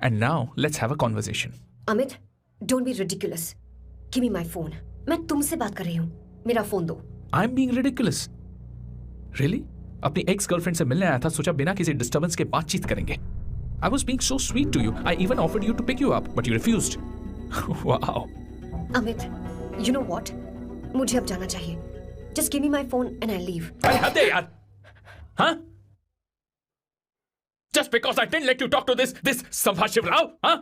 And now let's have a conversation. Amit, don't be ridiculous. Give me my phone. मैं तुमसे बात कर रही हूँ. मेरा फोन दो. I'm being ridiculous. Really? अपनी एक्स गर्लफ्रेंड से मिलने आया था, सोचा बिना किसी डिस्टर्बेंस के बातचीत करेंगे. I was being so sweet to you. I even offered you to pick you up, but you refused. Wow. Amit, you know what? मुझे अब जाना चाहिए. Just give me my phone and I'll leave. अरे हद है यार. हाँ? Just because I didn't let you talk to this संभाष Shivrao, हाँ?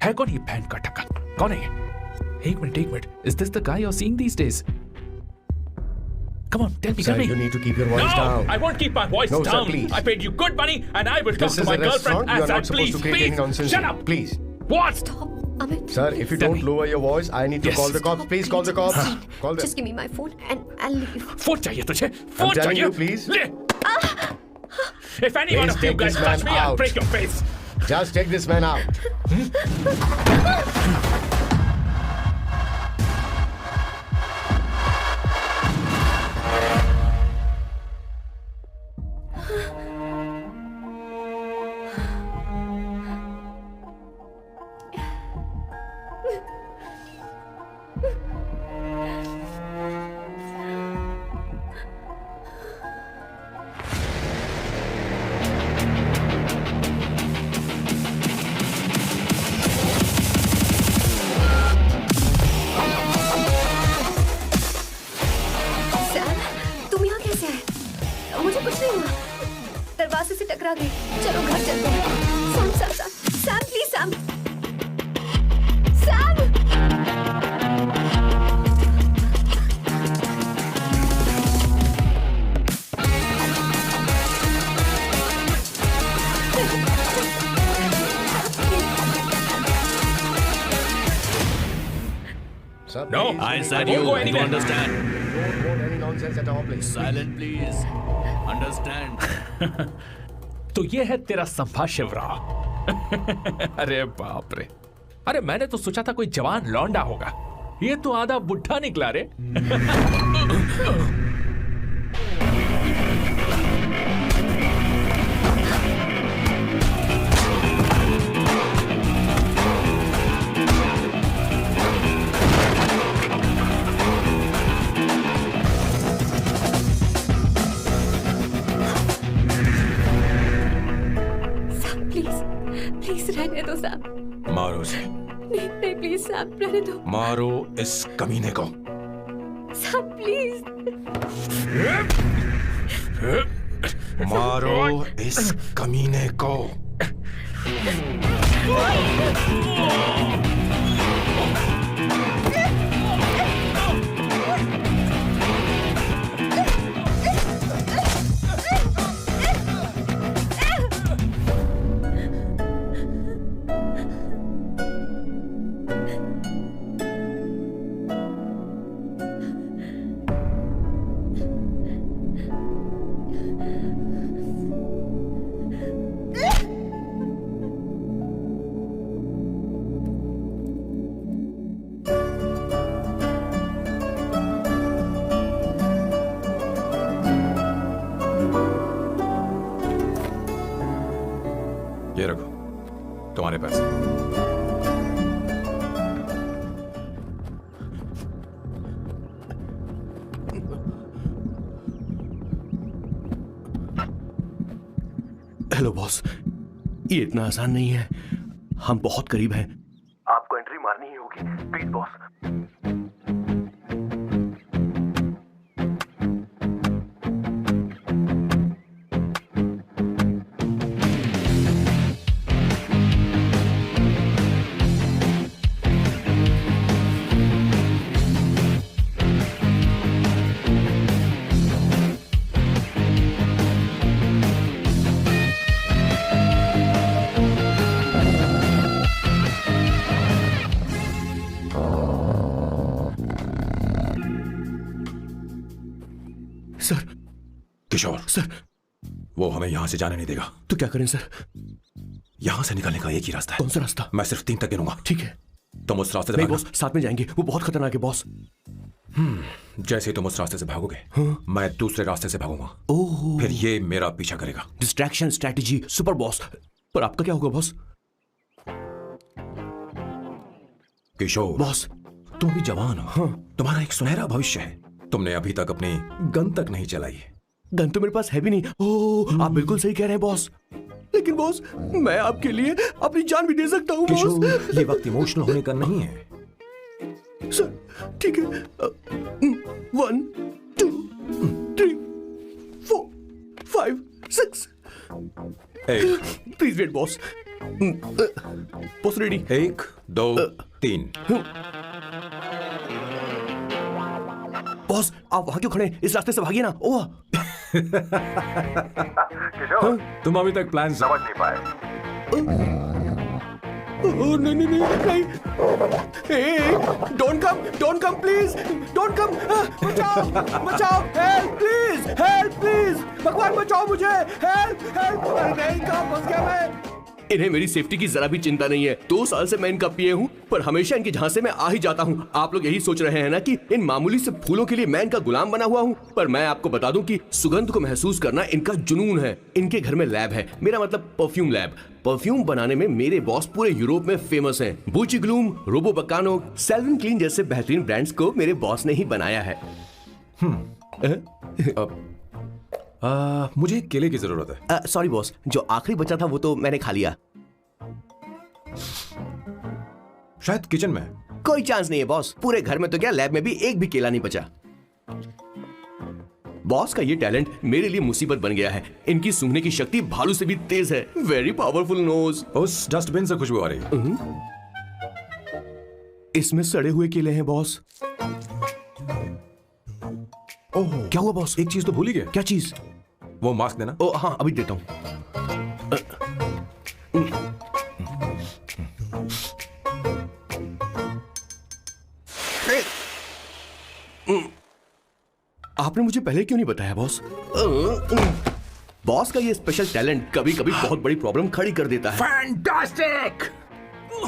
है कौन ये बैंड का टक्का? कौन है ये? एक minute. Is this the guy you're seeing these days? Come on, tell me. Sir, you need to keep your voice down. I won't keep my voice No, down. sir, please. I paid you good money and I will talk This to is my a girlfriend restaurant. You as are I not supposed please. to create any nonsense. Shut up. Please. What? Stop, Amit. Sir, if you Stop don't it. lower your voice, I need to Yes. call the cops. Please call the cops. Call them. Just give me my phone and I'll leave. Phone चाहिए तुझे? Phone I'm telling चाहिए? you, please. ले. If any one Please of you take guys this touch man me, I'll out. break your face. Just take this man out. Sam, तुम यहाँ कैसे आए? मुझे कुछ नहीं हुआ. दरवाजे से टकरा गई. चलो घर चलते हैं. Sam, please Sam. Sam! Sir, No. please. I I said won't you go don't anywhere. understand. Don't want any nonsense at all, please. Silent, please. Understand. तो ये है तेरा संभाष शिवराव. अरे बाप रे. अरे मैंने तो सोचा था कोई जवान लौंडा होगा. ये तो आधा बुढ़ा निकला रे. सैम, प्लीज रहने दो सैम. मारो उसे, नहीं प्लीज सैम, रहने दो. मारो इस कमीने को. Sam, please. मारो इस कमीने को. ये रखो तुम्हारे पैसे. हेलो बॉस, ये इतना आसान नहीं है. हम बहुत करीब हैं. आपको एंट्री मारनी ही होगी. Please boss. Sir. Kishore, sir, वो हमें यहां से जाने नहीं देगा. तो क्या करें सर? यहां से निकलने का एक ही रास्ता है. कौन सा रास्ता? मैं सिर्फ 3 तक गिनूंगा. ठीक है. तुम उस रास्ते से नहीं भागना. बॉस, साथ में जाएंगे. वो बहुत खतरनाक है बॉस. जैसे ही तुम उस रास्ते से भागोगे, मैं दूसरे रास्ते से भागूंगा. ओह, फिर ये मेरा पीछा करेगा. Distraction strategy super boss. पर आपका क्या होगा बॉस? किशोर बॉस। तुम भी जवान हो। हाँ। तुम्हारा एक सुनहरा भविष्य है। तुमने अभी तक अपनी गन तक नहीं चलाई है। गन तो मेरे पास है भी नहीं। ओह, आप बिल्कुल सही कह रहे हैं बॉस। लेकिन बॉस, मैं आपके लिए अपनी जान भी दे सकता हूँ बॉस। किशोर, ये वक्त इमोशनल होने का नहीं है। सर ठीक है। 1 2 3 4 5 6। Please wait boss. Boss ready. 1 2 3। Boss, आप वहां क्यों खड़े हैं? इस रास्ते से भागिए ना। ओह किशोर, तुम अभी तक प्लान समझ नहीं पाए। नहीं नहीं नहीं नहीं। Don't come please, don't come. बचाओ बचाओ, हेल्प प्लीज, भगवान बचाओ मुझे, हेल्प। नहीं, कहाँ फंस गया मैं। इन्हें मेरी सेफ्टी की जरा भी चिंता नहीं है। 2 साल से मैं इनका पिए हूँ, पर हमेशा इनके झांसे में आ ही जाता हूँ। आप लोग यही सोच रहे हैं ना कि इन मामूली से फूलों के लिए मैं इनका गुलाम बना हुआ हूँ, पर मैं आपको बता दूं कि सुगंध को महसूस करना इनका जुनून है। इनके घर में लैब है, मेरा मतलब परफ्यूम लैब। परफ्यूम बनाने में मेरे बॉस पूरे यूरोप में फेमस हैं। बूची ग्लूम, रोबो बकानो, सेल्विन क्लीन जैसे बेहतरीन ब्रांड्स को मेरे बॉस ने ही बनाया है। मुझे एक केले की जरूरत है। सॉरी बॉस, जो आखिरी बचा था वो तो मैंने खा लिया। शायद किचन में। कोई चांस नहीं है बॉस, पूरे घर में तो क्या, लैब में भी एक भी केला नहीं बचा। बॉस का ये टैलेंट मेरे लिए मुसीबत बन गया है। इनकी सूंघने की शक्ति भालू से भी तेज है। Very powerful nose. उस डस्टबिन से खुशबू आ रही है। इसमें सड़े हुए केले हैं बॉस। ओह, क्या हुआ बॉस? एक चीज तो भूल ही गया। क्या चीज? वो मास्क देना। ओ हाँ, अभी देता हूं। आपने मुझे पहले क्यों नहीं बताया बॉस? बॉस का ये स्पेशल टैलेंट कभी कभी बहुत बड़ी प्रॉब्लम खड़ी कर देता है। फैंटास्टिक!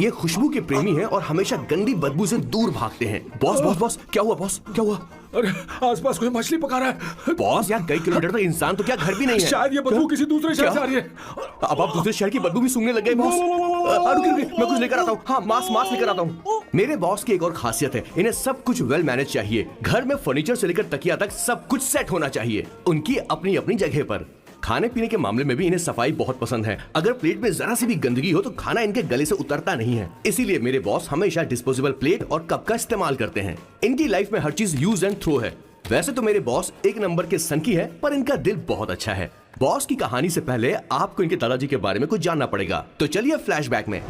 ये खुशबू के प्रेमी हैं और हमेशा गंदी बदबू से दूर भागते हैं। बॉस बॉस बॉस, क्या हुआ बॉस? क्या हुआ? अरे आसपास कोई मछली पका रहा है। बॉस यार, कई किलोमीटर तक इंसान तो क्या घर भी नहीं है। शायद ये बदबू किसी दूसरे शहर से आ रही है। अब आप दूसरे शहर की बदबू भी सूंघने लग गए बॉस। रुकिए, मैं कुछ लेकर आता हूँ। हाँ, मास्क लेकर आता हूँ। मेरे बॉस की एक और खासियत है, इन्हें सब कुछ वेल मैनेज चाहिए। घर में फर्नीचर से लेकर तकिया तक सब कुछ सेट होना चाहिए, उनकी अपनी अपनी जगह पर। खाने पीने के मामले में भी इन्हें सफाई बहुत पसंद है। अगर प्लेट में जरा सी भी गंदगी हो तो खाना इनके गले से उतरता नहीं है। इसीलिए मेरे बॉस हमेशा डिस्पोजेबल प्लेट और कप का इस्तेमाल करते हैं। इनकी लाइफ में हर चीज यूज एंड थ्रो है। वैसे तो मेरे बॉस एक नंबर के सनकी है, पर इनका दिल बहुत अच्छा है। बॉस की कहानी से पहले आपको इनके दादाजी के बारे में कुछ जानना पड़ेगा, तो चलिए फ्लैशबैक में।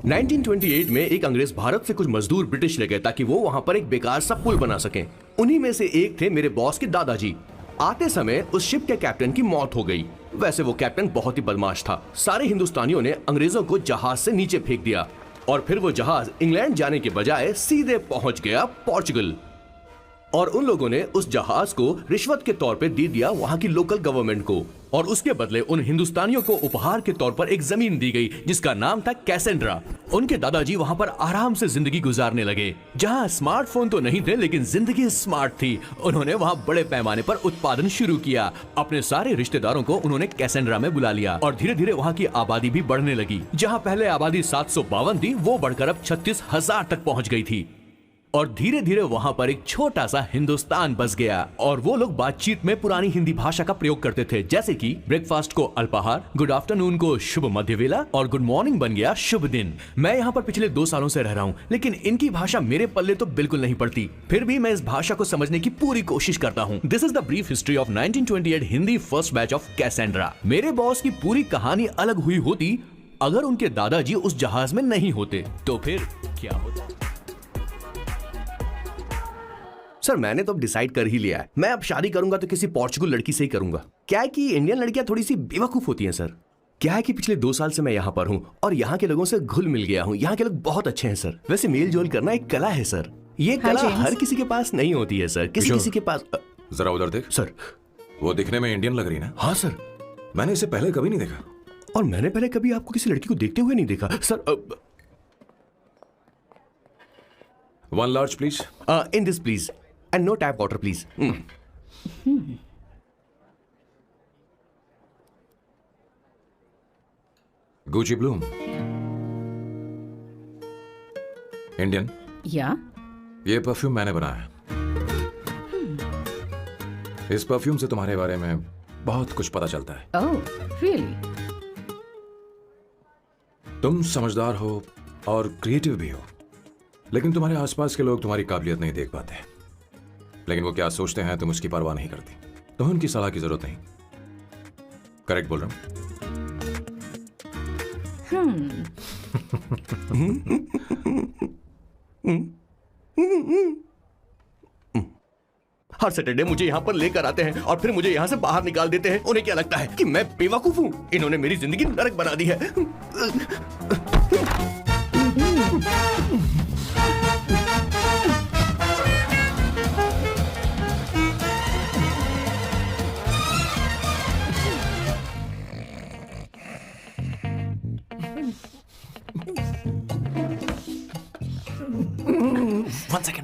1928 में एक अंग्रेज भारत से कुछ मजदूर ब्रिटिश ले गए ताकि वो वहां पर एक बेकार सा पुल बना सकें। उन्हीं में से एक थे मेरे बॉस के दादाजी। आते समय उस शिप के कैप्टन की मौत हो गई। वैसे वो कैप्टन बहुत ही बदमाश था। सारे हिंदुस्तानियों ने अंग्रेजों को जहाज से नीचे फेंक दिया और फिर वो जहाज इंग्लैंड जाने के बजाय सीधे पहुंच गया पोर्चुगल। और उन लोगों ने उस जहाज को रिश्वत के तौर पे दे दिया वहां की लोकल गवर्नमेंट को, और उसके बदले उन हिंदुस्तानियों को उपहार के तौर पर एक जमीन दी गई जिसका नाम था कैसेंड्रा। उनके दादाजी वहां पर आराम से जिंदगी गुजारने लगे, जहां स्मार्टफोन तो नहीं थे लेकिन जिंदगी स्मार्ट थी। उन्होंने वहां बड़े पैमाने पर उत्पादन शुरू किया। अपने सारे रिश्तेदारों को उन्होंने कैसेंड्रा में बुला लिया और धीरे धीरे वहां की आबादी भी बढ़ने लगी। जहां पहले आबादी 752 थी, वो बढ़कर अब 36,000 तक पहुंच गई थी। और धीरे धीरे वहां पर एक छोटा सा हिंदुस्तान बस गया और वो लोग बातचीत में पुरानी हिंदी भाषा का प्रयोग करते थे, जैसे कि ब्रेकफास्ट को अल्पाहार, गुड आफ्टरनून को शुभ मध्य वेला और गुड मॉर्निंग बन गया शुभ दिन। मैं यहाँ पर पिछले 2 सालों से रह रहा हूँ, लेकिन इनकी भाषा मेरे पल्ले तो बिल्कुल नहीं पड़ती। फिर भी मैं इस भाषा को समझने की पूरी कोशिश करता हूँ। This is the brief history of 1928 Hindi first batch of Cassandra. मेरे बॉस की पूरी कहानी अलग हुई होती अगर उनके दादाजी उस जहाज में नहीं होते, तो फिर क्या होता? सर, मैंने तो अब डिसाइड कर ही लिया है। मैं अब शादी करूंगा तो किसी पोर्चुगल लड़की से ही करूंगा। क्या है कि इंडियन लड़कियां थोड़ी सी बेवकूफ होती हैं सर। क्या है कि पिछले 2 साल से मैं यहाँ पर हूँ और यहाँ के लोगों से घुल मिल गया हूँ। यहाँ के लोग बहुत अच्छे हैं सर। वैसे मेल जोल करना एक कला है सर। ये कला हर किसी के पास नहीं होती है सर। किसी के पास। जरा उधर देख। सर, वो दिखने में इंडियन लग रही ना? हाँ सर। मैंने इसे पहले कभी नहीं देखा। और मैंने पहले कभी आपको किसी लड़की को देखते हुए नहीं देखा sir. 1 large please. In this please. And no tap water, please. Gucci Bloom. Indian. या ये परफ्यूम मैंने बनाया है। इस परफ्यूम से तुम्हारे बारे में बहुत कुछ पता चलता है। Oh really? तुम समझदार हो और क्रिएटिव भी हो, लेकिन तुम्हारे आसपास के लोग तुम्हारी काबिलियत नहीं देख पाते। लेकिन वो क्या सोचते हैं तुम उसकी परवाह नहीं करती। तुम्हें उनकी सलाह की जरूरत नहीं। करेक्ट बोल रहा हूं? हर सैटरडे मुझे यहाँ पर लेकर आते हैं और फिर मुझे यहाँ से बाहर निकाल देते हैं। उन्हें क्या लगता है कि मैं बेवकूफ हूँ? इन्होंने मेरी जिंदगी नरक बना दी है।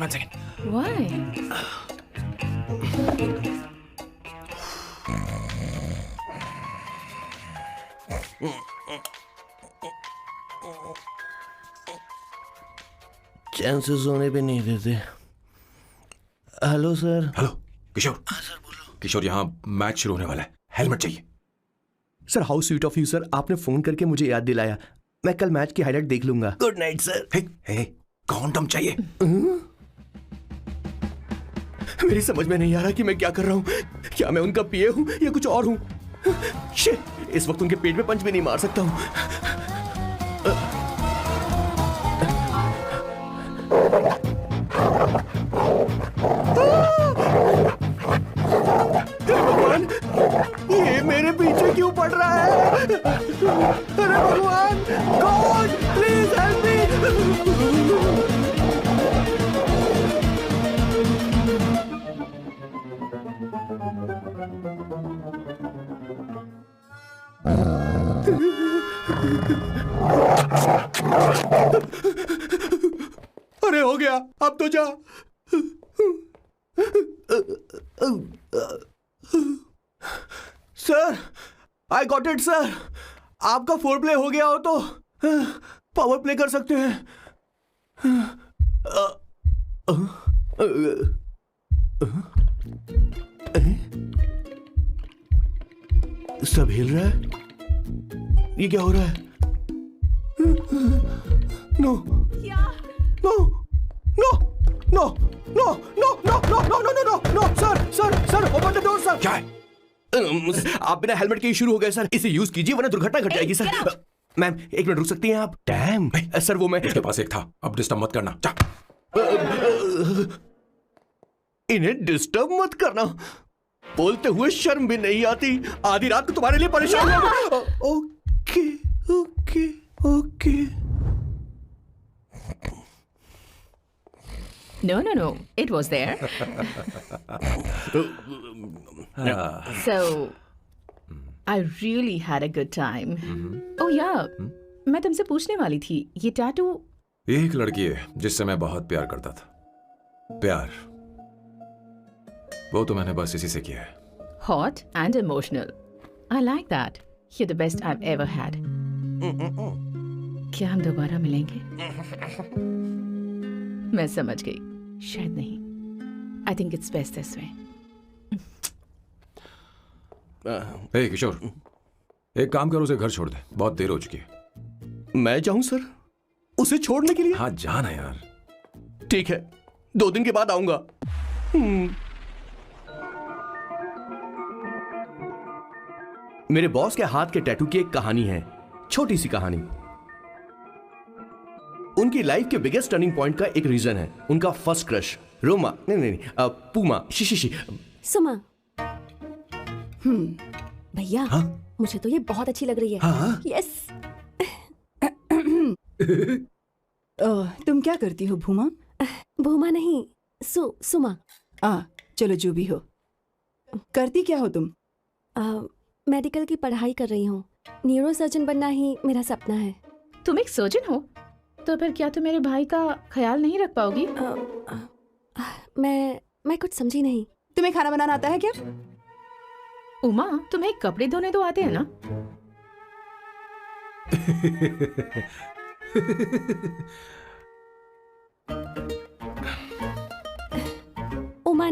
One second. व्हाई? चैन से सोने पे नहीं देते। Hello sir. हेलो किशोर। सर बोलो। किशोर, यहाँ मैच शुरू होने वाला है, हेलमेट चाहिए। Sir how sweet of you sir, आपने फोन करके मुझे याद दिलाया। मैं कल मैच की हाईलाइट देख लूंगा। Good night sir. Hey, condom चाहिए। मेरी समझ में नहीं आ रहा कि मैं क्या कर रहा हूँ। क्या मैं उनका पीए हूँ या कुछ और हूँ? शिट, इस वक्त उनके पेट में पंच भी नहीं मार सकता हूँ। भगवान, ये मेरे पीछे क्यों पड़ रहा है? अरे भगवान, गॉड प्लीज हेल्प मी। अरे हो गया, अब तो जा। Sir, I got it sir. आपका फोर प्ले हो गया हो तो पावर प्ले कर सकते हैं। सब हिल रहा है। ये क्या हो रहा है? No no no no no no no no no no no no sir open the door sir. क्या है? आप बिना हेलमेट के ही शुरू हो गए सर। इसे यूज कीजिए वरना दुर्घटना घट जाएगी सर। मैम एक मिनट रुक सकती हैं आप? डैम सर, वो मैं उसके पास एक था, अब डिस्टर्ब मत करना। जा। इन्हें डिस्टर्ब मत करना। बोलते हुए शर्म भी नहीं आती। आधी रात को तुम्हारे लिए परेशान हो। Okay okay okay. No. It was there. So, I really had a good time. Oh yeah, मैं तुमसे पूछने वाली थी, ये टैटू? ये एक लड़की है जिससे मैं बहुत प्यार करता था। प्यार, वो तो मैंने बस इसी से किया है। Hot and emotional. I like that. You're the best I've ever had. क्या हम दोबारा मिलेंगे? मैं समझ गई, शायद नहीं। I think it's best this way. हे किशोर, एक काम करो, उसे घर छोड़ दे, बहुत देर हो चुकी है। मैं जाऊं सर उसे छोड़ने के लिए? हाँ जाना यार। ठीक है, 2 दिन के बाद आऊंगा। मेरे बॉस के हाथ के टैटू की एक कहानी है, छोटी सी कहानी। उनकी लाइफ के बिगेस्ट टर्निंग पॉइंट का एक रीजन है उनका फर्स्ट क्रश रोमा, नहीं, पूमा, शिशिशी। सुमा। भैया, मुझे तो ये बहुत अच्छी लग रही है। यस। तुम क्या करती हो भूमा? भूमा नहीं, सुमा। चलो जो भी हो। करती क्या हो तुम? मेडिकल की पढ़ाई कर रही हूँ। न्यूरो सर्जन बनना ही मेरा सपना है। तुम एक सर्जन हो, तो फिर क्या तुम मेरे भाई का ख्याल नहीं रख पाओगी? मैं कुछ समझी नहीं। तुम्हें खाना बनाना आता है क्या? उमा, तुम्हें कपड़े धोने तो आते हैं ना?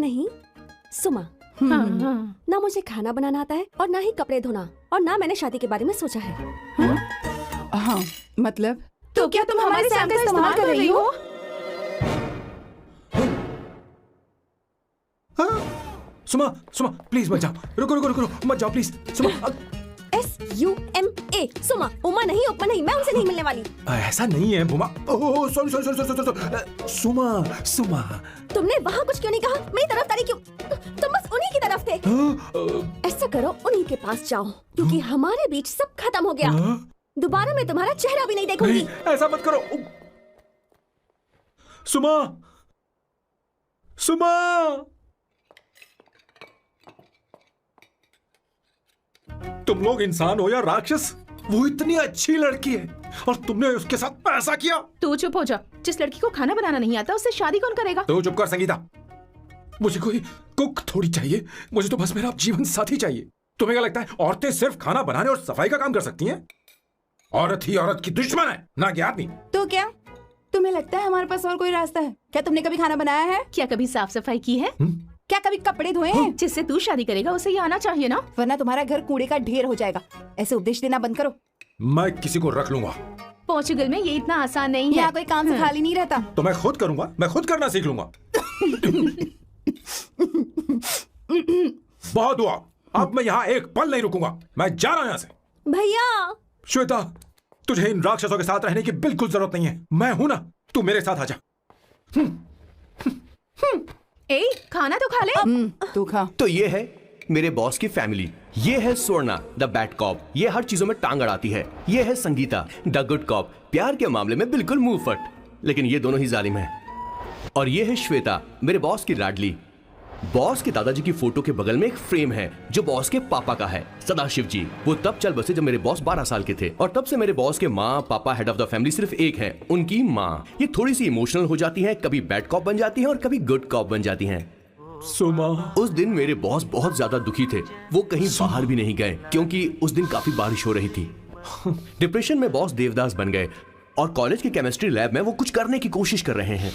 नहीं, सुमा। हाँ, हाँ। ना मुझे खाना बनाना आता है और ना ही कपड़े धोना, और ना मैंने शादी के बारे में सोचा है। हाँ मतलब तो क्या तुम हमारे सैम का इस्तेमाल कर रही हो? सुमा सुमा प्लीज मत जाओ, रुको रुको रुको रुको, मत जाओ प्लीज सुमा। SUMA, सुमा। उमा नहीं, उपमा नहीं, मैं उनसे नहीं मिलने वाली। ऐसा नहीं है Buma. Oh sorry sorry sorry sorry, Suma Suma. तुमने वहाँ कुछ क्यों नहीं कहा? मेरी तरफदारी क्यों? तुम बस उन्हीं की तरफ थे। ऐसा करो, उन्हीं के पास जाओ, क्योंकि हमारे बीच सब खत्म हो गया। दोबारा मैं तुम्हारा चेहरा भी नहीं देखूंगी। नहीं, ऐसा मत करो सुमा। सुमा तुम लोग इंसान हो या राक्षस? वो इतनी अच्छी लड़की है और तुमने उसके साथ ऐसा किया। तू चुप हो जा। जिस लड़की को खाना बनाना नहीं आता उससे शादी कौन करेगा? तो चुप कर संगीता। मुझे कोई कुक थोड़ी चाहिए, मुझे तो बस मेरा जीवन साथी चाहिए। तुम्हें क्या लगता है औरतें सिर्फ खाना बनाने और सफाई का काम कर सकती हैं? औरत ही औरत की दुश्मन है, ना कि आदमी। तो क्या तुम्हें लगता है हमारे पास और कोई रास्ता है? क्या तुमने कभी खाना बनाया है? क्या कभी साफ सफाई की है? क्या कभी कपड़े धोए हैं? जिससे तू शादी करेगा उसे ये आना चाहिए ना। वरना तुम्हारा घर कूड़े का ढेर हो जाएगा। ऐसे उपदेश देना बंद करो। मैं किसी को रख लूंगा। पोर्चुगल में ये इतना आसान नहीं है। यहाँ कोई काम से खाली नहीं रहता। तो मैं खुद करूंगा, मैं खुद करना सीख लूंगा। बहुत हुआ, अब मैं यहाँ एक पल नहीं रुकूंगा। मैं जा रहा हूँ यहाँ से। भैया श्वेता, तुझे इन राक्षसों के साथ रहने की बिल्कुल जरूरत नहीं है। मैं हूं ना, तू मेरे साथ आ जा। ए, खाना तो खा ले। तू खा। तो ये है मेरे बॉस की फैमिली। ये है स्वर्णा द बैड कॉप, ये हर चीजों में टांग अड़ाती है। ये है संगीता द गुड कॉप, प्यार के मामले में बिल्कुल मुंह फट, लेकिन ये दोनों ही जालिम हैं। और ये है श्वेता, मेरे बॉस की लाडली। बॉस के दादाजी की फोटो के बगल में एक फ्रेम है जो बॉस के पापा का है, सदाशिव जी। वो तब चल बसे जब मेरे बॉस 12 साल के थे, और तब से मेरे बॉस के माँ पापा हेड ऑफ द फैमिली सिर्फ एक है, उनकी माँ। ये थोड़ी सी इमोशनल हो जाती है, कभी बैड कॉप बन जाती है और कभी गुड कॉप बन जाती है। सुमा, उस दिन मेरे बॉस बहुत ज्यादा दुखी थे। वो कहीं बाहर भी नहीं गए क्योंकि उस दिन काफी बारिश हो रही थी। डिप्रेशन में बॉस देवदास बन गए और कॉलेज की केमिस्ट्री लैब में वो कुछ करने की कोशिश कर रहे हैं।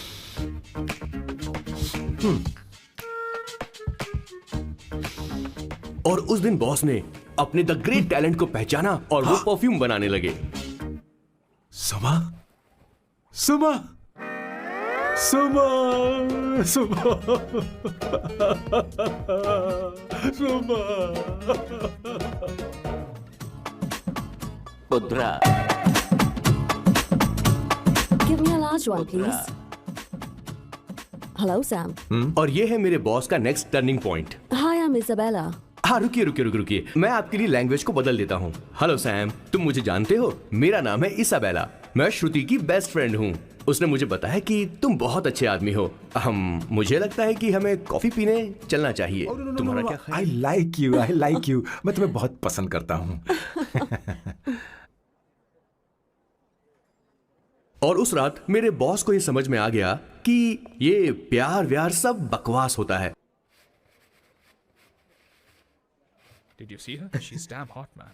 और उस दिन बॉस ने अपने द ग्रेट टैलेंट को पहचाना और वो परफ्यूम बनाने लगे। सुमा, सुमा, सुमा, सुमा, सुमा। Give me a large one, please. Hello, Sam. और ये है मेरे बॉस का next turning point. Hi, I'm Isabella. हाँ, रुकिए रुकिए रुकिए रुकिए, मैं आपके लिए लैंग्वेज को बदल देता हूँ। हेलो सैम, तुम मुझे जानते हो? मेरा नाम है इसाबेला। मैं श्रुति की बेस्ट फ्रेंड हूँ। उसने मुझे बताया कि तुम बहुत अच्छे आदमी हो। मुझे लगता है कि हमें कॉफी पीने चलना चाहिए। तुम्हारा क्या ख्याल? I like you, I like you. मैं तुम्हें बहुत पसंद करता हूँ। और उस रात मेरे बॉस को ये समझ में आ गया कि ये प्यार व्यार सब बकवास होता है। Did you see her? She's damn hot, man.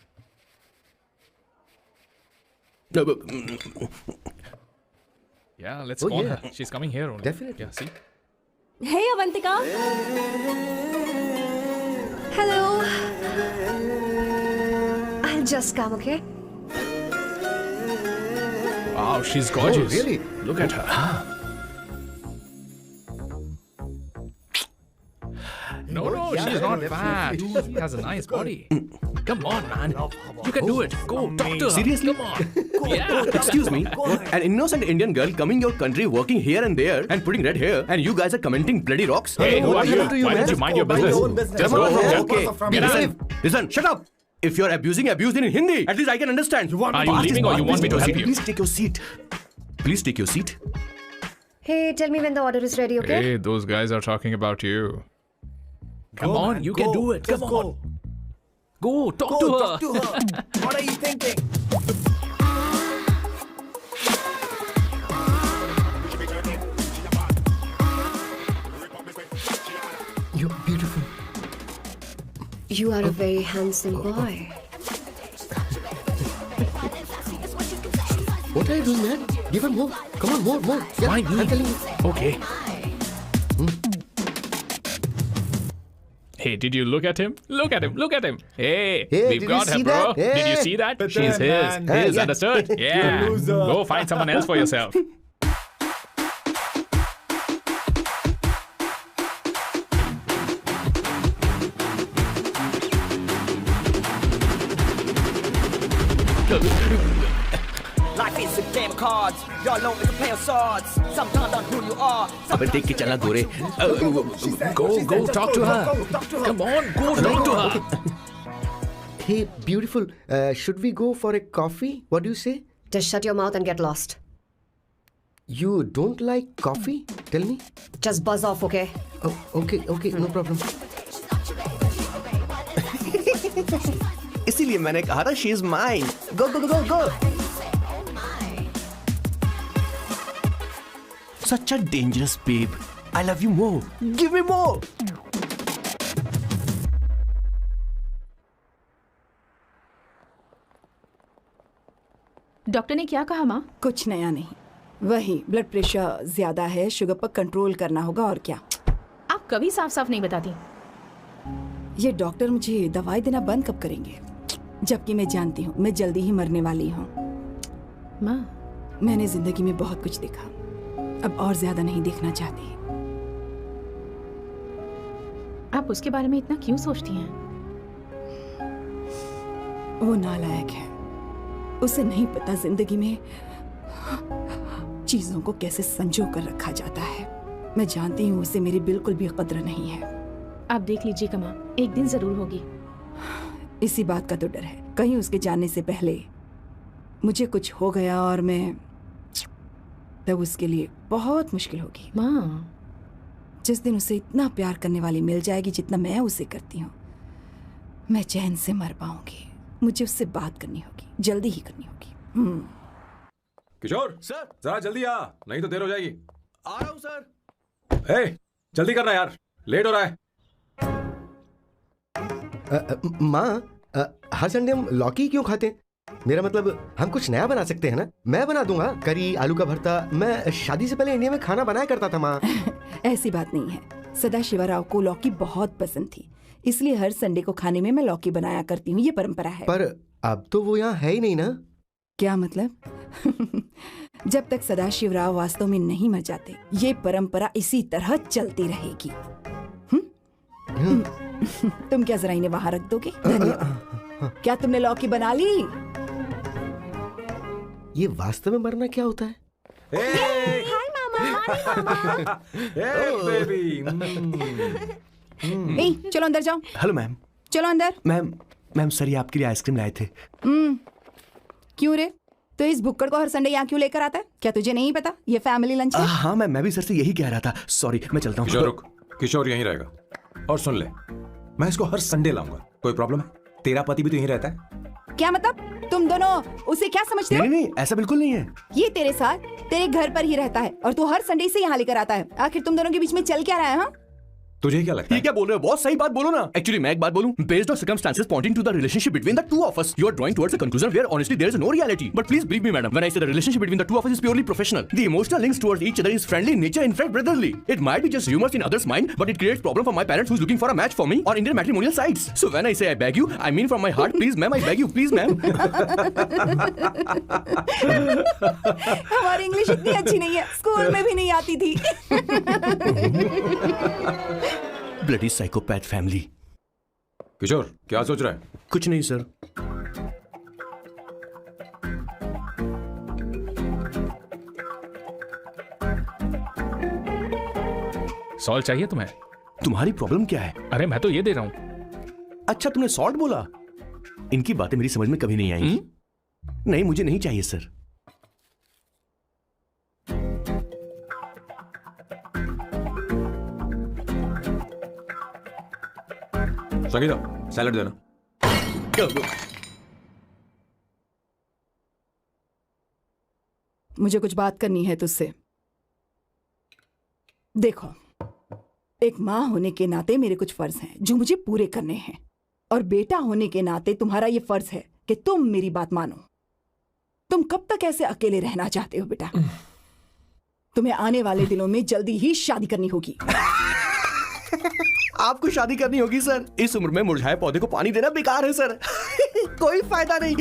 Yeah, let's call her. She's coming here only. Definitely. Yeah, see? Hey, Avantika. Hello. I'll just come, okay? Wow, she's gorgeous. Oh, really? Look at her. No, she's not fat. She has a nice body. Come on, man. You can do it. Go, talk to her. Seriously? Come on. Yeah. Excuse me, an innocent Indian girl coming your country, working here and there, and putting red hair, and you guys are commenting bloody rocks? Hey, who are you? happened to you, Why man? don't you mind your business? Just go. Okay, Get out. listen, shut up. If you're abuse it in Hindi. At least I can understand. Are you leaving or you want me to help you? Please take your seat. Please take your seat. Hey, tell me when the order is ready, okay? Hey, those guys are talking about you. Come on, you can do it. Come on. Go, talk to her. What are you thinking? You're beautiful. You are a very handsome boy. What are you doing, man? Give her more. Come on, more. Yeah, Why me? I'm telling you. Okay. Hey, did you look at him? Look at him. Look at him. Hey, Hey, we've did you got her, see bro. that? Did you Hey. see that? But She's then, his. man. His, Yeah. understood? Yeah. loser. Go find someone else for yourself. Life is a game of cards. Y'all know it's a play of swords. Sometimes on who you are. अबे देख के चलना गोरे. Go talk to her. Come on, go talk to her. Hey, beautiful. Should we go for a coffee? What do you say? Just shut your mouth and get lost. You don't like coffee? Tell me. Just buzz off, okay? Oh, okay, no problem. इसीलिए मैंने कहा था she is mine. Go go go go. Such a dangerous babe. I love you more. Give me more. Doctor ने क्या कहा माँ? कुछ नया नहीं, वही ब्लड प्रेशर ज्यादा है, शुगर पर कंट्रोल करना होगा और क्या. आप कभी साफ साफ नहीं बताती. ये डॉक्टर मुझे दवाई देना बंद कब करेंगे, जबकि मैं जानती हूँ मैं जल्दी ही मरने वाली हूँ. माँ, मैंने जिंदगी में बहुत कुछ देखा, अब और ज्यादा नहीं देखना चाहती. आप उसके बारे में इतना क्यों सोचती हैं? वो नालायक है, उसे नहीं पता जिंदगी में चीजों को कैसे संजो कर रखा जाता है. मैं जानती हूँ उसे मेरी बिल्कुल भी कद्र नहीं है. आप देख लीजिएगा माँ, एक दिन जरूर होगी. इसी बात का तो डर है, कहीं उसके जाने से पहले मुझे कुछ हो गया और मैं, तब उसके लिए बहुत मुश्किल होगी. माँ, जिस दिन उसे इतना प्यार करने वाली मिल जाएगी जितना मैं उसे करती हूँ, मैं चैन से मर पाऊंगी. मुझे उससे बात करनी होगी, जल्दी ही करनी होगी. किशोर सर. जरा जल्दी आ, नहीं तो देर हो जाएगी. आ रहा हूँ सर. ए, जल्दी करना यार, लेट हो रहा है. माँ, हर संडे हम लौकी क्यों खाते हैं? मेरा मतलब हम कुछ नया बना सकते हैं ना. मैं बना दूंगा करी, आलू का भरता. मैं शादी से पहले इंडिया में खाना बनाया करता था माँ. ऐसी बात नहीं है. सदाशिवराव को लौकी बहुत पसंद थी, इसलिए हर संडे को खाने में मैं लौकी बनाया करती हूँ. ये परंपरा है. पर अब तो वो यहाँ है ही नहीं ना. क्या मतलब? जब तक सदाशिवराव वास्तव में नहीं मर जाते, ये परंपरा इसी तरह चलती रहेगी. तुम क्या जरा इन्हें वहां रख दोगे? धन्यवाद. क्या तुमने लौकी बना ली? ये वास्तव में मरना क्या होता है? ए, चलो अंदर जाओ. Hello ma'am. चलो अंदर. मैम सर ये आपके लिए आइसक्रीम लाए थे. क्यों रे? तो इस बुक्कड़ को हर संडे यहाँ क्यों लेकर आता है? क्या तुझे नहीं पता ये फैमिली लंच है? हाँ मैम, मैं भी सर से यही कह रहा था. सॉरी, मैं चलता किशोर हूँ. रुक, किशोर यहीं रहेगा. और सुन ले, मैं इसको हर संडे लाऊंगा. कोई प्रॉब्लम है? तेरा पति भी तो यहीं रहता है. क्या मतलब? तुम दोनों उसे क्या समझते हो? नहीं, ऐसा बिल्कुल नहीं है. ये तेरे साथ तेरे घर पर ही रहता है और तू हर संडे से यहाँ लेकर आता है. आखिर तुम दोनों के बीच में चल क्या रहा है? हाँ, तुझे क्या लगता ये है? क्या बोल रहे हो बॉस? सही बात बोलो ना. एक्चुअली मैं एक बात बोलूं, based on circumstances pointing to the relationship between the two of us, you are drawing towards a conclusion where honestly there is no reality. But please believe me madam, when I say the relationship between the two of us is purely professional. The emotional links towards each other is friendly in nature, in fact brotherly. It might be just humours in others mind, but it creates problem for my parents who is looking for a match for me on Indian matrimonial sites. So when I say I beg you, I mean from my heart, please ma'am, I beg you, please ma'am. हमारी English इतनी अच्छी नहीं है, school में भी नहीं आती थी. Bloody psychopath family. किशोर क्या सोच रहा है? कुछ नहीं सर. सॉल्ट चाहिए तुम्हें? तुम्हारी प्रॉब्लम क्या है? अरे मैं तो ये दे रहा हूं. अच्छा तुमने सॉल्ट बोला. इनकी बातें मेरी समझ में कभी नहीं आएंगी. नहीं, मुझे नहीं चाहिए सर. संगीता, सैलड देना. मुझे कुछ बात करनी है तुझसे. देखो, एक माँ होने के नाते मेरे कुछ फर्ज हैं जो मुझे पूरे करने हैं, और बेटा होने के नाते तुम्हारा ये फर्ज है कि तुम मेरी बात मानो. तुम कब तक ऐसे अकेले रहना चाहते हो बेटा? तुम्हें आने वाले दिनों में जल्दी ही शादी करनी होगी. आपको शादी करनी होगी सर। इस उम्र में मुरझाए पौधे को पानी देना बेकार है सर। कोई फायदा नहीं।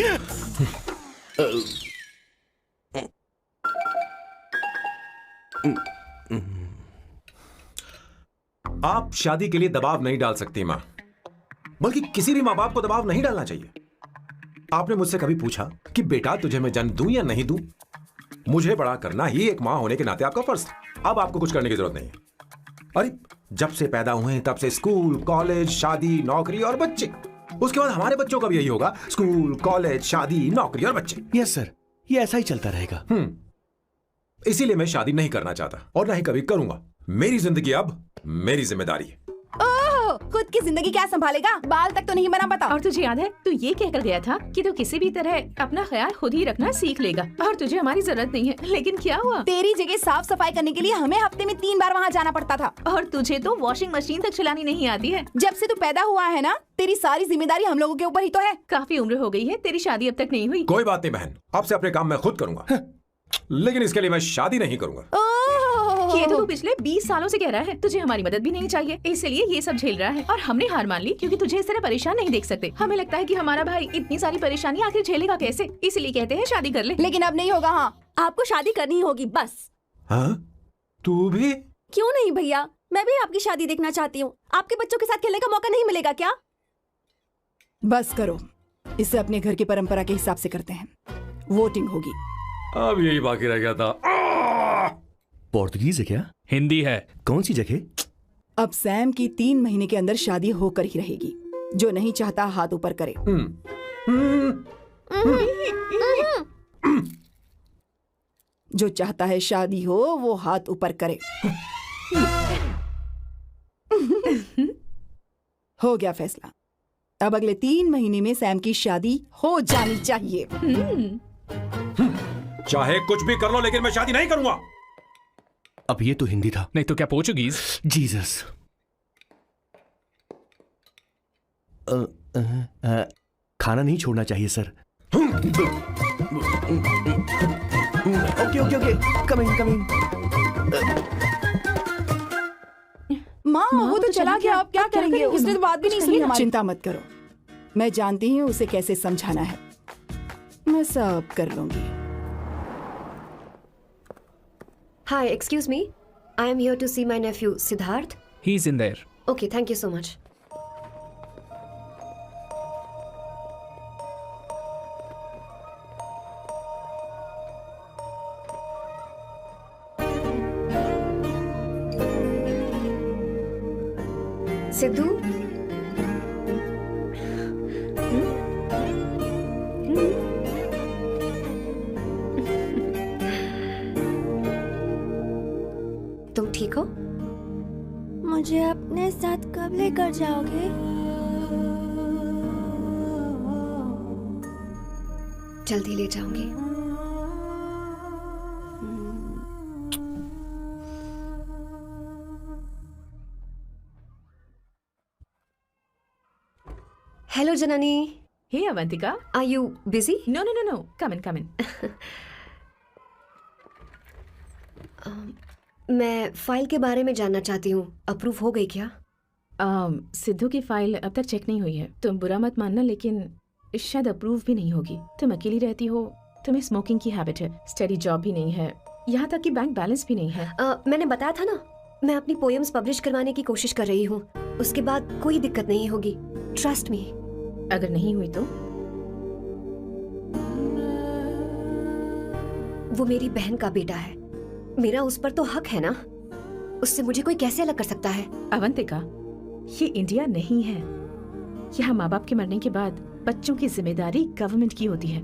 आप शादी के लिए दबाव नहीं डाल सकती मां, बल्कि किसी भी मां बाप को दबाव नहीं डालना चाहिए। आपने मुझसे कभी पूछा कि बेटा तुझे मैं जन्म दूं या नहीं दूं? मुझे बड़ा करना ही एक मां होने के नाते आपका फर्ज था। अब आपको कुछ करने की जरूरत नहीं है। अरे जब से पैदा हुए हैं तब से स्कूल, कॉलेज, शादी, नौकरी और बच्चे। उसके बाद हमारे बच्चों का भी यही होगा, स्कूल, कॉलेज, शादी, नौकरी और बच्चे। यस सर, ये ऐसा ही चलता रहेगा। इसीलिए मैं शादी नहीं करना चाहता और ना ही कभी करूंगा। मेरी जिंदगी अब मेरी जिम्मेदारी है। ओह, खुद की जिंदगी क्या संभालेगा? बाल तक तो नहीं बना पता। और तुझे याद है तू ये कहकर गया था कि तू किसी भी तरह अपना ख्याल खुद ही रखना सीख लेगा और तुझे हमारी जरूरत नहीं है। लेकिन क्या हुआ? तेरी जगह साफ सफाई करने के लिए हमें हफ्ते में 3 बार वहाँ जाना पड़ता था। और तुझे तो वॉशिंग मशीन तक चलानी नहीं आती है। जब से तू पैदा हुआ है ना, तेरी सारी जिम्मेदारी हम लोगों के ऊपर ही तो है। काफी उम्र हो गई है, तेरी शादी अब तक नहीं हुई। कोई बात नहीं बहन, अब से अपने काम मैं खुद करूंगा। लेकिन इसके लिए मैं शादी नहीं करूंगा। ये तो तू पिछले 20 सालों से कह रहा है। तुझे हमारी मदद भी नहीं चाहिए, इसलिए ये सब झेल रहा है। और हमने हार मान ली क्योंकि तुझे इस तरह परेशान नहीं देख सकते। हमें लगता है कि हमारा भाई इतनी सारी परेशानी आखिर झेलेगा कैसे, इसलिए कहते हैं शादी कर ले। लेकिन अब नहीं होगा। हाँ, आपको शादी करनी होगी बस। हाँ? तू भी? क्यों नहीं भैया, मैं भी आपकी शादी देखना चाहती हूँ। आपके बच्चों के साथ खेलने का मौका नहीं मिलेगा क्या? बस करो, इसे अपने घर की परंपरा के हिसाब से करते हैं। वोटिंग होगी। अब यही बाकी रह गया था। पोर्तुगीज है क्या? हिंदी है। कौन सी जगह? अब सैम की 3 महीने के अंदर शादी होकर ही रहेगी। जो नहीं चाहता हाथ ऊपर करे। जो चाहता है शादी हो वो हाथ ऊपर करे। हो गया फैसला। अब अगले 3 महीने में सैम की शादी हो जानी चाहिए। चाहे कुछ भी कर लो, लेकिन मैं शादी नहीं करूंगा। अब ये तो हिंदी था। नहीं तो क्या पोर्चुगीज? जीसस। खाना नहीं छोड़ना चाहिए sir. Okay okay okay, coming. माँ वो तो चला गया, अब क्या करेंगे? उसने तो बात भी नहीं सुनी हमारी। चिंता मत करो, मैं जानती हूँ उसे कैसे समझाना है। मैं सब कर लूंगी। Hi, excuse me. I am here to see my nephew, Siddharth. He's in there. Okay, thank you so much. Sidhu? तुम ठीक हो? मुझे अपने साथ कब लेकर जाओगे? जल्दी ले जाऊंगी। Hello Janani. Hey Avantika, are you busy? No no no no, come in. मैं फाइल के बारे में जानना चाहती हूँ, अप्रूव हो गई क्या? सिद्धू की फाइल अब तक चेक नहीं हुई है। तुम बुरा मत मानना, लेकिन शायद अप्रूव भी नहीं होगी। तुम अकेली रहती हो, तुम्हें स्मोकिंग की हैबिट है, स्टडी जॉब भी नहीं है, यहाँ तक कि बैंक बैलेंस भी नहीं है। मैंने बताया था ना, मैं अपनी पोएम्स पब्लिश करवाने की कोशिश कर रही हूँ। उसके बाद कोई दिक्कत नहीं होगी, ट्रस्ट मी। अगर नहीं हुई तो? वो मेरी बहन का बेटा है, मेरा उस पर तो हक है ना। उससे मुझे कोई कैसे अलग कर सकता है? अवंतिका, ये इंडिया नहीं है। यहाँ माँ बाप के मरने के बाद बच्चों की जिम्मेदारी गवर्नमेंट की होती है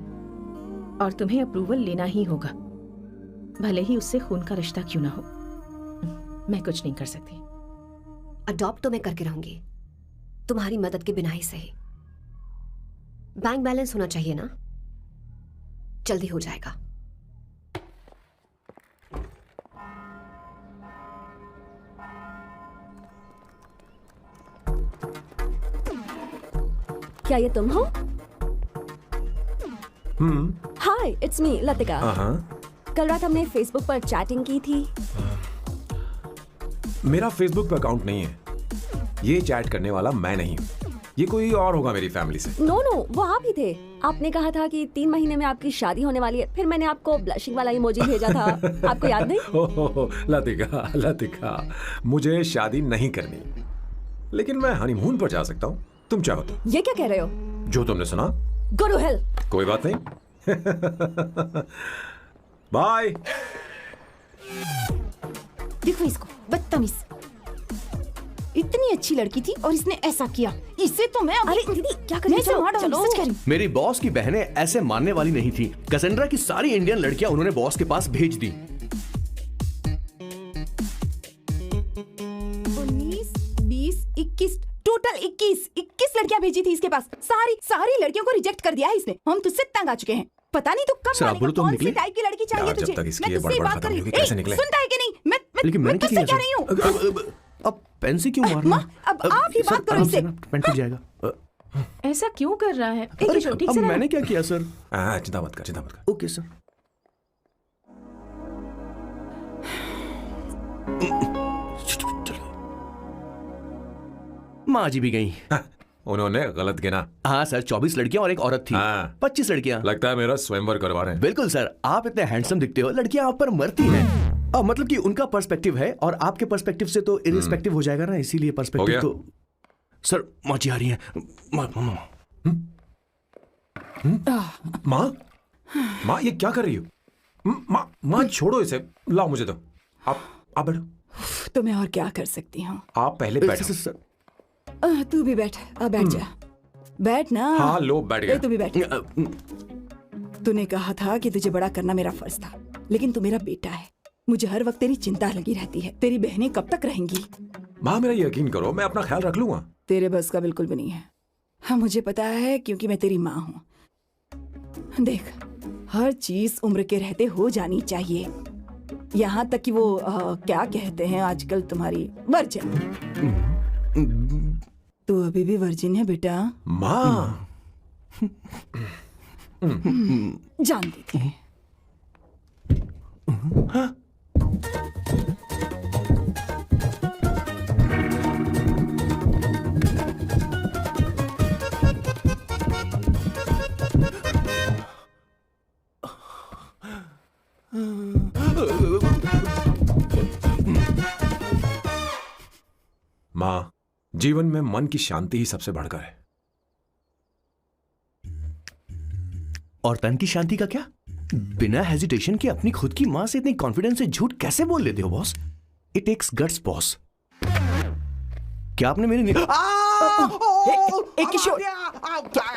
और तुम्हें अप्रूवल लेना ही होगा, भले ही उससे खून का रिश्ता क्यों ना हो। मैं कुछ नहीं कर सकती। अडॉप्ट तो मैं करके रहूंगी, तुम्हारी मदद के बिना ही सही। बैंक बैलेंस होना चाहिए ना, जल्दी हो जाएगा। क्या ये तुम हो? हाय, इट्स मी लतिका। कल रात हमने फेसबुक पर चैटिंग की थी। मेरा फेसबुक पे अकाउंट नहीं है, ये चैट करने वाला मैं नहीं हूँ, ये कोई और होगा मेरी फैमिली से। नो नो, वो आप ही थे। आपने कहा था कि 3 महीने में आपकी शादी होने वाली है, फिर मैंने आपको ब्लशिंग वाला इमोजी भेजा था। आपको याद नहीं? ओहो, लतिका, मुझे शादी नहीं करनी, लेकिन मैं हनीमून पर जा सकता हूँ, तुम चाहो तो। ये क्या कह रहे हो? जो तुमने सुना। Go to hell. कोई बात नहीं। बाय। देखो इसको, बदतमीज। इतनी अच्छी लड़की थी और इसने ऐसा किया। इसे तो मैं अरे दीदी क्या कर मैं रही इसे मार डालूं, सच कह रही हूं। मेरी बॉस की बहनें ऐसे मानने वाली नहीं थी। कैसेंड्रा की सारी इंडियन लड़कियां उन्होंने बॉस के पास भेज दी। 19, 20, 21, टोटल 21 लड़कियां भेजी थी इसके पास। सारी लड़कियों को रिजेक्ट कर दिया है इसने। हम तुझसे तंग आ चुके हैं। पता नहीं तो कब सर, आप बोलो तो हम कौन सी निकले? टाइप की लड़की चाहिए यार, जब तुझे? तक इसकी ये मैं तुझसे बड़बड़ बात खत्म कर रही नहीं हूँ। होगी, कैसे निकले? सुनता है कि नहीं? लेकिन मैं मैंने क्या तुझसे किया कह रही हूँ। अब पेन से क्यों मारना? अब आप ही बात करो इससे। पेन टूट जाएगा। ऐसा क्यों कर रहा है? अरे, किशोर, ठीक अब से रहना। मैंने क्या किया सर? चिंता मत कर। Okay sir. माँ जी भी गई। उन्होंने गलत गिना। हाँ सर, 24 लड़कियां और एक औरत थी। हाँ। 25 लड़कियां। लगता है मेरा स्वयंवर करवा रहे हैं। बिल्कुल सर, आप इतने हैंडसम दिखते हो, लड़कियां आप पर मरती हैं। मतलब कि उनका पर्सपेक्टिव है और आपके पर्सपेक्टिव से तो इरिस्पेक्टिव हो जाएगा ना, इसीलिए हो पर्सपेक्टिव गया? तो। सर माँ जी आ रही हैं। माँ ये क्या कर रही हो? माँ छोड़ो इसे, लाओ मुझे दो। आप बैठो। तो मैं और क्या कर सकती हूँ? आप पहले बैठो। सर, तू भी बैठ। अब बैठ जा। बैठ ना। हाँ लो, बैठ गया। तू भी बैठ। तूने कहा था कि तुझे बड़ा करना मेरा फर्ज था, लेकिन तू मेरा बेटा है। मुझे हर वक्त तेरी चिंता लगी रहती है। तेरी बहनें कब तक रहेंगी? माँ मेरा यकीन करो, मैं अपना ख्याल रख लूंगा। तेरे बस का बिल्कुल भी नहीं है। हाँ मुझे पता है, क्योंकि मैं तेरी माँ हूँ। देख, हर चीज उम्र के रहते हो जानी चाहिए, यहाँ तक कि वो क्या कहते हैं आजकल तुम्हारी वर्जिन। तू अभी भी वर्जिन है बेटा? माँ जानती थी। माँ, जीवन में मन की शांति ही सबसे बढ़कर है। और तन की शांति का क्या? बिना हेजिटेशन के अपनी खुद की माँ से इतनी कॉन्फिडेंस से झूठ कैसे बोल लेते हो boss? It takes guts boss. क्या आपने मेरे किशोर,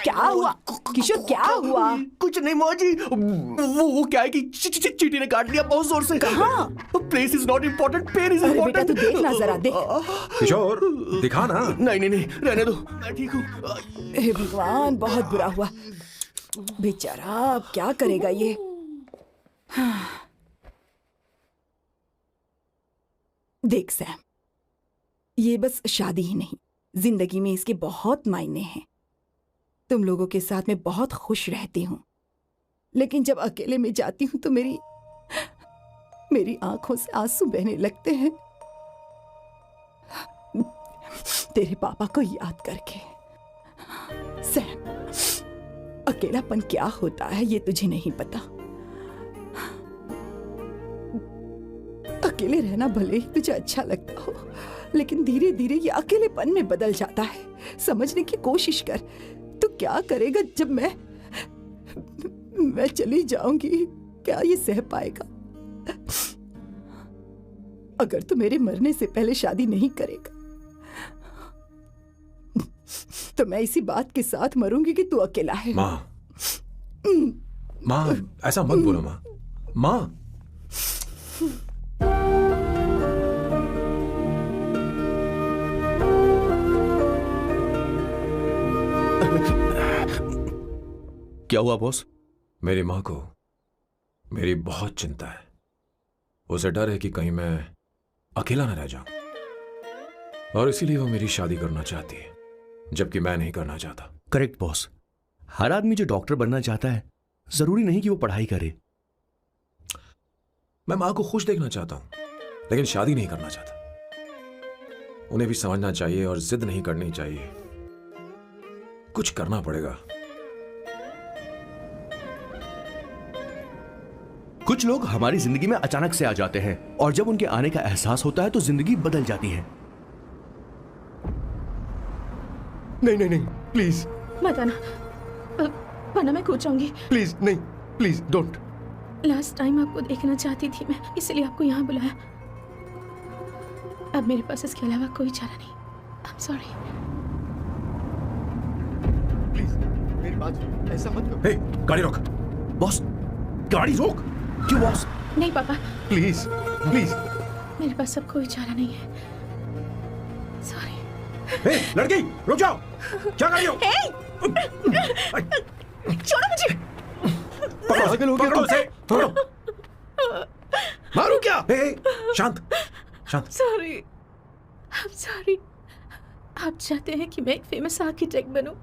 क्या हुआ? किशोर क्या हुआ? कुछ नहीं माँ जी, वो क्या है कि चींटी ने काट लिया बहुत जोर से। कहाँ? Place is not important, pen is अरे बेटा इम्पोर्टेंट। तू देख ना जरा, देख। किशोर दिखा ना। नहीं रहने दो, मैं ठीक हूँ। हे भगवान, बहुत बुरा हुआ बेचारा। अब क्या करेगा ये? देख सैम, ये बस शादी ही नहीं, जिंदगी में इसके बहुत मायने हैं। तुम लोगों के साथ मैं बहुत खुश रहती हूँ, लेकिन जब अकेले में जाती हूँ तो मेरी आंखों से आंसू बहने लगते हैं, तेरे पापा को याद करके। सैम, अकेलापन क्या होता है ये तुझे नहीं पता। अकेले रहना भले ही तुझे अच्छा लगता हो, लेकिन धीरे धीरे ये अकेलेपन में बदल जाता है। समझने की कोशिश कर। तो क्या करेगा जब मैं चली जाऊंगी? क्या ये सह पाएगा? अगर तू मेरे मरने से पहले शादी नहीं करेगा तो मैं इसी बात के साथ मरूंगी कि तू अकेला है। माँ ऐसा मत बोलो माँ। माँ क्या हुआ बॉस? मेरी माँ को मेरी बहुत चिंता है। उसे डर है कि कहीं मैं अकेला न रह जाऊं, और इसीलिए वो मेरी शादी करना चाहती है, जबकि मैं नहीं करना चाहता। Correct boss. हर आदमी जो डॉक्टर बनना चाहता है, जरूरी नहीं कि वो पढ़ाई करे। मैं माँ को खुश देखना चाहता हूं, लेकिन शादी नहीं करना चाहता। उन्हें भी समझना चाहिए और जिद नहीं करनी चाहिए। कुछ करना पड़ेगा। कुछ लोग हमारी जिंदगी में अचानक से आ जाते हैं और जब उनके आने का एहसास होता है तो जिंदगी बदल जाती है। नहीं नहीं नहीं, प्लीज मत आना, वरना मैं कूद जाऊंगी। प्लीज नहीं, प्लीज डोंट। लास्ट टाइम आपको देखना चाहती थी मैं, इसलिए आपको यहाँ बुलाया। अब मेरे पास इसके अलावा कोई चारा नहीं। आई एम सॉरी। प्लीज मेरी बात सुनो, ऐसा मत करो। हे, गाड़ी रोक। बॉस, गाड़ी रोक। क्यों बॉस? नहीं पापा, प्लीज प्लीज। मेरे पास अब कोई चारा नहीं है। सॉरी। हे, लड़की रुक जाओ। क्या कर रही हो? छोड़ो मुझे। पकड़ो उसे, पकड़ो। मारू क्या? हे, शांत शांत। Sorry, I am sorry. आप चाहते हैं कि मैं एक फेमस आर्किटेक्ट बनूं,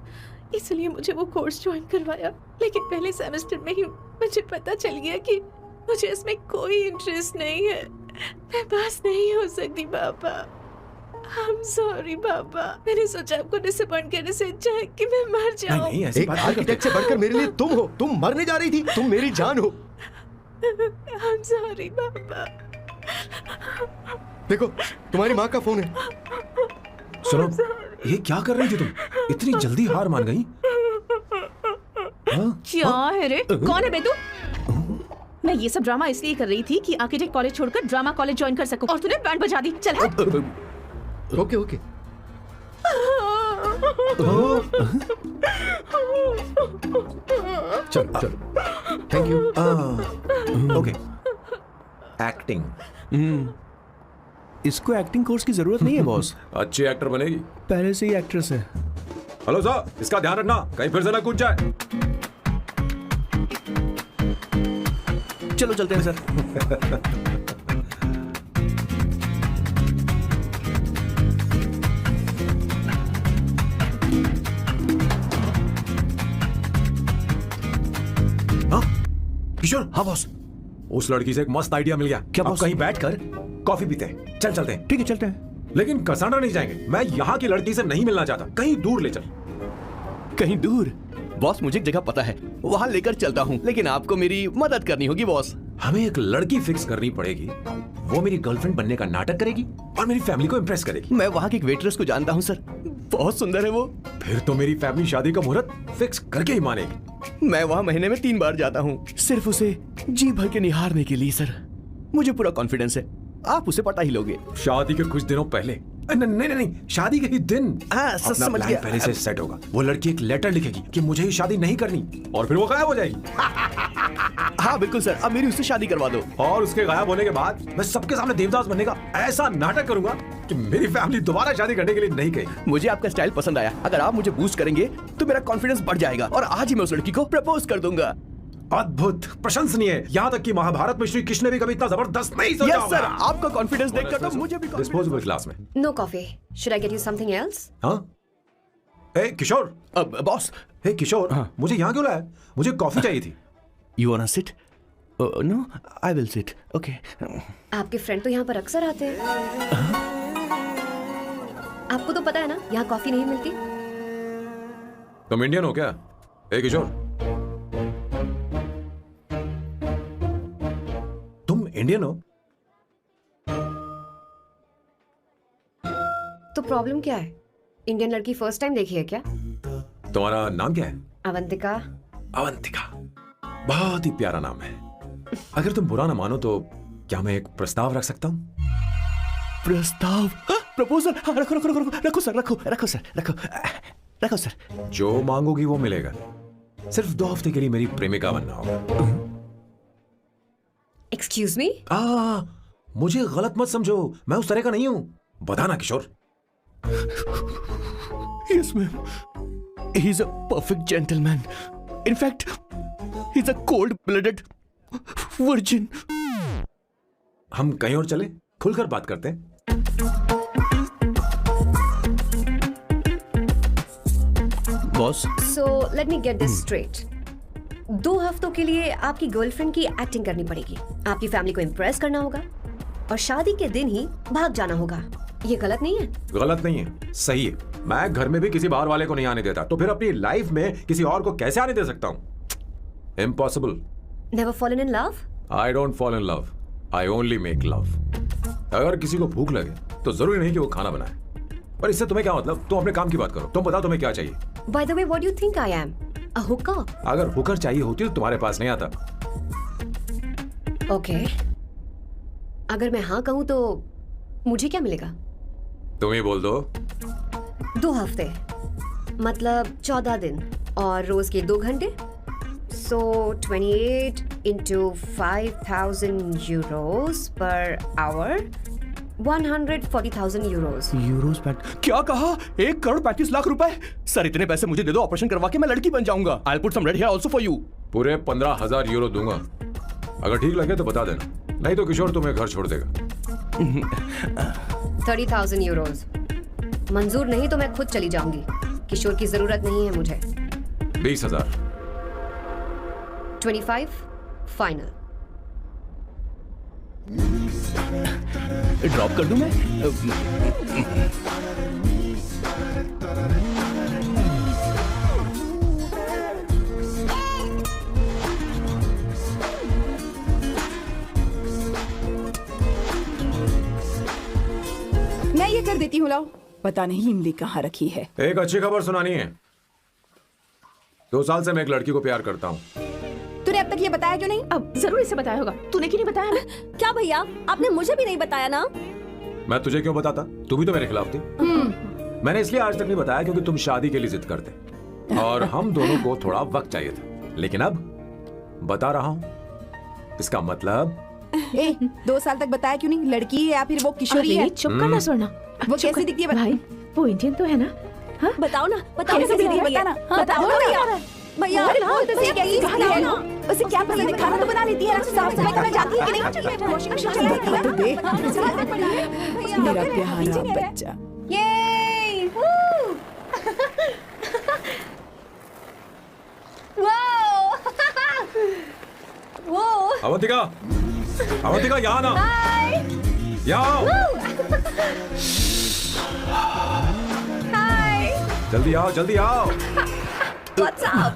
इसलिए मुझे वो कोर्स ज्वाइन करवाया। लेकिन पहले सेमेस्टर में ही मुझे पता चल गया कि मुझे इसमें कोई इंटरेस्ट नहीं है। मैं पास नहीं हो सकती पापा। आई एम सॉरी पापा। मैंने सोचा आपको डिसअपॉइंट करने से अच्छा है कि मैं मर जाऊं। नहीं, ऐसी एक बात आर्किटेक्ट से बढ़कर मेरे लिए तुम हो। तुम मरने जा रही थी, तुम मेरी जान हो। आई एम सॉरी पापा। देखो, तुम्हारी माँ का फोन है। सुनो, ये क्या कर रही थी तुम? इतनी जल्दी हार मान गई? हाँ? क्या है रे? कौन है बे तू? मैं ये सब ड्रामा इसलिए कर रही थी कि आर्किटेक्ट कॉलेज छोड़कर ड्रामा कॉलेज ज्वाइन कर सकूं, और तूने बैंड बजा दी। चल हट। Okay okay. चलो चलो, थैंक यू। ओके। एक्टिंग। इसको एक्टिंग कोर्स की जरूरत नहीं है बॉस। अच्छी एक्टर बनेगी। पहले से ही एक्ट्रेस है। हेलो सर, इसका ध्यान रखना, कहीं फिर से ना कूद जाए। चलो चलते हैं सर। हाँ किशोर। हाँ बॉस। उस लड़की से एक मस्त आइडिया मिल गया। क्या अब बॉस? कहीं बैठकर कॉफी पीते हैं। चल चलते हैं। ठीक है चलते हैं। लेकिन कसाना नहीं जाएंगे। मैं यहाँ की लड़की से नहीं मिलना चाहता, कहीं दूर ले चल। कहीं दूर? बॉस मुझे एक जगह पता है, वहाँ लेकर चलता हूँ, लेकिन आपको मेरी मदद करनी होगी बॉस। हमें एक लड़की फिक्स करनी पड़ेगी, वो मेरी गर्लफ्रेंड बनने का नाटक करेगी और मेरी फैमिली को इम्प्रेस करेगी। मैं वहाँ की एक वेट्रेस को जानता हूँ सर, बहुत सुंदर है वो। फिर तो मेरी फैमिली शादी का मुहूर्त फिक्स करके ही मानेगी। मैं वहाँ महीने में 3 बार जाता हूँ, सिर्फ उसे जी भर के निहारने के लिए सर। मुझे पूरा कॉन्फिडेंस है आप उसे पटा ही लोगे। शादी के कुछ दिनों पहले। नहीं, शादी के ही दिन हाँ, अपना समझ प्लान गया। पहले से सेट होगा। वो लड़की एक लेटर लिखेगी कि मुझे ही शादी नहीं करनी, और फिर वो गायब हो जाएगी। हाँ बिल्कुल सर, अब मेरी उससे शादी करवा दो। और उसके गायब होने के बाद मैं सबके सामने देवदास बनने का ऐसा नाटक करूंगा कि मेरी फैमिली दोबारा शादी करने के लिए नहीं कहेगी। मुझे आपका स्टाइल पसंद आया। अगर आप मुझे बूस्ट करेंगे तो मेरा कॉन्फिडेंस बढ़ जाएगा और आज ही मैं उस लड़की को प्रपोज कर दूंगा। अद्भुत, प्रशंसनीय। यहाँ तक कि महाभारत में श्री कृष्ण ने भी कभी इतना जबरदस्त नहीं सोचा यस सर, होगा। आपका कॉन्फिडेंस देखकर तो मुझे भी डिस्पोजेबल ग्लास में। No coffee. Should I get you something else? हाँ? ए किशोर। बॉस। हे किशोर, हाँ। मुझे यहाँ क्यों लाया? मुझे कॉफी चाहिए थी। You want to sit? No, I will sit. Okay. आपके फ्रेंड तो यहाँ पर अक्सर आते हैं। आपको तो पता है ना, यहाँ कॉफी नहीं मिलती। तुम इंडियन हो क्या? ए किशोर, तुम इंडियन हो? तो प्रॉब्लम क्या है? इंडियन लड़की फर्स्ट टाइम देखी है क्या? तुम्हारा नाम क्या है? अवंतिका। अवंतिका, बहुत ही प्यारा नाम है। अगर तुम बुरा ना मानो तो क्या मैं एक प्रस्ताव रख सकता हूँ? प्रस्ताव? प्रपोजल? हाँ, रखो रखो रखो रखो सर, रखो रखो सर, रखो रखो सर। जो मांगोगी वो मिलेगा। सिर्फ 2 हफ्ते के लिए मेरी प्रेमिका बनना होगा। Excuse me? मुझे गलत मत समझो, मैं उस तरह का नहीं हूं। बताना किशोर। Yes, ma'am. He's a perfect gentleman. In fact, he's a cold-blooded virgin. हम कहीं और चले, खुलकर बात करते हैं। Boss, So let me get this straight. 2 हफ्तों के लिए आपकी गर्लफ्रेंड की एक्टिंग करनी पड़ेगी, आपकी फैमिली को इम्प्रेस करना होगा और शादी के दिन ही भाग जाना होगा। ये गलत नहीं है? गलत नहीं है, सही है। मैं घर में भी किसी बाहर वाले को नहीं आने देता, तो फिर अपनी लाइफ में किसी और को कैसे आने दे सकता हूँ? Impossible. Never fallen in love? I don't fall in love, I only make love. अगर किसी को भूख लगे तो जरूरी नहीं कि वो खाना बनाए, पर इससे तुम्हें क्या मतलब? तुम अपने काम की बात करो। तुम बताओ तुम्हें क्या चाहिए? Bye the way, what do you think I am? A Hooker? अगर हुकर चाहिए होती तो तुम्हारे पास नहीं आता। ओके, अगर मैं हाँ कहूँ तो मुझे क्या मिलेगा? तुम ही बोल दो। 2 हफ्ते, मतलब 14 दिन, और रोज के 2 घंटे। So 28 into 5,000 euros per hour, 140,000 euros. Euros क्या कहा? 1,35,00,000 रुपए? सर इतने पैसे मुझे दे दो, ऑपरेशन करवा के मैं लड़की बन जाऊंगा। I'll put some red hair also for you. पूरे 15,000 यूरो दूंगा। अगर ठीक लगे तो बता देना, नहीं तो किशोर तुम्हें घर छोड़ देगा। 30,000 euros. मंजूर नहीं तो मैं खुद चली जाऊंगी। किशोर की जरूरत नहीं है मुझे। 20,000। 25 फाइनल। ड्रॉप कर दूं मैं? मैं ये कर देती हूँ, लाओ। पता नहीं इमली कहाँ रखी है। एक अच्छी खबर सुनानी है। 2 साल से मैं एक लड़की को प्यार करता हूँ। तूने अब तक ये बताया क्यों नहीं? अब जरूर इसे बताया होगा। तूने क्यों नहीं बताया हमें? क्या भैया, आपने मुझे भी नहीं बताया ना? मैं तुझे क्यों बताता? तू भी तो मेरे खिलाफ थी। मैंने इसलिए आज तक नहीं बताया क्योंकि तुम शादी के लिए जिद करते और हम दोनों को थोड़ा वक्त चाहिए था। लेकिन अब बता रहा हूँ। इसका मतलब 2 साल तक बताया क्यों नहीं? लड़की है या फिर वो किशोरी है? चुप करना स्वर्णा। वो कैसी दिखती है? भाई वो इंडियन तो है ना? हाँ? बताओ ना, बताओ कैसे कैसी दिखती है? दिखती है? बताना, हाँ, बताओ ना भैया। भैया, अरे वो उसे क्या ये कैसी है है ना? उसे क्या पसंद है? खाना तो बना लेती है, साफ सफाई करना जाती है कि नहीं? वॉशिंग मशीन चलाती है तो देख। मेरा प्यारा बच्चा। ये वो अवंतिका, अवंतिका यहाँ ना, यहाँ आओ। जल्दी आओ, जल्दी आओ। What's up?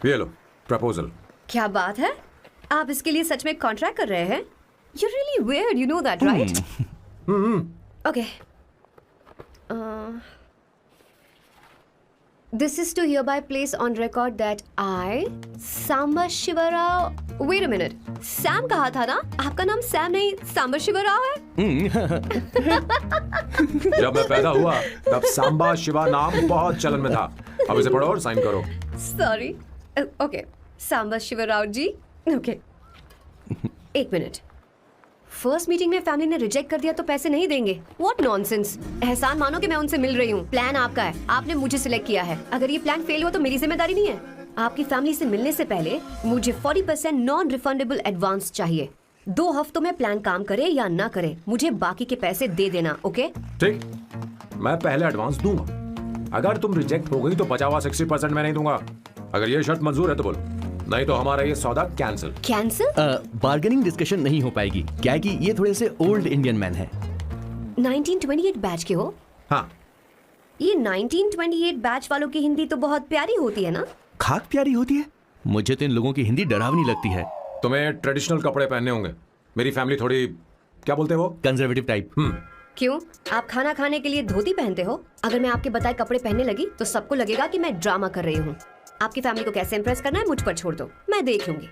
ये लो प्रपोजल। क्या बात है? आप इसके लिए सच में कॉन्ट्रैक्ट कर रहे हैं? You're really weird, you know that, right? Okay. This is to hereby place on record that I, Samba Shiva Rao. Wait a minute. Sam कहा था ना? आपका नाम सैम नहीं सांबा शिवा राव है? जब मैं पैदा हुआ तब सांबा शिवा नाम बहुत चलन में था। अब इसे पढ़ो और साइन करो। Sorry. Okay. Samba Shiva Rao ji. Okay. 1 minute. First meeting में फैमिली ने रिजेक्ट कर दिया तो पैसे नहीं देंगे? What nonsense. एहसान मानो कि मैं उनसे मिल रही हूँ। प्लान आपका है, आपने मुझे सिलेक्ट किया है। अगर ये प्लान फेल हुआ तो मेरी जिम्मेदारी नहीं है। आपकी फैमिली से मिलने से पहले मुझे 40% नॉन रिफंडेबल एडवांस चाहिए। 2 हफ्तों में प्लान काम करे या ना करे, मुझे बाकी के पैसे दे देना। ओके? ठीक, मैं पहले एडवांस दूंगा। अगर तुम रिजेक्ट हो गई तो बचा हुआ 60% मैं नहीं दूंगा। अगर ये शर्त मंजूर है तो बोल, नहीं तो हमारा ये सौदा कैंसिल। कैंसिल? बार्गेनिंग डिस्कशन नहीं हो पाएगी। क्या है कि ये थोड़े से ओल्ड इंडियन मैन है। 1928 बैच के हो? हाँ। ये 1928 बैच वालों की हिंदी तो बहुत प्यारी होती है ना? खाक प्यारी होती है? मुझे तो इन लोगों की हिंदी डरावनी लगती है। तुम्हें ट्रेडिशनल कपड़े पहनने होंगे। मेरी फैमिली थोड़ी, क्या बोलते हैं वो, कंजर्वेटिव टाइप। क्यों? आप खाना खाने के लिए धोती पहनते हो? अगर मैं आपके बताए कपड़े पहनने लगी तो सबको लगेगा कि मैं ड्रामा कर रही हूँ। आपकी फैमिली को कैसे इंप्रेस करना है मुझ पर छोड़ दो, मैं देख लूंगी।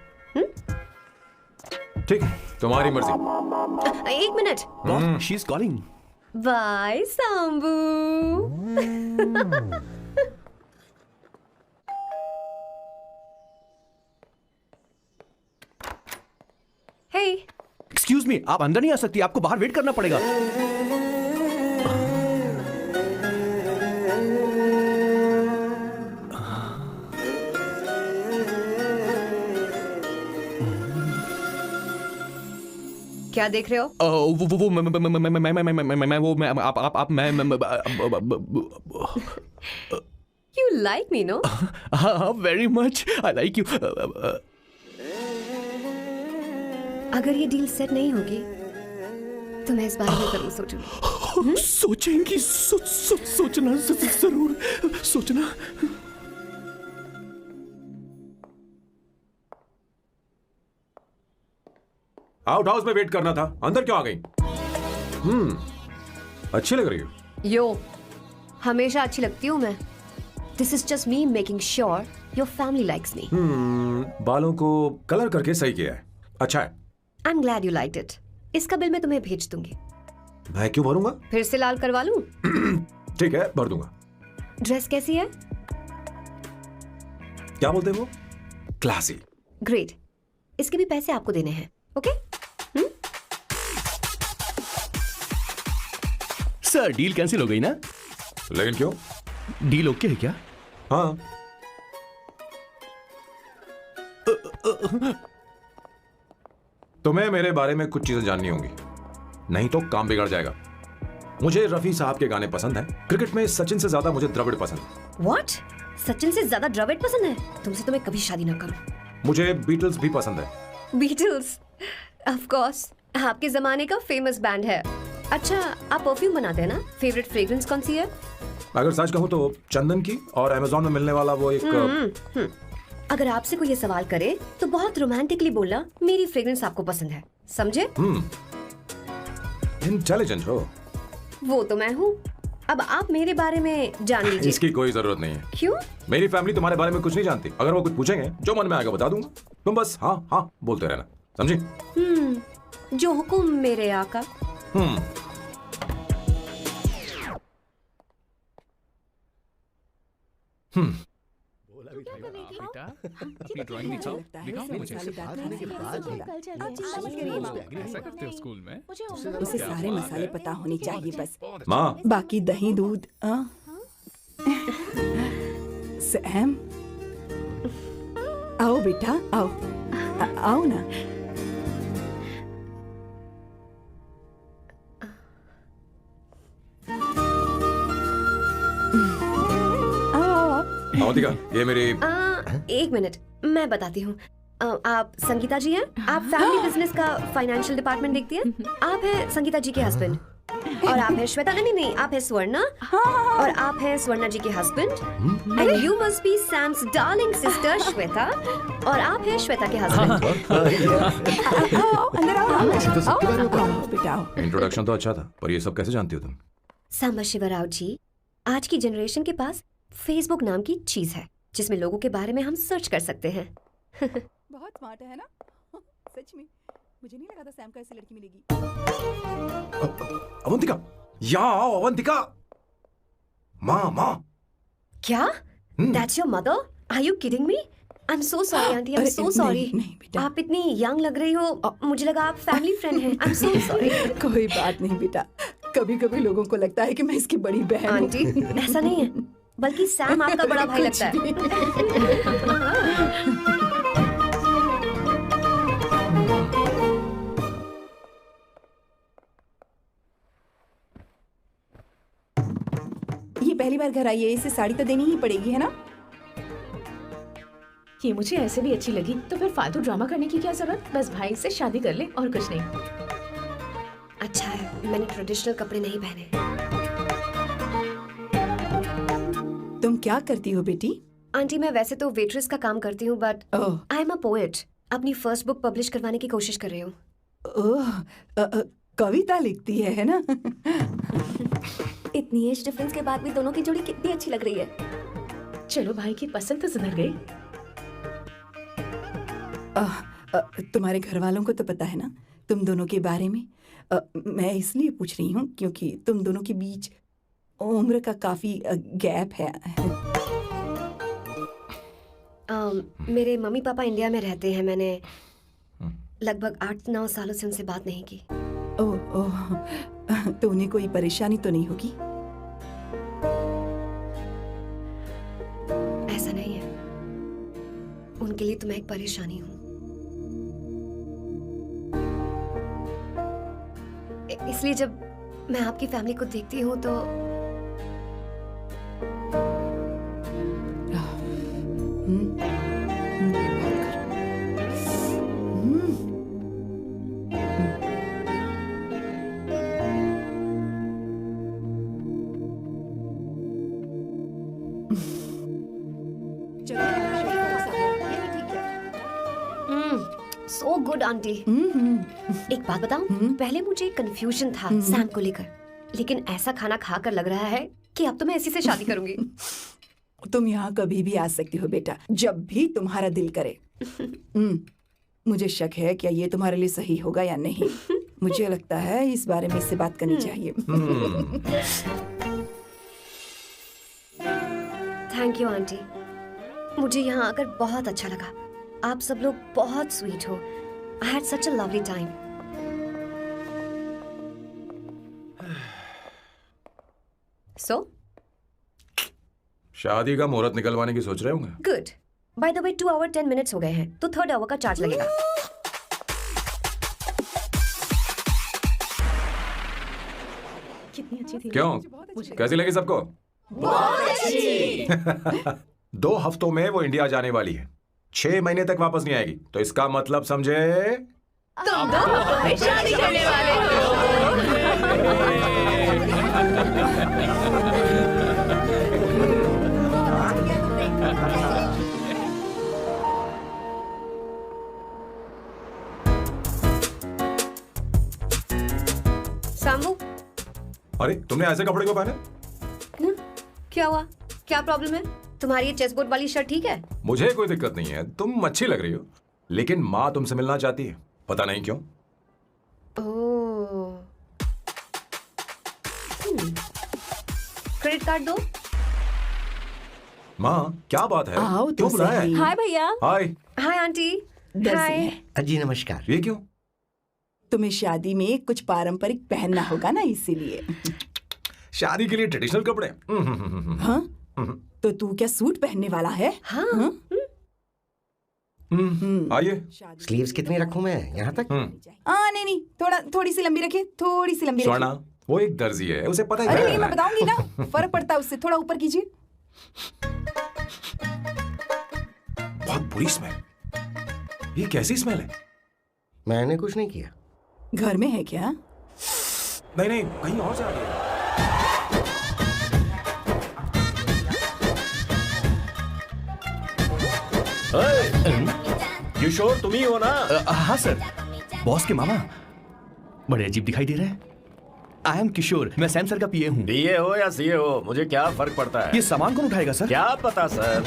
ठीक, तुम्हारी मर्जी। 1 minute. She is calling. Bye Sambu. Hey, excuse me, आप अंदर नहीं आ सकती, आपको बाहर वेट करना पड़ेगा। क्या देख रहे हो? वो मैं आप मैं You like me, no? हाँ, very much. I like you. अगर ये डील सेट नहीं होगी तो मैं इस बारे में जरूर सोचूंगी। सोचेंगी, सोचना जरूर सोचना। आउट हाउस में वेट करना था, अंदर क्यों आ गई? अच्छी लग रही हो। यो, हमेशा अच्छी लगती हूँ मैं। This is just me making sure your family likes me. बालों को कलर करके सही किया है, अच्छा है। I am glad you liked it. इसका बिल मैं तुम्हें भेज दूंगी। मैं क्यों भरूंगा? फिर से लाल करवा लूं? ठीक है, भर दूंगा। ड्रेस कैसी है? क्या बोलते हो? क्लासी। ग्रेट। इसके भी पैसे आपको देने हैं, ओके? सर, डील कैंसिल हो गई ना? लेकिन क्यों? डील ओके है क्या? हाँ। तुम्हें मेरे बारे में कुछ चीजें जाननी होंगी, नहीं तो काम बिगड़ जाएगा। मुझे रफी साहब के गाने पसंद हैं। क्रिकेट में सचिन से ज्यादा मुझे द्रविड़ पसंद है। What? सचिन से ज्यादा द्रविड़ पसंद है? तुमसे तो मैं कभी शादी ना करूं। मुझे बीटल्स भी पसंद है। बीटल्स? ऑफ कोर्स, आपके जमाने का फेमस बैंड है। अच्छा, आप परफ्यूम बनाते हैं ना? फेवरेट फ्रेग्रेंस कौन सी है? अगर सच कहूं तो चंदन की, और अमेज़न में मिलने वाला वो एक अगर आपसे कोई ये सवाल करे तो बहुत रोमांटिकली बोलना मेरी फ्रेग्रेंस आपको पसंद है, समझे? इंटेलिजेंट हो। वो तो मैं हूँ। अब आप मेरे बारे में जान लीजिए। इसकी कोई जरूरत नहीं है। क्यों? मेरी फैमिली तुम्हारे बारे में कुछ नहीं जानती। अगर वो कुछ पूछेंगे, जो मन में आएगा बता दूंगा। तुम बस हाँ हाँ बोलते रहना, समझी? जो हुकुम मेरे आका। बेटा, अपनी ड्राइंग दिखाओ, दिखाओ ना मुझे। ऐसा करते हो स्कूल में? उसे सारे मसाले पता होने चाहिए बस। माँ, बाकी दही दूध। सैम, आओ बेटा, आओ। आओ ना। अवंतिका, ये मेरी। एक मिनट, मैं बताती हूँ। आप संगीता जी हैं? आप फैमिली बिजनेस का फाइनेंशियल डिपार्टमेंट देखती हैं? आप हैं संगीता जी के हस्बैंड। और आप हैं श्वेता। नहीं, आप हैं स्वर्णा। और आप हैं स्वर्णा जी के husband. And you must be Sam's darling sister Shweta. और आप हैं श्वेता के हस्बैंड। अंदर आओ बेटा। इंट्रोडक्शन तो अच्छा था, पर ये सब कैसे जानती हो तुम? सांबा शिवराव जी, आज की जनरेशन के पास फेसबुक नाम की चीज है जिसमें लोगों के बारे में हम सर्च कर सकते हैं। बहुत स्मार्ट है ना? सच में मुझे नहीं लगा था सैम को ऐसी लड़की मिलेगी। अवंतिका, यहाँ आओ अवंतिका। माँ। क्या? That's your mother? Are you kidding me? I'm so sorry, auntie. I'm so sorry. नहीं बेटा। आप इतनी यंग लग रही हो, मुझे लगा आप फैमिली फ्रेंड हैं। I'm so sorry. कोई बात नहीं बेटा। कभी-कभी लोगों को लगता है कि मैं इसकी बड़ी बहन हूँ। आंटी, ऐसा नहीं है, बल्कि सैम आपका बड़ा भाई लगता है। ये पहली बार घर आई है, इसे साड़ी तो देनी ही पड़ेगी, है ना? ये मुझे ऐसे भी अच्छी लगी, तो फिर फालतू ड्रामा करने की क्या जरूरत? बस भाई से शादी कर ले और कुछ नहीं। अच्छा है, मैंने ट्रेडिशनल कपड़े नहीं पहने। तुम क्या करती हो बेटी? आंटी, मैं वैसे तो वेट्रेस का काम करती हूँ, but I am a poet. अपनी फर्स्ट बुक पब्लिश करवाने की कोशिश कर रही हूँ। कविता लिखती है ना? इतनी एज डिफरेंस के बाद भी दोनों की जोड़ी कितनी अच्छी लग रही है। चलो, भाई की पसंद तो सुधर गई। तुम्हारे घर वालों को तो पता है ना तुम दोनों के बारे में? मैं इसलिए पूछ रही हूँ क्योंकि तुम दोनों के बीच उम्र का काफी गैप है। मेरे मम्मी पापा इंडिया में रहते हैं। मैंने लगभग 8-9 सालों से उनसे बात नहीं की। ओह, तो उन्हें कोई परेशानी तो नहीं होगी? ऐसा नहीं है, उनके लिए तो मैं एक परेशानी हूँ। इसलिए जब मैं आपकी फैमिली को देखती हूँ तो सो गुड आंटी। एक बात बताऊं, पहले मुझे कंफ्यूजन था सैम को लेकर, लेकिन ऐसा खाना खाकर लग रहा है कि अब तो मैं इसी से शादी करूंगी। तुम यहाँ कभी भी आ सकती हो बेटा, जब भी तुम्हारा दिल करे। मुझे शक है क्या ये तुम्हारे लिए सही होगा या नहीं। मुझे लगता है इस बारे में इससे बात करनी चाहिए। थैंक यू आंटी, मुझे यहाँ आकर बहुत अच्छा लगा। आप सब लोग बहुत स्वीट हो। I had such a lovely time. So शादी का मुहूर्त निकलवाने की सोच रहे होंगे। Good. By the way 2 hour 10 minutes हो गए हैं, तो 3rd आवर का चार्ज लगेगा। कितनी अच्छी थी। क्यों, कैसी लगी सबको? बहुत अच्छी। 2 हफ्तों में वो इंडिया जाने वाली है, 6 महीने तक वापस नहीं आएगी, तो इसका मतलब समझे तुम 2 हफ्तों में शादी करने वाले हो। सांबू, अरे तुमने ऐसे कपड़े क्यों पहने? क्या हुआ? क्या प्रॉब्लम है? तुम्हारी ये चेस्ट बोर्ड वाली शर्ट ठीक है? मुझे कोई दिक्कत नहीं है, तुम अच्छी लग रही हो, लेकिन माँ तुमसे मिलना चाहती है, पता नहीं क्यों। ओह। क्रेडिट कार्ड दो। माँ क्या बात है, आओ तो क्यों बुलाया है? सही। हाय भैया। हाय। Hi aunty. दर्जी हाय। है। जी नमस्कार। ये क्यों? तुम्हें शादी में कुछ पारंपरिक पहनना होगा ना, इसीलिए। शादी के लिए ट्रेडिशनल कपड़े? हाँ? तो तू क्या सूट पहनने वाला है? हाँ। आइए। स्लीव्स कितनी रखूं मैं, यहाँ तक? नहीं, थोड़ी सी लंबी रखिए, थोड़ी सी लंबी स्वर्णा, रखिए। वो एक दर्जी है, उसे पता ही अरे क्या नहीं, मैं करना है। बताऊंगी ना, फर्क पड़ता है उससे। थोड़ा ऊपर कीजिए। बहुत बुरी स्मेल। ये कैसी स्मेल है? मैंने कुछ नहीं किया। घर में है क्या? नहीं, कहीं और से आ रही है। किशोर तुम ही हो ना? हाँ सर, बॉस के मामा। बड़े अजीब दिखाई दे रहे हैं। आई एम किशोर, मैं सैम सर का पीए हूँ। बीए हो या सीए हो, मुझे क्या फर्क पड़ता है? ये सामान कौन उठाएगा सर? क्या पता सर।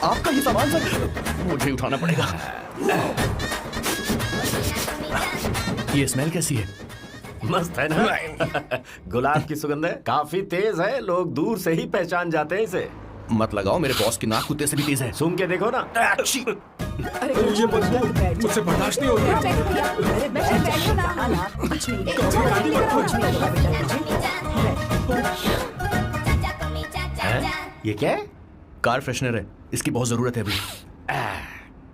आपका ही सामान सर, मुझे उठाना पड़ेगा। ये स्मेल कैसी है? मस्त है ना? गुलाब की सुगंध है, काफी तेज है, लोग दूर से ही पहचान जाते हैं इसे। मत लगाओ, मेरे बॉस की नाक कुत्ते से भी तेज है। सूंघ के देखो ना। अरे ये बदबू मुझसे बर्दाश्त नहीं हो रही। अरे बैठो ना। हाँ ना, कुछ नहीं, कुछ नहीं होगा बेटा। ये क्या है? कार फ्रेशनर है, इसकी बहुत जरूरत है अभी।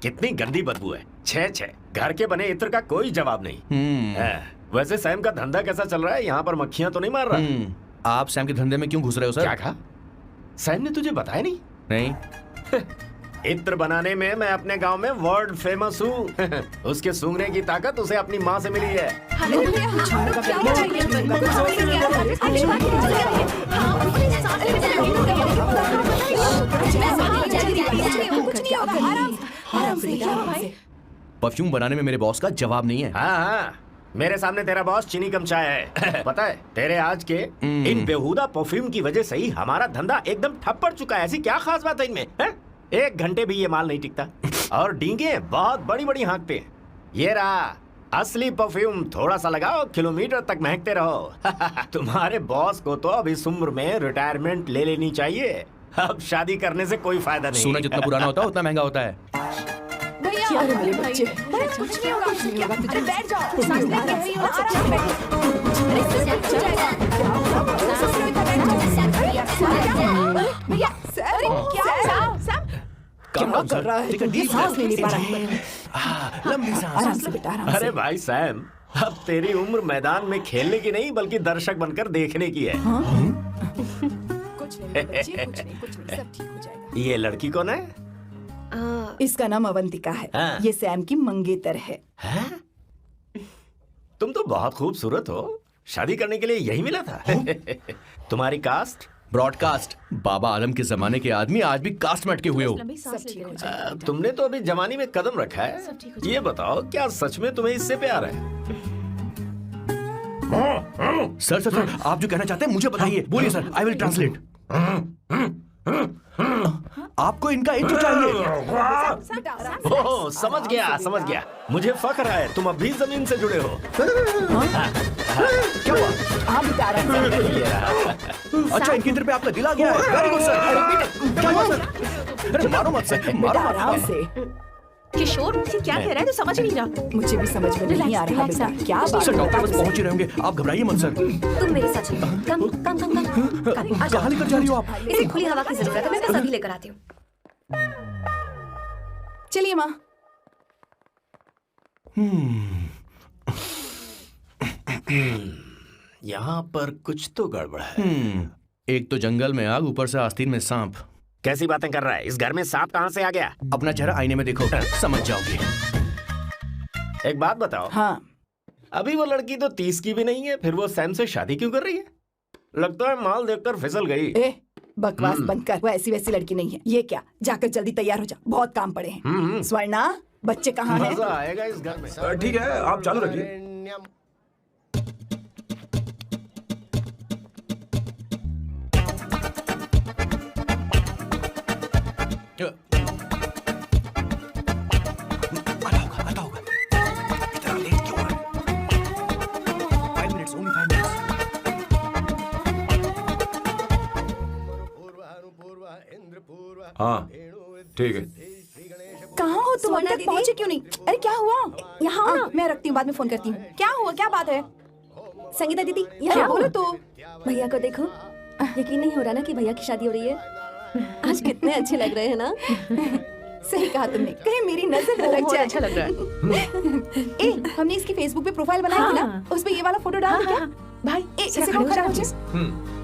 कितनी गंदी बदबू है। छे घर के बने इत्र का कोई जवाब नहीं। वैसे सैम का धंधा कैसा चल रहा है? यहाँ पर मक्खियां तो नहीं मार रहा? आप सैम के धंधे में क्यों घुस रहे हो सर? क्या कहा? सैम ने तुझे बताया नहीं? नहीं। इत्र बनाने में मैं अपने गांव में वर्ल्ड फेमस हूँ। उसके सूंघने की ताकत उसे अपनी माँ से मिली है। परफ्यूम बनाने में मेरे बॉस का जवाब नहीं है। हाँ, मेरे सामने तेरा बॉस चीनी कम चाय है। पता है, तेरे आज के इन बेहुदा परफ्यूम की वजह से ही हमारा धंधा एकदम ठप पड़ चुका है। ऐसी क्या खास बात है इनमें? 1 घंटे भी ये माल नहीं टिकता और डींगे बहुत बड़ी बड़ी हाँकते हैं। ये रहा असली परफ्यूम, थोड़ा सा लगाओ, किलोमीटर तक महकते रहो। तुम्हारे बॉस को तो अब इस उम्र में रिटायरमेंट ले लेनी चाहिए। अब शादी करने से कोई फायदा नहीं। सोना जितना पुराना होता है उतना महंगा होता है। क्या रे मेरे बच्चे? कुछ नहीं होगा तुझे। अरे बैठ जाओ। सांस ले रही हो, आराम से बैठो। भैया, अरे क्या कर रहा है? ये सांस नहीं ले पा रहा है। लंबी सांस। आराम से बेटा, आराम अरे से। भाई सैम, अब तेरी उम्र मैदान में खेलने की नहीं बल्कि दर्शक बनकर देखने की है। कुछ नहीं बच्चे, कुछ नहीं, सब ठीक हो जाएगा। ये लड़की कौन है? इसका नाम अवंतिका है। हाँ। ये सैम की मंगेतर है। हैं? तुम तो बहुत खूबसूरत हो, शादी करने के लिए यही मिला था। तुम्हारी कास्ट? ब्रॉडकास्ट, बाबा आलम के जमाने के आदमी आज भी कास्ट में अटके हुए हो। लंबी सांस लेते रहो। तुमने तो अभी जवानी में कदम रखा सब ठीक हो है। ये बताओ, क्या सच में तुम्हें इससे प्यार है? सर सर सर, आप जो कहना चाहते हैं मुझे बताइए, बोलिए सर, आई विल ट्रांसलेट। आपको इनका इंट्रो चाहिए? ओह, समझ गया। मुझे फख्र है तुम अब भी जमीन से जुड़े हो। क्या हुआ? हाँ बेटा, आराम से। अच्छा, इनके इधर पे आपका दिल आ गया है। Very good sir. क्या हुआ सर? अरे मारो मत सर, मारो बेटा मत। आराम से। किशोर ये क्या कह रहा है तो समझ नहीं रहा। मुझे भी समझ में नहीं आ रहा बेटा, क्या बात सर है? डॉक्टर बस पहुंच ही रहे होंगे, आप घबराइए मत सर। तुम मेरे साथ चलो। कम कम कम कम कम। आ जाओ। कहाँ लेकर जा रही हो आप? इसे खुली हवा की जरूरत है, मैं इसका सभी लेकर आती हूँ। चलिए माँ। यहाँ पर कुछ तो गड़बड़ है। एक तो जंगल में आग, ऊपर से आस्तीन में सांप। कैसी बातें कर रहा है? इस घर में सांप कहाँ से आ गया? अपना चेहरा आईने में देखो, समझ जाओगे। एक बात बताओ, हाँ, अभी वो लड़की तो 30 की भी नहीं है, फिर वो सैम से शादी क्यों कर रही है? लगता है माल देखकर फिसल गई। ए बकवास बंद कर, वो ऐसी वैसी लड़की नहीं है। ये क्या, जाकर जल्दी तैयार हो जा, बहुत काम पड़े हैं। स्वर्णा, बच्चे कहाँ हैं? मजा आएगा इस घर में। ठीक है, आप चालू रखिए। आता होगा। इतना लेट क्यों है? 5 minutes, only 5 minutes। हाँ ठीक है। कहाँ हो तुम? अभी तक पहुँचे क्यों नहीं? अरे क्या हुआ? यहाँ आओ ना। मैं रखती हूँ, बाद में फोन करती हूँ। क्या हुआ, क्या बात है? संगीता दीदी, क्या यहाँ बोलो बोलो। तो? भैया को देखो, यकीन नहीं हो रहा ना कि भैया की शादी हो रही है। आज कितने अच्छे लग रहे हैं ना। सही कहा तुमने, कहीं मेरी नजर न लग बहुत जाए। अच्छा लग रहा है। ए, हमने इसकी फेसबुक पे प्रोफाइल बनाई थी ना, हाँ। उस पे ये वाला फोटो डाल क्या? भाई इसे खड़े को हो खड़ा हो जाओ। जाओ।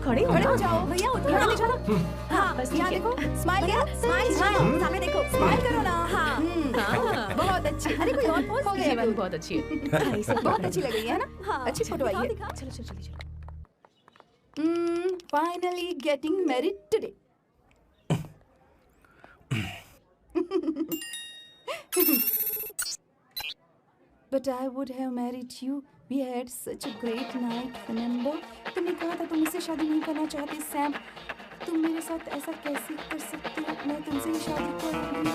खड़े खड़े हो हो जाओ भैया, उधर यहाँ ले चलो। हाँ, बस यहाँ ठीक है। देखो, स्माइल भैया, स्माइल, हाँ, सामने देखो। स्माइल करो ना। हाँ। हाँ, बहुत अच्छी। अरे कोई और पोज हो गया? जीवन बहुत अच्छी है। बहुत अच्छी लग रही है ना? हाँ, अच्छी फोटो आई है। चलो चलो चलो चलो। Finally getting married today. But I would have married you. We had such a great night, remember? तुमने कहा था तुम मुझसे शादी नहीं करना चाहते, सैम। तुम मेरे साथ ऐसा कैसे कर सकते हो? मैं तुमसे ही शादी करूंगी।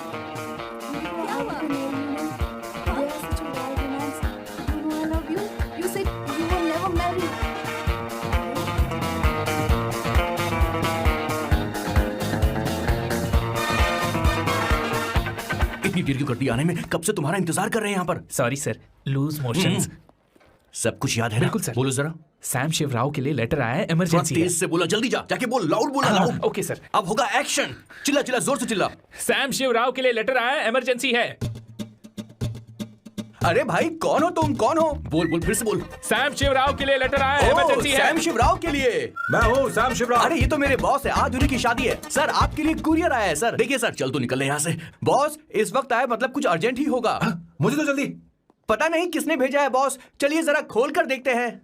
क्या हुआ? We are such a wild romance. You know I love you. You said you will never marry. इतनी देर क्यों कर दी आने में? कब से तुम्हारा इंतजार कर रहे हैं यहाँ पर। Sorry sir, loose motions. सब कुछ याद है ना? बिल्कुल सर। बोलो जरा। सैम शिवराव के लिए लेटर आया है, थोड़ा इमरजेंसी है। तेज से बोला, जल्दी जा, जाके बोल, लाउड बोला, हाँ, लाउड। Okay sir. अब होगा एक्शन। चिल्ला चिल्ला, जोर से चिल्ला। सैम शिवराव के लिए लेटर आया है, इमरजेंसी है। अरे भाई, कौन हो तुम? कौन हो? बोल बोल, फिर से बोल। सैम शिवराव के लिए लेटर आया है, ओह, इमरजेंसी है। सैम शिवराव के लिए। मैं हूँ सैम शिवराव। अरे ये तो मेरे बॉस है, आज उन्हीं की शादी है। सर आपके लिए कुरियर आया है सर। देखिए सर, चल तो निकल यहाँ से। बॉस इस वक्त आए, मतलब कुछ अर्जेंट ही होगा। मुझे तो जल्दी। पता नहीं किसने भेजा है बॉस, चलिए जरा खोल कर देखते हैं।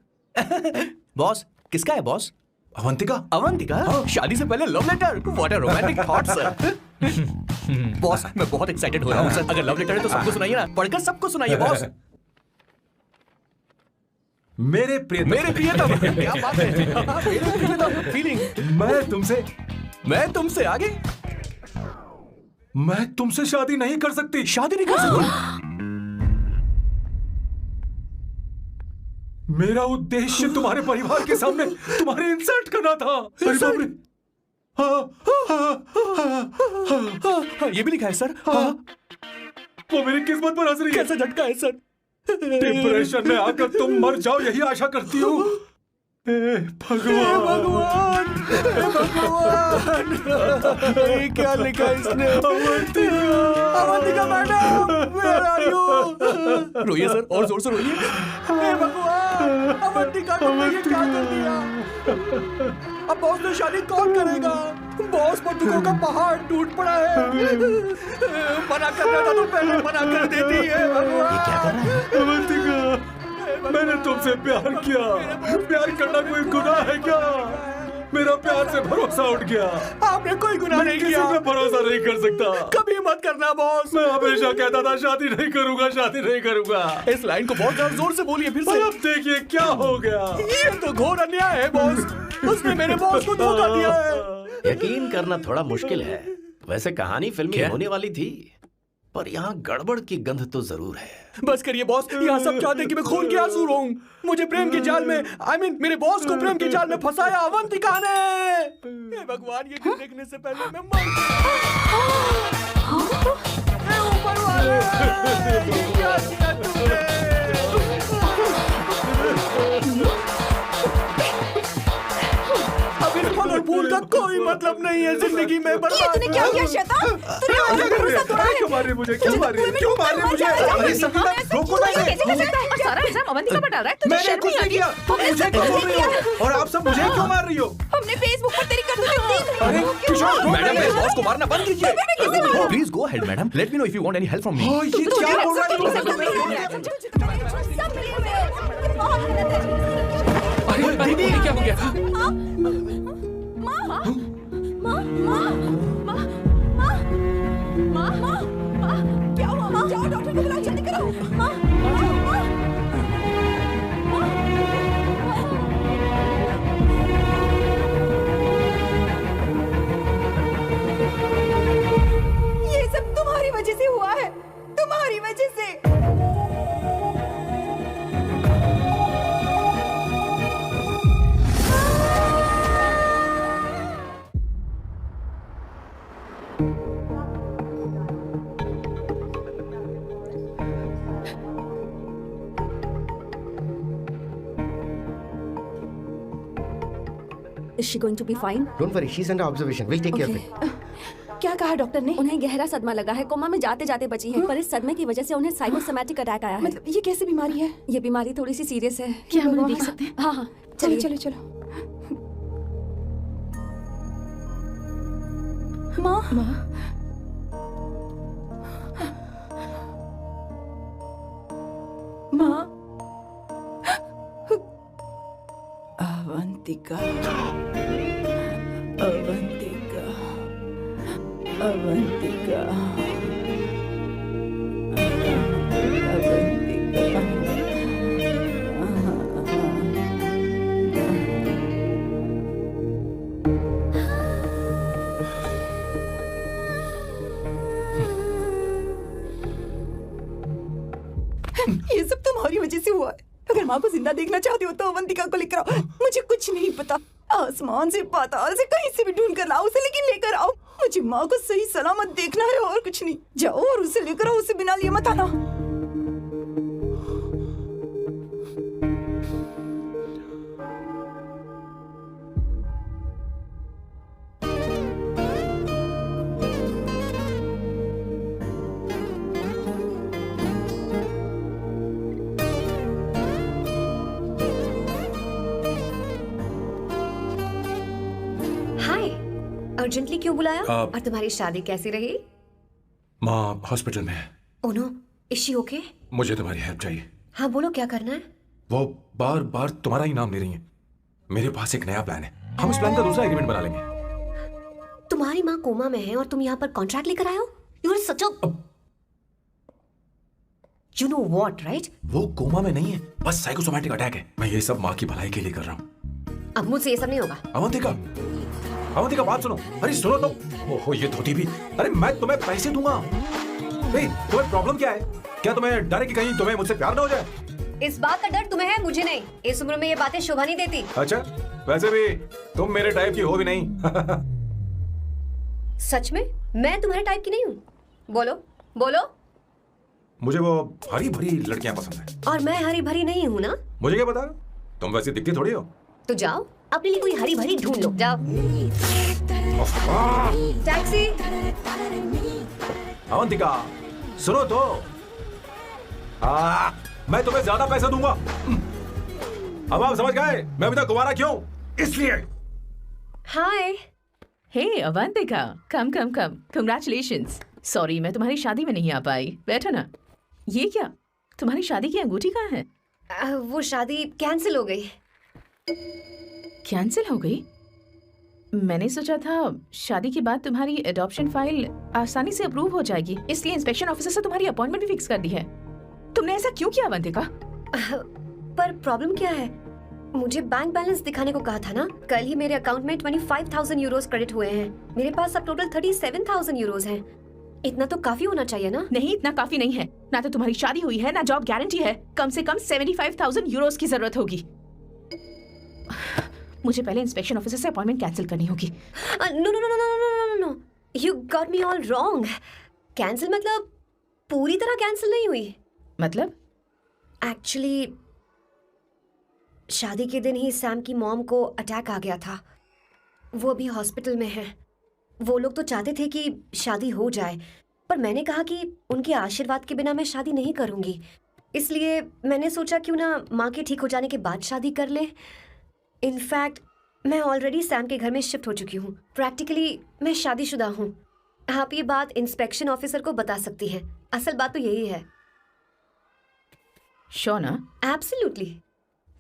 बॉस किसका है बॉस? अवंतिका। अवंतिका? शादी से पहले love letter? What a romantic thought sir. Boss मैं बहुत एक्साइटेड हो रहा हूँ सर। अगर लव लेटर है तो सबको सुनाइए ना, पढ़कर सबको सुनाइए बॉस। मेरे प्रियतम। मेरे प्रियतम, क्या बात है। मेरे प्रियतम, फीलिंग। मैं तुमसे आगे। मैं तुमसे शादी नहीं कर सकती। शादी नहीं कर सकती? मेरा उद्देश्य तुम्हारे परिवार के सामने तुम्हारे इंसल्ट करना था। अरे बाप रे। हाँ, ये भी लिखा है सर। हाँ। वो मेरी किस्मत पर हंस रही है। कैसा झटका है सर। डिप्रेशन में आकर तुम मर जाओ, यही आशा करती हूँ। भगवान भगवान, ये क्या लिखा इसने? Avantika madam, where are you? रोइए सर, और जोर से रोइए। हे भगवान, अवंतिका तुमने ये क्या कर दिया? अब बॉस से शादी कौन करेगा? बॉस पर दुखों का पहाड़ टूट पड़ा है। मना करना था तो पहले मना कर देती है। भगवान, ये क्या कर रहा है? अवंतिका, मैंने तुमसे प्यार किया। प्यार करना कोई गुनाह है क्या? मेरा प्यार से भरोसा उठ गया। आपने कोई गुनाह नहीं किसी किया। पे भरोसा नहीं कर सकता। कभी मत करना बॉस। मैं हमेशा कहता था शादी नहीं करूंगा, शादी नहीं करूंगा। इस लाइन को बहुत जोर से बोलिए फिर से। और अब देखिए क्या हो गया। ये तो घोर अन्याय है बॉस। उसने मेरे बॉस को धोखा दिया है। यकीन करना थोड़ा मुश्किल है। वैसे कहानी फिल्मी होने वाली थी, पर यहाँ गड़बड़ की गंध तो जरूर है। बस करिए बॉस, यहाँ सब चाहते हैं कि मैं खून के आंसू रोऊं। मुझे प्रेम के जाल में, मेरे बॉस को प्रेम के जाल में फंसाया अवंतिका ने। हे भगवान, ये दिन देखने से पहले मैं मर हे ऊपर वाले, ये क्या किया तुमने? अब इस फल और फूल का कोई मतलब नहीं है जिंदगी में। ये तूने क्या किया शैतान? तूने हमारा भरोसा तोड़ा है। क्यों मार रही है मुझे? क्यों मार रही है? क्यों मार रही है मुझे? अरे संगीता, रोको ना इसे। कैसे कर सकता है? और सारा इल्जाम अवंतिका पर डाल रहा है। तुझे मैंने शर्म कुछ नहीं नहीं आती? किया। तुम मुझे क्यों बोल रही हो? और आप सब मुझे क्यों मार रही हो? हमने फेसबुक पर तेरी करतूतें देख ली। अरे किशोर, मैडम, मेरे बॉस को मारना बंद कीजिए। Please go ahead madam, let me know if you want any help from me. ये क्या बोल रहा है? सब मिले हुए हैं। ये बहुत गलत है। अरे दीदी, क्या हो गया? क्या हुआ माँ? जाओ डॉक्टर को बुलाओ, जल्दी करो। माँ, ये सब तुम्हारी वजह से हुआ है, तुम्हारी वजह से। Is she going to be fine? Don't worry, she's under observation. We'll take care of it. क्या कहा डॉक्टर ने? उन्हें गहरा सदमा लगा है, कोमा में जाते जाते बची है, पर इस सदमे की वजह से उन्हें साइकोसोमैटिक अटैक आया है। मतलब ये कैसी बीमारी है? ये बीमारी थोड़ी सी सीरियस है। क्या हम उन्हें देख सकते हैं? हाँ हाँ, चलो चलिए। चलो चलो। माँ, माँ, अवंतिका, अवंतिका, अवंतिका, ये सब तुम्हारी वजह से हुआ है। अगर माँ को जिंदा देखना चाहती हो तो अवंतिका को लेकर आओ। मुझे कुछ नहीं पता, आसमान से पाताल से कहीं से भी ढूंढ कर लाओ उसे, लेकिन लेकर आओ। मुझे माँ को सही सलामत देखना है और कुछ नहीं। जाओ और उसे लेकर आओ, उसे बिना लिए मत आना। हाय, अर्जेंटली क्यों बुलाया? आप- और तुम्हारी शादी कैसी रही? माँ हॉस्पिटल में है। Oh no, is she okay? मुझे तुम्हारी हेल्प चाहिए। हाँ बोलो, क्या करना है? वो बार बार तुम्हारा ही नाम ले रही है। मेरे पास एक नया प्लान है, हम इस प्लान का दूसरा एग्रीमेंट बना लेंगे। तुम्हारी माँ कोमा में है और तुम यहाँ पर कॉन्ट्रैक्ट लेकर आए हो? You are such a you know what, right? वो कोमा में नहीं है, बस साइकोसोमैटिक अटैक है। मैं ये सब माँ की भलाई के लिए कर रहा हूँ। अब मुझसे ये सब नहीं होगा। अवंतिका, अवंतिका बात सुनो। अरे सुनो तो। ओहो ये धोती भी। अरे मैं तुम्हें पैसे दूंगा। नहीं, तुम्हें प्रॉब्लम क्या है? क्या तुम्हें डर है कि कहीं तुम्हें मुझसे प्यार ना हो जाए? इस बात का डर तुम्हें है, मुझे नहीं। इस उम्र में ये बातें शोभा नहीं देती। अच्छा, वैसे भी तुम मेरे टाइप की हो भी नहीं। सच में मैं तुम्हारे टाइप की नहीं हूँ। बोलो बोलो। मुझे वो हरी भरी लड़कियां पसंद है। और मैं हरी भरी नहीं हूँ ना? मुझे क्या पता, तुम वैसे दिखती थोड़ी हो। तो जाओ अपने लिए कोई हरी भरी ढूंढ लो, जाओ। टैक्सी। अवंतिका सुनो तो। मैं तुम्हें ज्यादा पैसा दूंगा। अब आप समझ गए मैं अभी तक कुंवारा क्यों? इसलिए। हाय। हे अवंतिका, कम कम कम, कंग्रेचुलेशंस। सॉरी मैं तुम्हारी शादी में नहीं आ पाई। बैठो ना। ये क्या, तुम्हारी शादी की अंगूठी कहाँ है? वो शादी कैंसिल हो गई। कैंसिल हो गई? मैंने सोचा था शादी के बाद तुम्हारी एडॉप्शन फाइल आसानी से अप्रूव हो जाएगी, इसलिए इंस्पेक्शन ऑफिसर से तुम्हारी अपॉइंटमेंट भी फिक्स कर दी है। तुमने ऐसा क्यों किया अवंतिका? पर प्रॉब्लम क्या है? मुझे बैंक बैलेंस दिखाने को कहा था ना। कल ही मेरे अकाउंट में 25,000 यूरोस क्रेडिट हुए हैं। मेरे पास अब टोटल 37,000 यूरोस हैं। इतना तो काफी होना चाहिए ना? नहीं, इतना काफी नहीं है। ना तो तुम्हारी शादी हुई है, ना जॉब गारंटी है। कम से कम 75,000 यूरोस की जरूरत होगी। मुझे पहले इंस्पेक्शन ऑफिसर से अपॉइंटमेंट कैंसिल करनी होगी। No no no no no no no, you got me all wrong. Cancel मतलब पूरी तरह कैंसिल नहीं हुई। मतलब? एक्चुअली शादी के दिन ही सैम की मॉम को अटैक आ गया था। वो अभी हॉस्पिटल में है। वो लोग तो चाहते थे कि शादी हो जाए, पर मैंने कहा कि उनके आशीर्वाद के बिना मैं शादी नहीं करूंगी। इसलिए मैंने सोचा क्यों ना माँ के ठीक हो जाने के बाद शादी कर ले। इनफैक्ट मैं ऑलरेडी सैम के घर में शिफ्ट हो चुकी हूँ। प्रैक्टिकली मैं शादीशुदा हूँ। आप ये बात इंस्पेक्शन ऑफिसर को बता सकती हैं। असल बात तो यही है। श्योर ना? एब्सोल्युटली।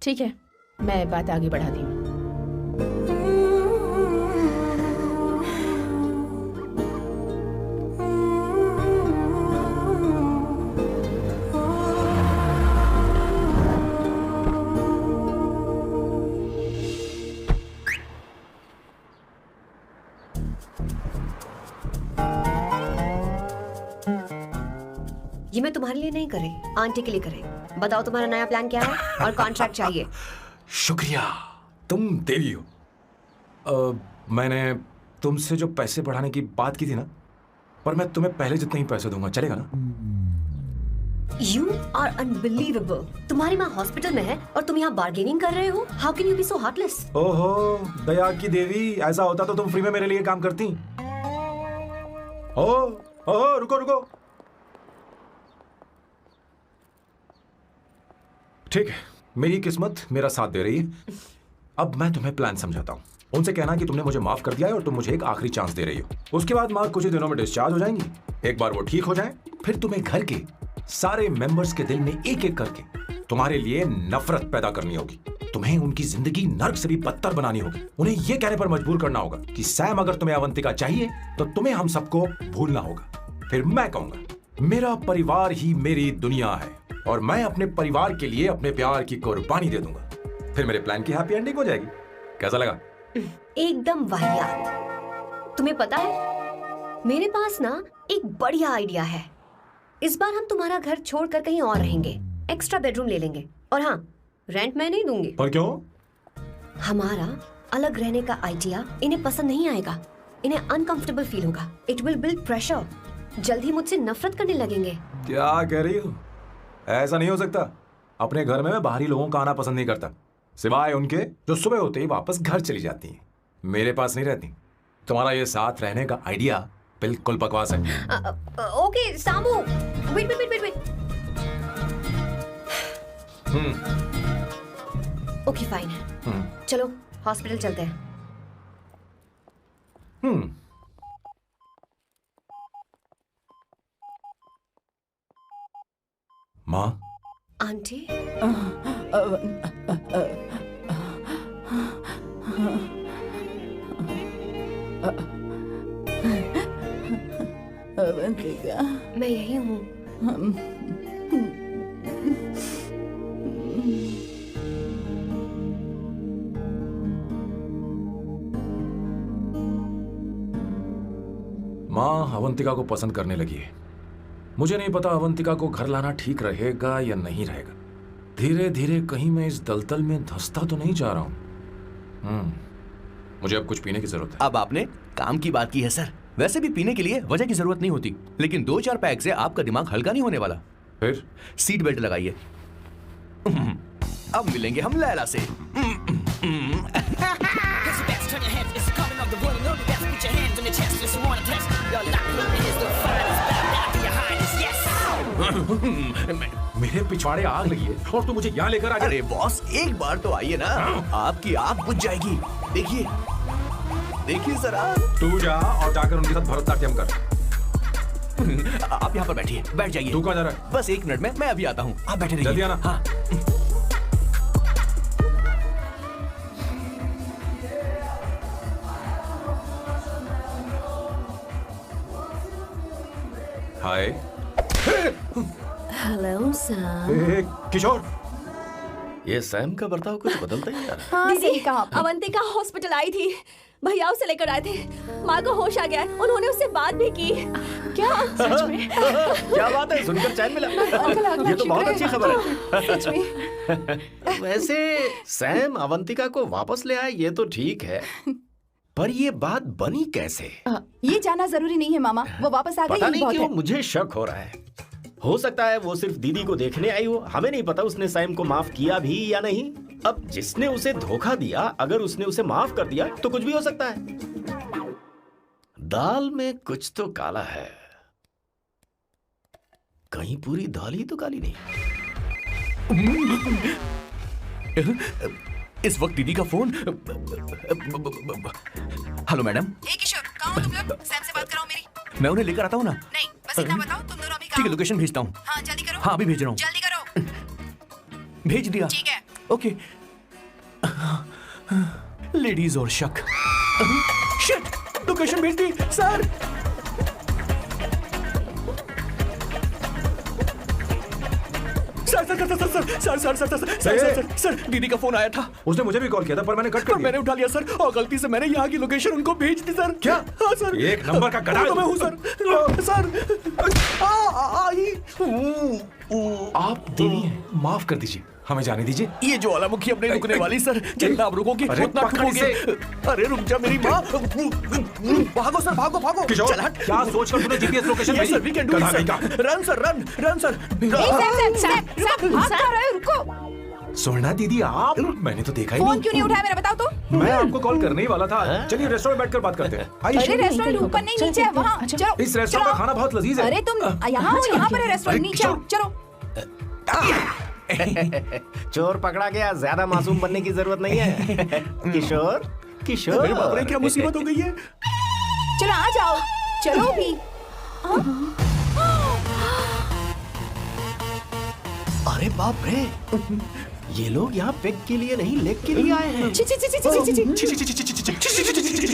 ठीक है, मैं बात आगे बढ़ाती हूँ। ये मैं तुम्हारे लिए नहीं करे, आंटी के लिए करे। बताओ तुम्हारा नया प्लान क्या है और कॉन्ट्रैक्ट चाहिए। शुक्रिया, तुम देवी हो। मैंने तुमसे जो पैसे बढ़ाने की बात की थी ना, पर मैं तुम्हें पहले जितने ही पैसे दूंगा, चलेगा ना? You are unbelievable। तुम्हारी माँ हॉस्पिटल में है और तुम यहाँ बार्गेनिंग कर रहे हो। How can you be so heartless? ओहो दया की देवी, ऐसा होता तो तुम फ्री में मेरे लिए काम करती। ओहो रुको रुको। ठीक है, मेरी किस्मत मेरा साथ दे रही है। अब मैं तुम्हें प्लान समझाता हूँ। उनसे कहना कि तुमने मुझे माफ कर दिया है और तुम मुझे एक आखिरी चांस दे रही हो। उसके बाद माँ कुछ ही दिनों में डिस्चार्ज हो जाएंगी। एक बार वो ठीक हो जाए, फिर तुम्हें घर के सारे मेंबर्स के दिल में एक एक करके तुम्हारे लिए नफरत पैदा करनी होगी। तुम्हें उनकी जिंदगी नर्क से भी बदतर बनानी होगी। उन्हें यह कहने पर मजबूर करना होगा कि सैम अगर तुम्हें अवंतिका चाहिए तो तुम्हें हम सबको भूलना होगा। फिर मैं कहूंगा मेरा परिवार ही मेरी दुनिया है और मैं अपने परिवार के लिए अपने प्यार की कुर्बानी दे दूंगा। फिर मेरे प्लान की हैप्पी एंडिंग हो जाएगी। कैसा लगा? एकदम वाहियात। तुम्हें पता है मेरे पास ना एक बढ़िया आइडिया है। इस बार हम तुम्हारा घर छोड़कर कहीं और रहेंगे। एक्स्ट्रा बेडरूम ले लेंगे। और हाँ, रेंट मैं नहीं दूंगी। पर क्यों? हमारा अलग रहने का आइडिया इन्हें पसंद नहीं आएगा। इन्हें अनकंफर्टेबल फील होगा। It will build pressure. जल्द ही मुझसे नफरत करने लगेंगे। क्या कह रही हो? ऐसा नहीं हो सकता। अपने घर में मैं बाहरी लोगों का आना पसंद नहीं करता, सिवाय उनके जो सुबह होते ही वापस घर चली जाती हैं। मेरे पास नहीं रहती। तुम्हारा ये साथ रहने का आइडिया बिल्कुल बकवास है। Okay Samu, wait wait wait wait. Okay fine है। चलो हॉस्पिटल चलते हैं। माँ, आंटी, अवंतिका, मैं यही हूँ। माँ अवंतिका को पसंद करने लगी है। मुझे नहीं पता अवंतिका को घर लाना ठीक रहेगा या नहीं रहेगा। धीरे धीरे कहीं मैं इस दलदल में धंसता तो नहीं जा रहा हूँ। मुझे अब कुछ पीने की जरूरत है। अब आपने काम की बात की है सर। वैसे भी पीने के लिए वजह की जरूरत नहीं होती, लेकिन 2-4 पैक से आपका दिमाग हल्का नहीं होने वाला। फिर सीट बेल्ट लगाइए। अब मिलेंगे हम लैला से। मेरे पिछवाड़े आग लगी है और तू मुझे यहाँ लेकर आ गया। अरे बॉस, एक बार तो आइए ना, आपकी आग बुझ जाएगी। देखिए देखिए जरा। तू जा और जाकर उनके साथ भरतनाट्यम कर। आप यहाँ पर बैठिए, बैठ जाइए। तू कहाँ जा रहा है? बस 1 मिनट में मैं अभी आता हूँ, आप बैठे रहिए। जल्दी आना। हाँ। हाय। Hello Sam. किशोर, ये सैम का बर्ताव कुछ बदलता ही जा रहा हाँ सही कहा आपने। अवंतिका हॉस्पिटल आई थी, भैया उसे लेकर आए थे। माँ को होश आ गया है, उन्होंने उससे बात भी की। क्या सच में? है। क्या बात है, सुनकर चैन मिला। ये तो बहुत अच्छी खबर है। सच में। वैसे सैम अवंतिका को वापस ले आए ये तो ठीक है, पर ये बात बनी कैसे? ये जानना जरूरी नहीं है मामा, वो वापस आ गई पता यही नहीं बहुत क्यों है। मुझे शक हो रहा है। हो सकता है वो सिर्फ दीदी को देखने आई हो, हमें नहीं पता उसने सैम को माफ किया भी या नहीं। अब जिसने उसे धोखा दिया, अगर उसने उसे माफ कर दिया तो कुछ भी हो सकता है। दाल में कुछ तो काला है, कहीं पूरी दाल ही तो काली नहीं। इस वक्त दीदी का फोन। Hello madam. किशोर, कहाँ हो तुम लोग? सैम से बात कराओ मेरी। मैं उन्हें लेकर आता हूँ ना। नहीं, बस इतना बताओ तुम दोनों अभी ठीक है, लोकेशन भेजता हूँ। हाँ जल्दी करो। हाँ अभी भेज रहा हूँ। जल्दी करो। भेज दिया। ठीक है। ओके। लेडीज और शक। शिट, लोकेशन भेज दी सर। सर दीदी का फोन आया था। उसने मुझे भी कॉल किया था पर मैंने कट कर पर दिया। मैंने उठा लिया सर, और गलती से मैंने यहाँ की लोकेशन उनको भेज दी सर। क्या? हाँ सर। एक नंबर का गधा है तो मैं तू। हूँ सर। आप देवी हैं, माफ कर दीजिए, हमें जाने दीजिए। ये ज्वालामुखी अब नहीं रुकने वाली सर, जितना आप रुकोगे अरे उतना पकड़ टूटोगे। अरे रुक जा मेरी माँ। भागो सर, भागो भागो। किशोर, चल हट। क्या सोचकर तूने GPS location Yes, sir, we can do it, sir. Run, sir, run, run, sir. भाग कर रहे हो, रुको। सोना दीदी आप, मैंने तो देखा ही फोन नहीं। क्यों नहीं उठाया मेरा, बताओ तो। मैं आपको कॉल करने ही वाला था। चलिए रेस्टोरेंट बैठकर बात करते हैं। अरे आइए। रेस्टोरेंट ऊपर नहीं, नीचे है, वहाँ चलो। इस रेस्टोरेंट का चलो। खाना बहुत लजीज है। अरे तुम यहाँ हो, यहाँ पर है रेस्टोरेंट, अरे नीचे आओ, चलो। चोर पकड़ा गया, ज्यादा मासूम बनने की जरूरत नहीं है। किशोर, किशोर। मेरे बाप रे, क्या मुसीबत हो गई है। चलो आ जाओ, चलो भी। अरे बाप रे, ये लोग यहाँ पेग के लिए नहीं लेग के लिए आए हैं। ची ची ची ची ची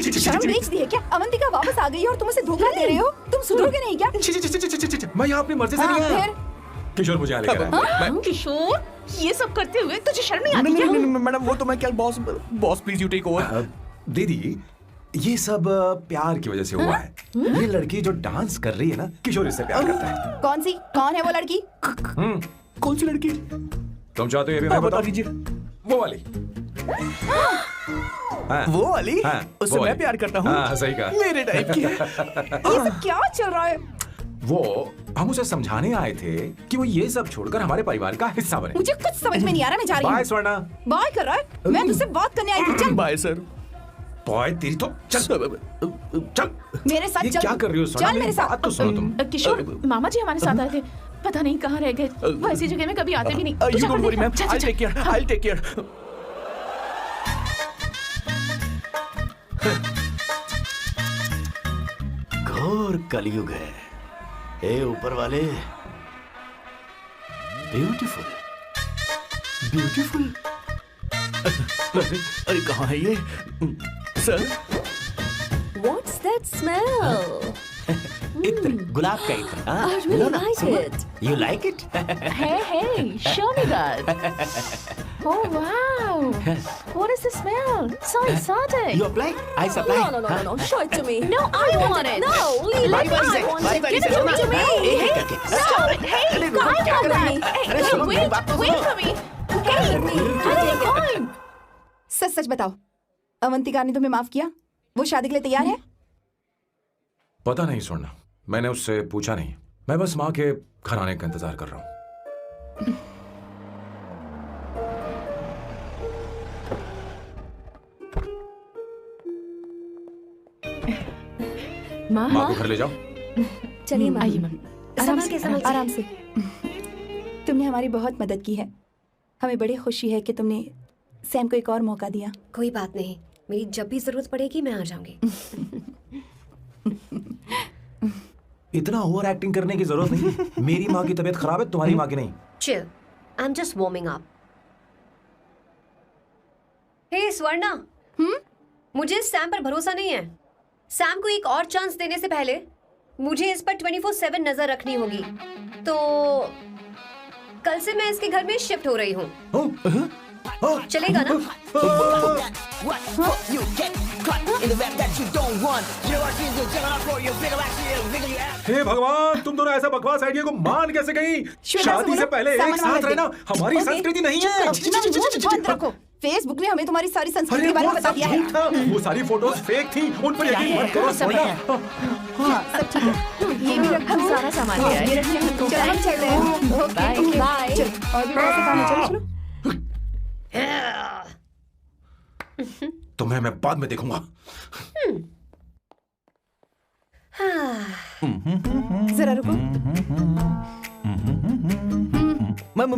ची। शर्म बेच दी है क्या? अवंतिका वापस आ गई है और तुम उसे धोखा दे रहे हो? तुम सुधरोगे नहीं क्या? मैं यहाँ अपनी मर्जी से नहीं आया। फिर किशोर मुझे यहाँ लेकर आया। किशोर, ये सब करते हुए तुझे शर्म नहीं आती नहीं, क्या? नहीं, नहीं, मैडम वो तो मैं क्या boss please you take over. दीदी, ये सब प्यार की वजह से हुआ है। ये लड़की जो डांस कर रही है ना, किशोर इससे प्यार करता है। कौन सी? कौन है वो लड़की? कौन सी लड़की? तुम चाहते हो ये भी मैं बता बता दीजिए। वो वाली। हाँ, वो वाली? हाँ, उससे वो मैं वाली। प्यार करता हूँ। हाँ, सही कहा। मेरे टाइप की है। ये सब क्या चल रहा है? वो हम उसे समझाने आए थे कि वो ये सब छोड़कर हमारे परिवार का हिस्सा बने। मुझे कुछ समझ में नहीं आ रहा, मैं जा रही बाय हूँ। स्वर्णा। बाय कर रहा है? मैं तुझसे बात करने आई थी, चल। Bye sir. बॉय तेरी तो चल चल। मेरे साथ ये चल। क्या कर रही हो स्वर्णा? चल मेरे मेरी साथ। बात तो सुनो तुम। किशोर, मामा जी हमारे साथ आए थे, पता नहीं कहाँ रह गए। वो ऐसी जगह में कभी आते भी नहीं। You don't worry, ma'am. चल, चल, I'll take care. I'll take care. घोर कलयुग है। ए ऊपर वाले, ब्यूटीफुल, ब्यूटीफुल। अरे कहाँ है ये? Sir What's that smell? इत्र, गुलाब का इत्र। हाँ, I really लो ना, like सुनो। it. You like it? Hey, show me that. Oh wow, what is the smell? So exotic. You apply? I supply. No. Show it to me. No, I want it. No, leave बारी it. बारी से, I want बारी it. बारी Give से it सुनो to ना। me. एक एक करके। No, hey, अरे रुको, I क्या want कर रही that. है? Hey, अरे no, सुनो, मेरी wait, बात तो wait सुनो। for me. Hey, fine. सच सच बताओ, अवंतिका ने तुम्हें माफ किया? वो शादी के लिए तैयार है? पता नहीं स्वर्णा, मैंने उससे पूछा नहीं। मैं बस माँ के घर आने का इंतजार कर रहा हूँ। माँ, माँ को घर ले जाओ। चलिए आइए मैम। संभल के, संभल के। आराम से। तुमने हमारी बहुत मदद की है। हमें बड़ी खुशी है कि तुमने सैम को एक और मौका दिया। कोई बात नहीं, मेरी जब भी जरूरत पड़ेगी मैं आ जाऊंगी। इतना ओवर एक्टिंग करने की जरूरत नहीं। मेरी माँ की तबीयत खराब है, तुम्हारी माँ की नहीं। Chill, I am just warming up. Hey Swarna, मुझे सैम पर भरोसा नहीं है। सैम को एक और चांस देने से पहले मुझे इस पर 24/7 नजर रखनी होगी। तो कल से मैं इसके घर में शिफ्ट हो रही हूँ। चलेगा ना? You get caught in the rap that you don't want. You know what you do, jump out for your bigger action, bigger your ass. हे भगवान, तुम दोनों ऐसा बकवास आइडिया को मान कैसे गई? शादी से पहले एक साथ रहना हमारी संस्कृति नहीं है। बंद रखो। फेसबुक ने हमें तुम्हारी सारी संस्कृति के बारे में बता दिया है। वो सारी फोटोज फेक थी, उन पर यकीन मत करो। सब ठीक है। ये भी रखा, सारा सामान लिया है। चलो हम चलते हैं। Okay bye. और भी बहुत से काम है, चलो। तुम्हें मैं बाद में देखूंगा। जरा रुको। मैम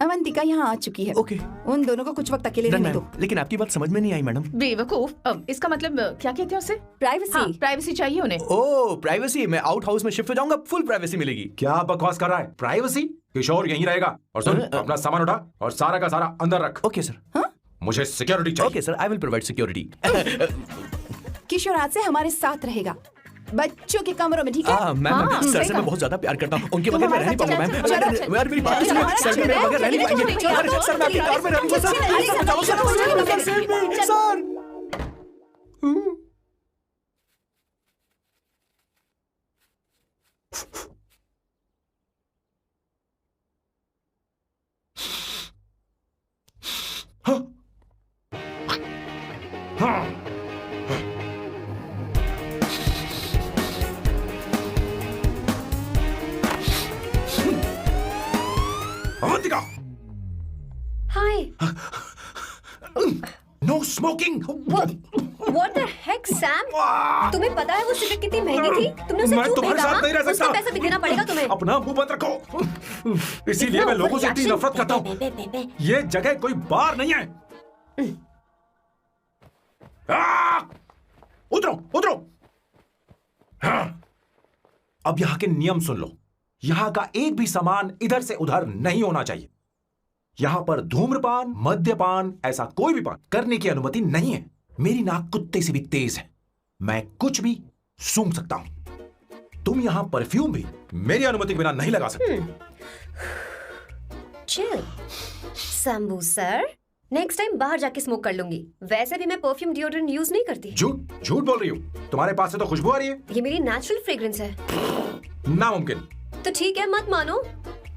अवंतिका यहाँ आ चुकी है। ओके। उन दोनों को कुछ वक्त अकेले रहने दो। लेकिन आपकी बात समझ में नहीं आई मैडम। बेवकूफ, इसका मतलब क्या कहते हैं उसे? प्राइवेसी। हाँ, प्राइवेसी चाहिए उन्हें। ओह प्राइवेसी, मैं आउट हाउस में शिफ्ट हो जाऊंगा, फुल प्राइवेसी मिलेगी। क्या बकवास कर रहा है? प्राइवेसी? किशोर यहीं रहेगा। और सुन, अपना सामान उठा और सारा का सारा अंदर रख। Okay sir. मुझे सिक्योरिटी चाहिए। Okay sir, I will provide security. Kishore आज से हमारे साथ रहेगा, बच्चों के कमरों में, ठीक है? मैम सर से मैं बहुत ज्यादा प्यार करता हूँ, उनके बगैर मैं रह नहीं पाऊंगा मैम। यार मेरी बात सुनिए, सर मेरे बगैर रह नहीं पाएंगे। सर मैं आपकी कार में रहूंगा सर। Avantika, hi. No smoking. What the heck, Sam? तुम्हें पता है वो सिगरेट कितनी महंगी थी? तुमने उसे मैं क्यों तुम्हारे खरीदा? साथ नहीं रह सकता। उसका पैसा भी देना पड़ेगा तुम्हें। अपना मुंह बंद रखो। इसीलिए मैं लोगों से इतनी नफरत करता हूँ। ये जगह कोई बार नहीं है। उतरो उतरो। अब यहाँ के नियम सुन लो। यहाँ का एक भी सामान इधर से उधर नहीं होना चाहिए। यहाँ पर धूम्रपान, मद्यपान, ऐसा कोई भी पान करने की अनुमति नहीं है। मेरी नाक कुत्ते से भी तेज है, मैं कुछ भी सूंघ सकता हूं। तुम यहाँ परफ्यूम भी मेरी अनुमति के बिना नहीं लगा सकते। Chill Shambhu sir, next time बाहर जाके स्मोक कर लूंगी। वैसे भी मैं परफ्यूम डिओड्रेंट यूज नहीं करती। झूठ झूठ बोल रही हो। तुम्हारे पास से तो खुशबू आ रही है। ये मेरी नेचुरल फ्रेग्रेंस है। नामुमकिन। तो ठीक है, मत मानो।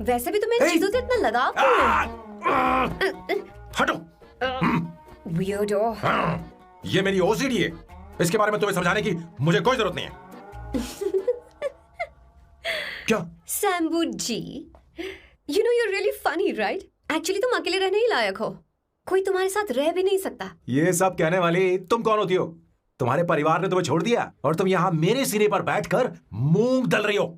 वैसे भी तुम्हें इन चीजों से इतना लगाव क्यों है? हटो। वियर्डो। ये मेरी ओसीडी है। इसके बारे में तुम्हें समझाने की मुझे कोई जरूरत नहीं है। क्या? शंभू जी, you know you're really funny, right? Actually तुम अकेले रहने ही लायक हो। कोई तुम्हारे साथ रह भी नहीं सकता। ये सब कहने वाली तुम कौन होती हो? तुम्हारे परिवार ने तुम्हें छोड़ दिया और तुम यहाँ मेरे सिरे पर बैठकर मूंग दल रही हो।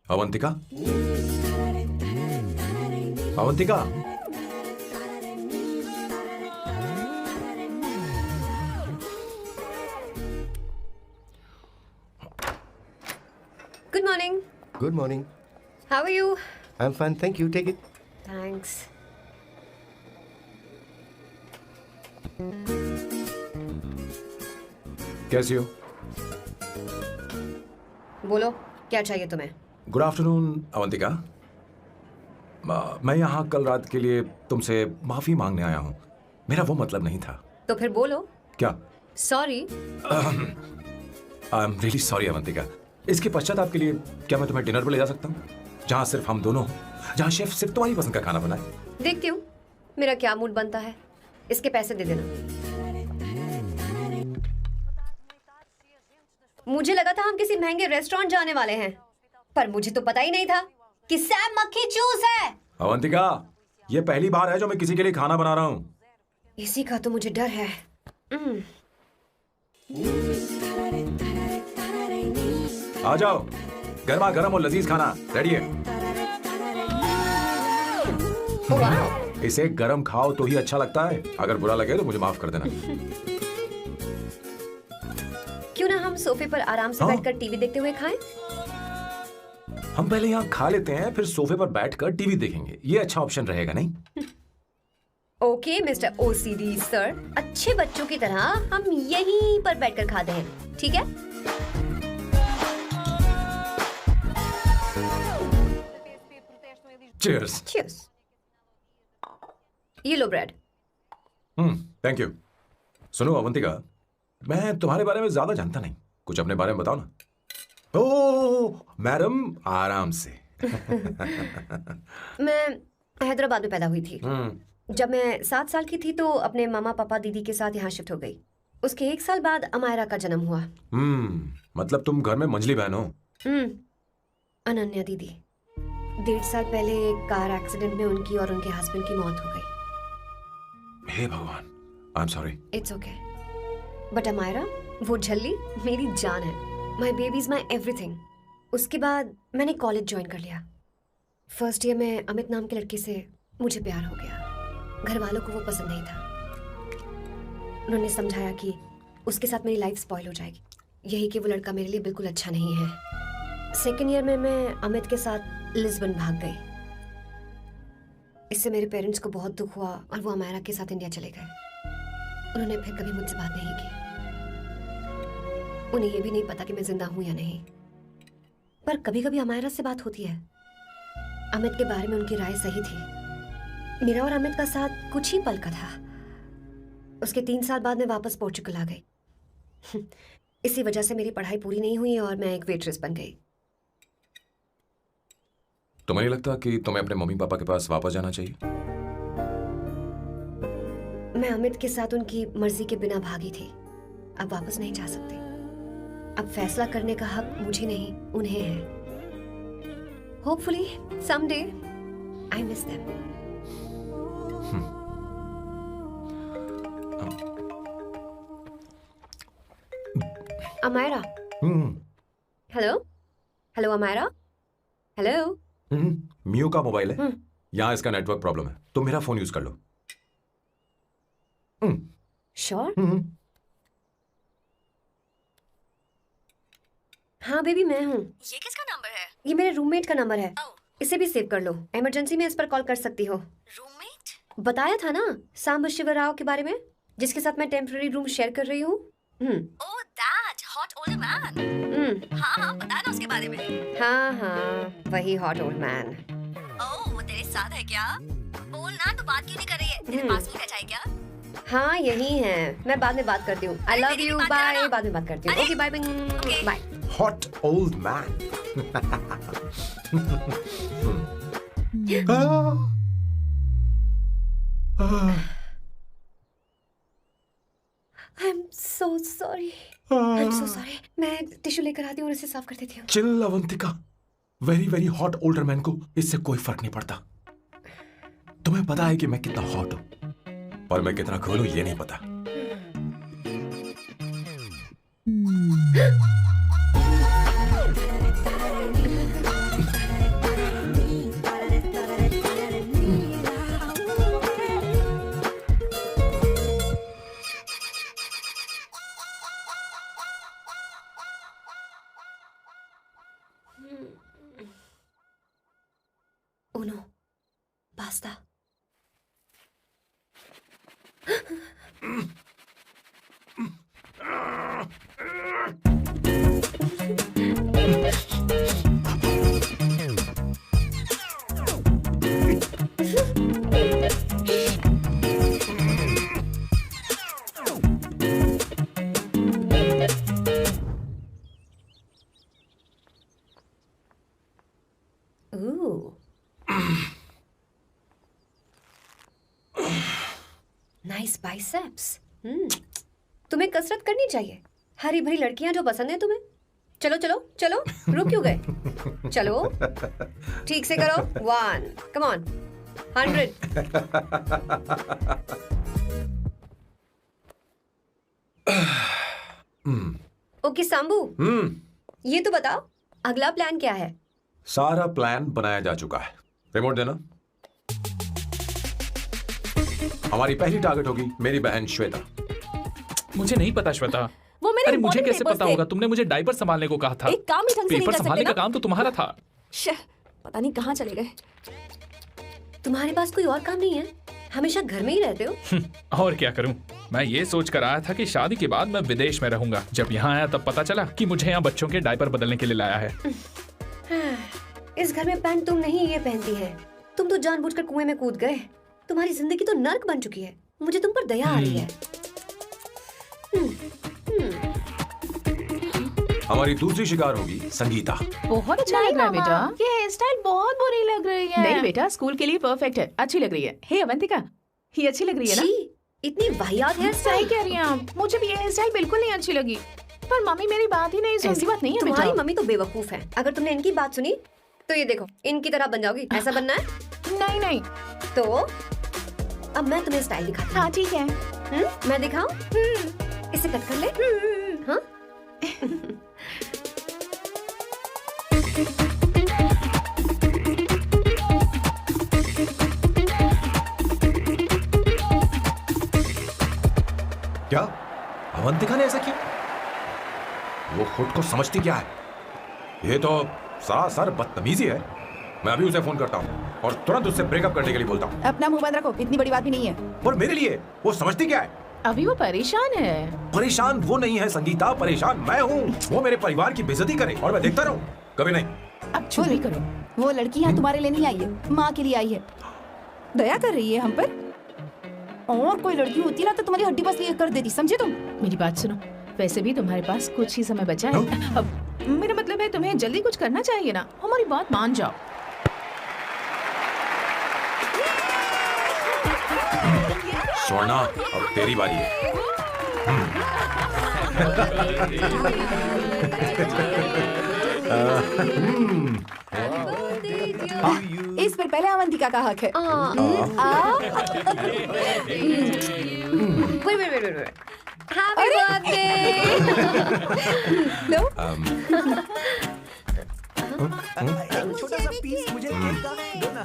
Avantika, Avantika, Good morning. Good morning. How are you? I am fine, thank you, take it. Thanks. कैसी हो? बोलो, क्या चाहिए तुम्हें? Good afternoon Avantika. मैं यहाँ कल रात के लिए तुमसे माफी मांगने आया हूँ। मेरा वो मतलब नहीं था। तो फिर बोलो। क्या? Sorry. I am really sorry Avantika. इसके पश्चात आपके लिए क्या मैं तुम्हें डिनर पर ले जा सकता हूँ, जहाँ सिर्फ हम दोनों, जहाँ शेफ सिर्फ तुम्हारी पसंद का खाना बनाए। देखती हूँ मेरा क्या मूड बनता है। इसके पैसे दे देना। मुझे लगा था हम किसी महंगे रेस्टोरेंट जाने वाले हैं, पर मुझे तो पता ही नहीं था कि सैम मक्खी चूस है। अवंतिका, ये पहली बार है जो मैं किसी के लिए खाना बना रहा हूँ। इसी का तो मुझे डर है। आ जाओ, गर्मा गर्म और लजीज खाना रेडी है। वाह, इसे गरम खाओ तो ही अच्छा लगता है। अगर बुरा लगे तो मुझे माफ कर देना। क्यों ना हम सोफे पर आराम से हाँ। बैठकर टीवी देखते हुए खाएं? हम पहले यहाँ खा लेते हैं, फिर सोफे पर बैठकर टीवी देखेंगे। ये अच्छा ऑप्शन रहेगा नहीं? ओके मिस्टर ओसीडी सर, अच्छे बच्चों की तरह हम यहीं पर बैठकर खाते हैं, ठीक है? चीयर्स। Cheers. ये लो ब्रेड। Thank you. सुनो अवंतिका, मैं तुम्हारे बारे में ज्यादा जानता नहीं, कुछ अपने बारे में बताओ ना। ओह मैडम, आराम से। मैं हैदराबाद में पैदा हुई थी। जब मैं 7 साल की थी तो अपने मामा पापा दीदी के साथ यहाँ शिफ्ट हो गई। उसके 1 साल बाद अमायरा का जन्म हुआ। मतलब तुम घर में मंझली बहन हो? अनन्या दीदी। 1.5 साल पहले एक कार एक्सीडेंट में उनकी और उनके हस्बैंड की मौत हो गई। हे भगवान, I am sorry. It's okay. But Amaira, वो झल्ली मेरी जान है। My baby is my everything. उसके बाद मैंने कॉलेज ज्वाइन कर लिया। फर्स्ट ईयर में अमित नाम के लड़के से मुझे प्यार हो गया। घर वालों को वो पसंद नहीं था। उन्होंने समझाया कि उसके साथ मेरी लाइफ स्पॉइल हो जाएगी, यही कि वो लड़का मेरे लिए बिल्कुल अच्छा नहीं है। सेकेंड ईयर में मैं अमित के साथ लिस्बन भाग गई। इससे मेरे पेरेंट्स को बहुत दुख हुआ और वो अमायरा के साथ इंडिया चले गए। उन्होंने फिर कभी मुझसे बात नहीं की। उन्हें ये भी नहीं पता कि मैं जिंदा हूं या नहीं। पर कभी कभी अमायरा से बात होती है। अमित के बारे में उनकी राय सही थी। मेरा और अमित का साथ कुछ ही पल का था। उसके 3 साल बाद मैं वापस पोर्चुगल आ गई। इसी वजह से मेरी पढ़ाई पूरी नहीं हुई और मैं एक वेट्रेस बन गई। तुम्हें नहीं लगता कि तुम्हें अपने मम्मी पापा के पास वापस जाना चाहिए? मैं अमित के साथ उनकी मर्जी के बिना भागी थी। अब वापस नहीं जा सकती। अब फैसला करने का हक मुझे नहीं, उन्हें है। Hopefully someday I miss them. Amaira. Hello hello Amaira. Hello. मियो का मोबाइल है। यहाँ इसका नेटवर्क प्रॉब्लम है, तुम मेरा फोन यूज कर लो। श्योर? हाँ बेबी, मैं हूँ। ये किसका नंबर है? ये मेरे रूममेट का नंबर है। इसे भी सेव कर लो। इमरजेंसी में इस पर कॉल कर सकती हो। रूममेट? बताया था ना सांब शिव राव के बारे में, जिसके साथ मैं टेम्पररी रूम शेयर कर रही हूँ। Oh that hot old man. हाँ बता ना उसके बारे में। हाँ, वही हॉट ओल्ड मैन। ओह वो तेरे साथ है क्या? बोल ना, तो बात क्यों नहीं कर रही है? तेरे पास में बैठा है क्या? हाँ यही है। मैं बाद में बात करती हूँ। I love you, bye. बाद में बात करती हूँ। Okay bye bye. Hot old man. I am so sorry. I am so sorry. मैं टिश्यू लेकर आती हूँ और इसे साफ कर देती हूँ। Chill Avantika, very very hot older man को इससे कोई फर्क नहीं पड़ता। तुम्हें पता है कि मैं कितना हॉट हूं, पर मैं कितना कूल हूं ये नहीं पता। Uno, basta. Ooh. Nice biceps. तुम्हें कसरत करनी चाहिए। हरी भरी लड़कियां जो पसंद है तुम्हें। चलो चलो चलो, रुक क्यों गए? चलो ठीक से करो। 1 कम ऑन 100। ओके सांबू, ये तो बताओ अगला प्लान क्या है? सारा प्लान बनाया जा चुका है। रिमोट देना। हमारी पहली टारगेट होगी मेरी बहन श्वेता। मुझे नहीं पता श्वेता। वो मेरे अरे मुझे important कैसे papers पता थे। होगा? तुमने मुझे डायपर संभालने को कहा था। एक काम ही ढंग से नहीं पेपर कर संभालने सकते का ना? काम तो तुम्हारा था। शह, पता नहीं कहाँ चले गए। तुम्हारे पास कोई और काम नहीं है? हमेशा घर में ही रहते हो? और क्या करूं? मैं ये सोच कर आया था कि शादी के बाद मैं विदेश में रहूंगा। जब यहाँ आया तब पता चला कि मुझे यहाँ बच्चों के डायपर बदलने के लिए लाया है। इस घर में पैंट तुम नहीं ये पहनती है। तुम तो जानबूझकर कुएं में कूद गए। तुम्हारी जिंदगी तो नर्क बन चुकी है। मुझे तुम पर दया आ रही है। हमारी दूसरी शिकार होगी संगीता। बहुत अच्छा लग रहा है बेटा। ये हेयर स्टाइल बहुत बुरी लग रही है। नहीं बेटा, स्कूल के लिए परफेक्ट है, अच्छी लग रही है। हे अवंतिका, ये अच्छी लग रही है ना? छी, इतनी वाहियात हेयर सही स्टाइल। कह रही हैं आप। मुझे भी ये हेयर स्टाइल बिल्कुल नहीं अच्छी लगी। पर मम्मी मेरी बात ही नहीं सुनती। ऐसी बात नहीं है तुम्हारी बेटा। मम्मी तो बेवकूफ है। अगर तुमने इनकी बात सुनी तो ये देखो इनकी तरह बन जाओगी। ऐसा बनना है? नहीं नहीं। तो अब मैं तुम्हें स्टाइल दिखाती हूँ। हाँ ठीक है। मैं दिखाऊं? इसे कट कर ले। हाँ? क्या अवंतिका ने ऐसा किया? वो खुद को समझती क्या है? ये तो सरासर बदतमीजी है। मैं अभी उसे फोन करता हूँ और तुरंत उससे ब्रेकअप करने के लिए बोलता हूँ। अपना मुंह बंद रखो, इतनी बड़ी बात भी नहीं है। और मेरे लिए वो समझती क्या है? अभी वो परेशान है। परेशान वो नहीं है संगीता, परेशान मैं हूँ। वो मेरे परिवार की बेइज्जती करे और मैं देखता रहूँ? कभी नहीं। अब चुप ही करो। वो लड़की यहाँ तुम्हारे लिए नहीं आई है, माँ के लिए आई है। दया कर रही है हम पर। और कोई लड़की होती ना तो तुम्हारी हड्डी बस ये कर देती, समझे तुम? मेरी बात सुनो, वैसे भी तुम्हारे पास कुछ ही समय बचा है। अब मेरा मतलब है तुम्हें जल्दी कुछ करना चाहिए ना। हमारी बात मान जाओ। स्वर्णा, अब तेरी बारी है। इस पर पहले अवंतिका का हक है। Wait. Happy birthday! लो, छोटा सा पीस मुझे केक का दो ना।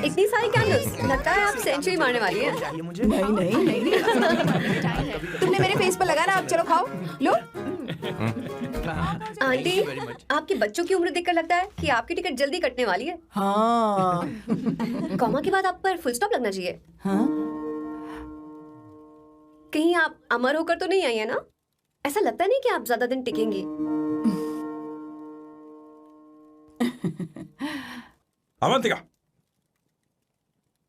इतनी सारी कैंडल्स, लगता है आप सेंचुरी मारने वाली है। चाहिए मुझे। नहीं। तुमने मेरे फेस पर लगाना, अब चलो खाओ। लो। आंटी, आपके बच्चों की उम्र देखकर लगता है कि आपकी टिकट जल्दी कटने वाली है। हाँ। कॉमा के बाद आप पर फुल स्टॉप लगना चाहिए। हाँ? कहीं आप अमर होकर तो नहीं आई है ना? ऐसा लगता नहीं कि आप ज्यादा दिन टिकेंगी। अवंतिका,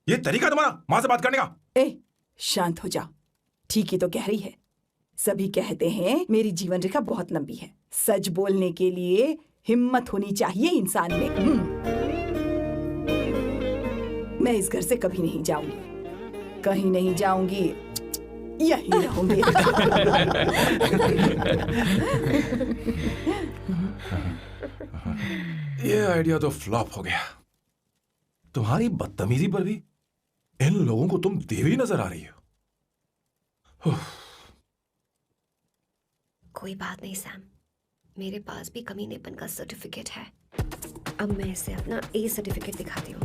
ये तरीका तुम्हारा माँ से बात करने का? ए, शांत हो जाओ। ठीक ही तो कह रही है। सभी कहते हैं मेरी जीवन रेखा बहुत लंबी है। सच बोलने के लिए हिम्मत होनी चाहिए इंसान में। मैं इस घर से कभी नहीं जाऊंगी, कहीं नहीं जाऊंगी, यहीं रहूंगी। ये आइडिया तो फ्लॉप हो गया। तुम्हारी बदतमीजी पर भी इन लोगों को तुम देवी नजर आ रही हो। कोई बात नहीं सैम, मेरे पास भी कमीनेपन का सर्टिफिकेट है। अब मैं इसे अपना ए सर्टिफिकेट दिखाती हूँ।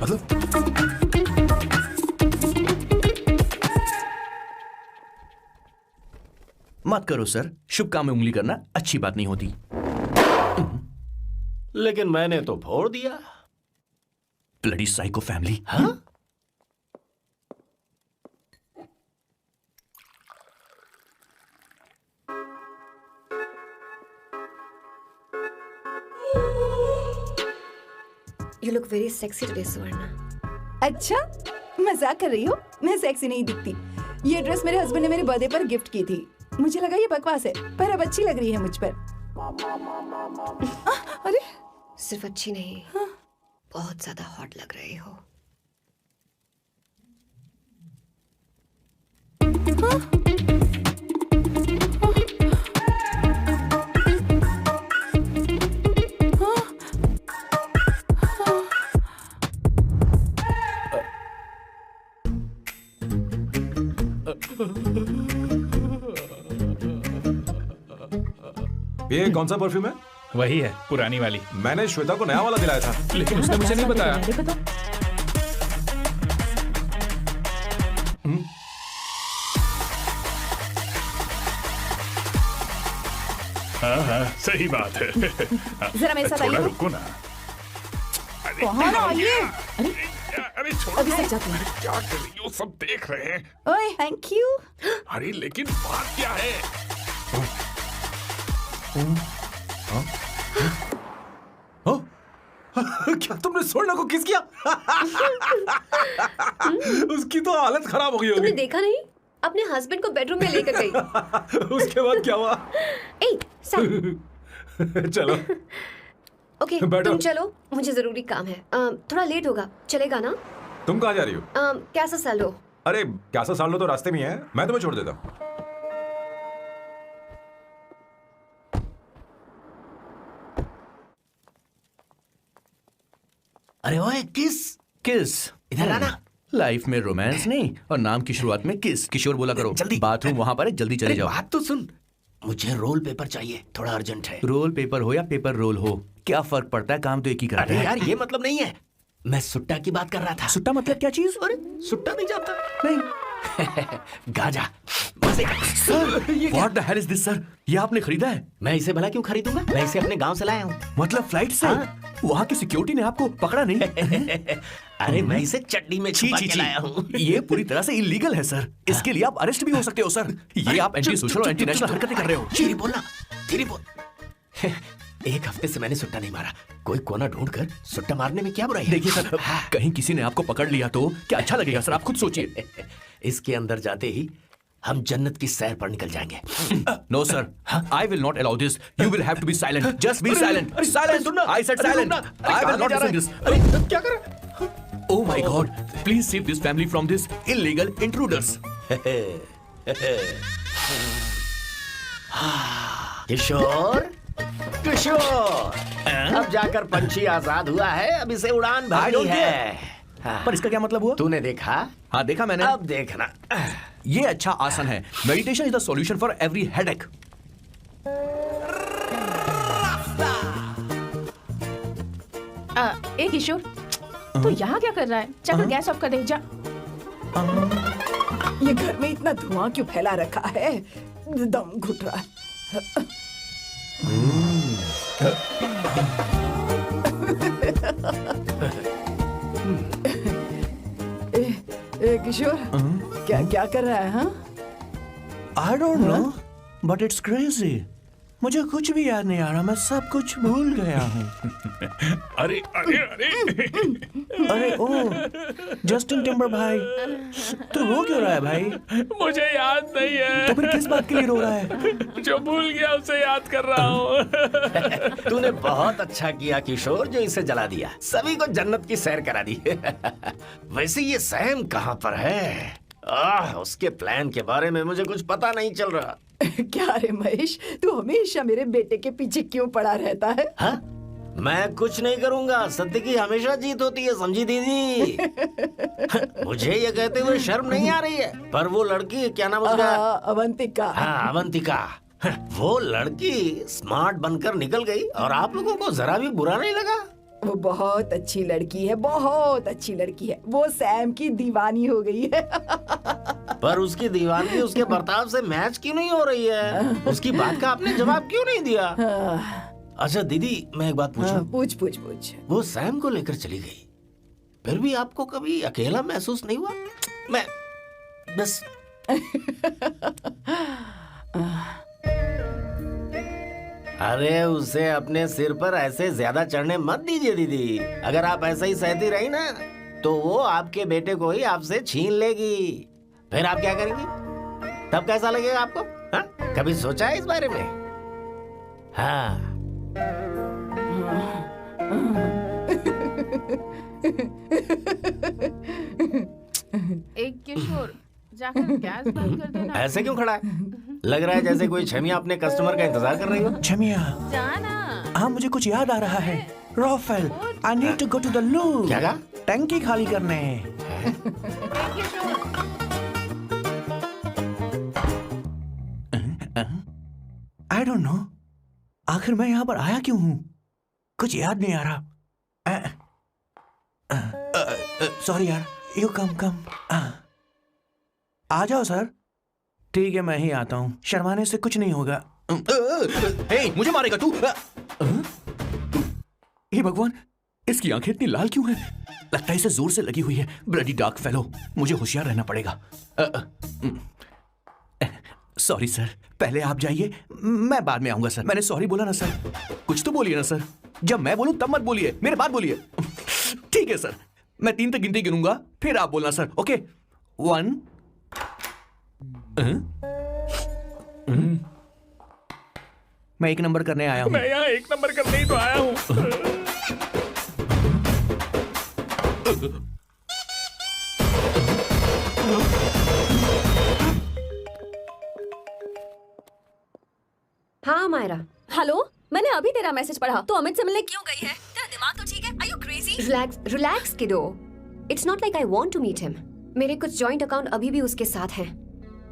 मतलब मत करो सर, शुभ काम में उंगली करना अच्छी बात नहीं होती। लेकिन मैंने तो फोड़ दिया। Bloody psycho family. हाँ? You look very sexy today, Suvarna. अच्छा, मजाक कर रही हो? मैं सेक्सी नहीं दिखती। ये ड्रेस मेरे हस्बैंड ने मेरे बर्थडे पर गिफ्ट की थी। मुझे लगा ये बकवास है, पर अब अच्छी लग रही है मुझ पर। अरे, सिर्फ अच्छी नहीं, बहुत ज्यादा हॉट लग रही हो। ये कौन सा परफ्यूम है? वही है, पुरानी वाली। मैंने श्वेता को नया वाला दिलाया था। लेकिन उसने मुझे नहीं बताया। अरे बताओ। हाँ, सही बात है। जरा मेरे साथ थोड़ा आइए। रुको ना। अरे कहाँ ना आइए? अरे छोड़ो। अभी तक जाती हूँ। क्या कर रही हो? सब देख रहे हैं। ओए थैंक यू। अरे लेकिन बात क्या है? क्या तुमने सोना को किस किया? उसकी तो हालत खराब हो गई तुमने होगी। देखा नहीं? अपने हस्बैंड को बेडरूम में लेकर गई। उसके बाद क्या हुआ? ए, सैम। चलो ओके, बैठो। तुम चलो, मुझे जरूरी काम है। थोड़ा लेट होगा, चलेगा ना? तुम कहाँ जा रही हो? कैसा सालो? अरे कैसा साल लो तो रास्ते में ही है, मैं तुम्हें छोड़ देता हूँ। अरे ओए किस इधर आना। लाइफ में रोमांस नहीं और नाम की शुरुआत में किस। किशोर बोला करो। जल्दी। बाथरूम वहां पर है, जल्दी चले जाओ। बात तो सुन, मुझे रोल पेपर चाहिए, थोड़ा अर्जेंट है। रोल पेपर हो या पेपर रोल हो, क्या फर्क पड़ता है, काम तो एक ही करता अरे है। यार ये मतलब नहीं है, मैं सुट्टा की बात कर रहा था। सुट्टा मतलब क्या चीज? अरे सुट्टा नहीं जानता? नहीं। गाजा मजे का। What the hell is this, sir? ये आपने खरीदा है? मैं इसे भला क्यों खरीदूंगा? मैं इसे अपने गांव से लाया हूँ। मतलब फ्लाइट से? हाँ। वहाँ की सिक्योरिटी ने आपको पकड़ा नहीं? अरे मैं इसे चटनी में छुपा के लाया हूँ। ये पूरी तरह से इलीगल है सर। इसके लिए आप अरेस्ट भी हो सकते हो सर। ये आप एंटी सोशल और एंटी नेशनल हरकतें कर रहे हो। धीरे बोलना, धीरे बोल। एक हफ्ते से मैंने सुट्टा नहीं मारा। कोई कोना ढूंढकर सुट्टा मारने में क्या बुराई है? देखिए सर, कहीं किसी ने आपको पकड़ लिया तो क्या अच्छा लगेगा सर? आप खुद सोचिए। इसके अंदर जाते ही हम जन्नत की सैर पर निकल जाएंगे। No sir, I will not allow this. You will have to be silent. Just be silent. Silent. I said silent. I will not listen this. अरे क्या कर रहा है? Oh my God! Please save this family from this illegal intruders. किशोर, किशोर, अब जाकर पंछी आजाद हुआ है, अब इसे उड़ान I भरनी don't है। care. पर इसका क्या मतलब हुआ? तूने देखा? हाँ देखा मैंने। अब देखना। ये अच्छा आसन है। Meditation is the solution for every headache. ए किशोर, तू यहाँ क्या कर रहा है? चल गैस ऑफ कर दे जा। ये घर में इतना धुआं क्यों फैला रखा है? दम घुट रहा है। ए किशोर, क्या क्या कर रहा है? हाँ I don't know, but it's crazy. मुझे कुछ भी याद नहीं आ रहा, मैं सब कुछ भूल गया हूँ। अरे अरे अरे अरे ओ, जस्टिन टिम्बर भाई, तू रो क्यों रहा है भाई? मुझे याद नहीं है। तो फिर किस बात के लिए रो रहा है? जो भूल गया उसे याद कर रहा हूँ। तूने बहुत अच्छा किया किशोर जो इसे जला दिया, सभी को जन्नत की सैर करा दी। वैसे ये सैम कहाँ पर है? उसके प्लान के बारे में मुझे कुछ पता नहीं चल रहा। क्या रे महेश, तू हमेशा मेरे बेटे के पीछे क्यों पड़ा रहता है? हाँ? मैं कुछ नहीं करूंगा, सत्य की हमेशा जीत होती है, समझी दीदी? मुझे ये कहते हुए शर्म नहीं आ रही है, पर वो लड़की, क्या नाम उसका? अवंतिका। हाँ अवंतिका, वो लड़की स्मार्ट बनकर निकल गई और आप लोगों को जरा भी बुरा नहीं लगा? वो बहुत अच्छी लड़की है, बहुत अच्छी लड़की है। वो सैम की दीवानी हो गई है। पर उसकी दीवानगी उसके बर्ताव से मैच क्यों नहीं हो रही है? उसकी बात का आपने जवाब क्यों नहीं दिया? अच्छा दीदी, मैं एक बात पूछूं? पूछ पूछ पूछ। वो सैम को लेकर चली गई, फिर भी आपको कभी अकेला महसूस नहीं हुआ? मैं बस अरे उसे अपने सिर पर ऐसे ज्यादा चढ़ने मत दीजिए दीदी। अगर आप ऐसे ही सहती रही ना तो वो आपके बेटे को ही आपसे छीन लेगी, फिर आप क्या करेंगी? तब कैसा लगेगा आपको? हाँ? कभी सोचा है इस बारे में? हाँ। एक किशोर, जाकर गैस बंद कर देना। ऐसे क्यों खड़ा है? लग रहा है जैसे कोई छमिया अपने कस्टमर का इंतजार कर रही हो। छमिया, जाना। हाँ मुझे कुछ याद आ रहा है। Rafael, I need to go to the loo. क्या कहा? टंकी खाली करने। आई डोंट नो, आखिर मैं यहाँ पर आया क्यों हूँ, कुछ याद नहीं आ रहा। सॉरी यार, यू कम। आ जाओ सर। ठीक है, मैं ही आता हूँ, शर्माने से कुछ नहीं होगा। हे, मुझे मारेगा तू? हे भगवान, इसकी आंखें इतनी लाल क्यों हैं? लगता है इसे जोर से लगी हुई है। ब्लडी डार्क फेलो, मुझे होशियार रहना पड़ेगा। सॉरी सर, पहले आप जाइए, मैं बाद में आऊंगा सर। मैंने सॉरी बोला ना सर, कुछ तो बोलिए ना सर। जब मैं बोलूं तब मत बोलिए, मेरे बाद बोलिए। ठीक है सर, मैं 3 तक गिनती गिनूंगा, फिर आप बोलना सर। ओके, 1। मैं 1 नंबर करने आया हूं। मैं यहाँ 1 नंबर करने ही तो आया हूँ। हाँ मायरा। हेलो, मैंने अभी तेरा मैसेज पढ़ा। तो अमित से मिलने क्यों गई है? तेरा दिमाग तो ठीक है? Are you crazy? Relax kiddo. It's not like I want to meet him. मेरे कुछ जॉइंट अकाउंट अभी भी उसके साथ हैं।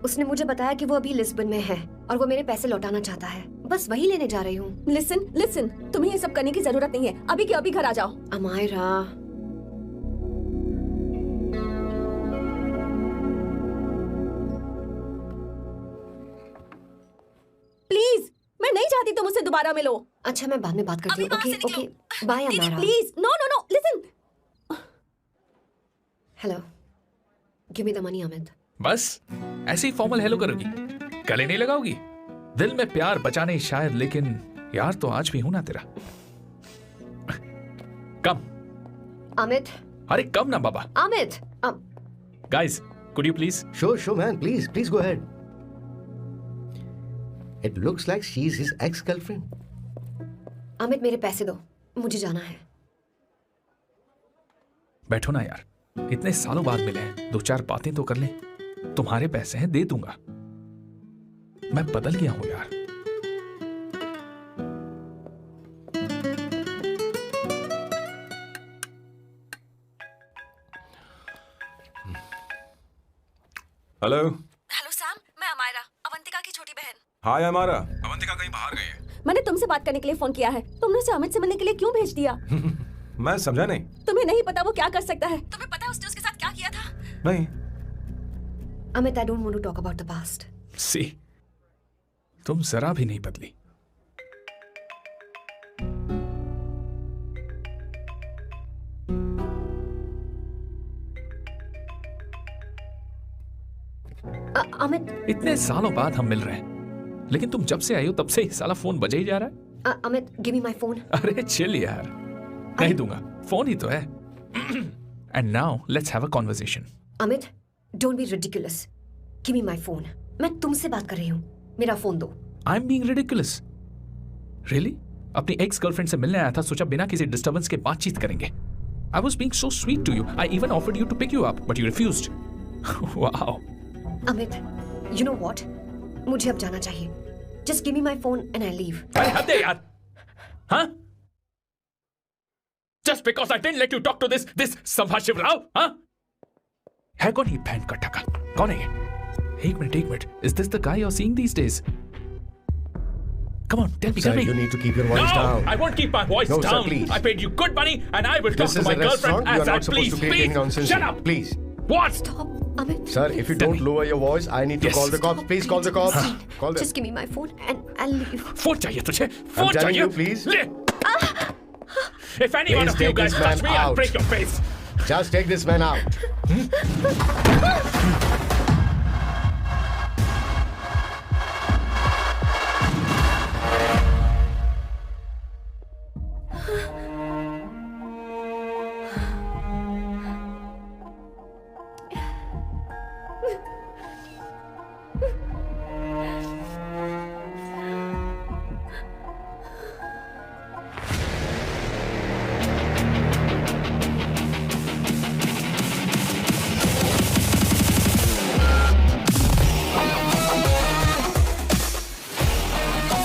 उसने मुझे बताया कि वो अभी लिस्बन में है और वो मेरे पैसे लौटाना चाहता है। बस वही लेने जा रही हूँ। लिसन, तुम्हें ये सब करने की जरूरत नहीं है। अभी के अभी घर आ जाओ। अमायरा, प्लीज, मैं नहीं चाहती तुम मुझसे दोबारा मिलो। अच्छा मैं बाद में बात करती हूँ। Okay, bye Amaira. Please, no, listen. Hello, give me the money Amit. बस ऐसे ही फॉर्मल हेलो करोगी, गले नहीं लगाओगी? दिल में प्यार बचाने शायद, लेकिन यार तो आज भी हूं ना तेरा। कम अमित। अरे कम ना बाबा। Amit. Guys, could you please? Sure, man. Please go ahead. It looks like she's his ex-girlfriend. Amit मेरे पैसे दो, मुझे जाना है। बैठो ना यार, इतने सालों बाद मिले हैं, 2-4 बातें तो कर लें। तुम्हारे पैसे हैं, दे दूंगा। मैं बदल गया हूं यार। हेलो सैम, मैं अमायरा, अवंतिका की छोटी बहन। हाय हमारा। अवंतिका कहीं बाहर गई है। मैंने तुमसे बात करने के लिए फोन किया है। तुमने उसे अमित से मिलने के लिए क्यों भेज दिया? मैं समझा नहीं। तुम्हें नहीं पता वो क्या कर सकता है? तुम्हें पता है उसने उसके साथ क्या किया था? नहीं। Amit, I don't want to talk about the past. See, तुम जरा भी नहीं बदली। अमित। इतने सालों बाद हम मिल रहे हैं, लेकिन तुम जब से आई हो तब से ही साला फोन बजे ही जा रहा है। Amit, give me my phone. अरे चिल यार, नहीं दूंगा, फोन ही तो है। And now let's have a conversation. Amit, don't be ridiculous. Give me my phone. मैं तुमसे बात कर रही हूँ, मेरा फोन दो। I am being ridiculous? Really? अपनी एक्स गर्लफ्रेंड से मिलने आया था, सोचा बिना किसी डिस्टर्बेंस के बातचीत करेंगे। I was being so sweet to you. I even offered you to pick you up, but you refused. Wow. Amit, you know what? मुझे अब जाना चाहिए। Just give me my phone and I leave. अरे हद है यार। हाँ? Just because I didn't let you talk to this संभाशिव Rao, हाँ? है कौन ये बैंड का टका? कौन है ये? एक minute, is this the guy you're seeing these days? Come on, tell me. Sir, you need to keep your voice down. I won't keep my voice No, sir, down. please. I paid you good money and I will talk This to is my a restaurant. girlfriend You as are I not supposed to create any nonsense. Shut here. up. Please. What? Stop, Amit. Sir, if you Tell don't me. lower your voice, I need to Yes. call the cops. Please call the cops. Call them. Just give me my phone and I'll leave. Phone चाहिए तुझे? Phone telling चाहिए? you, please. ले. If any one Please of you take guys this touch man me, I'll out. break your face. Just take this man out.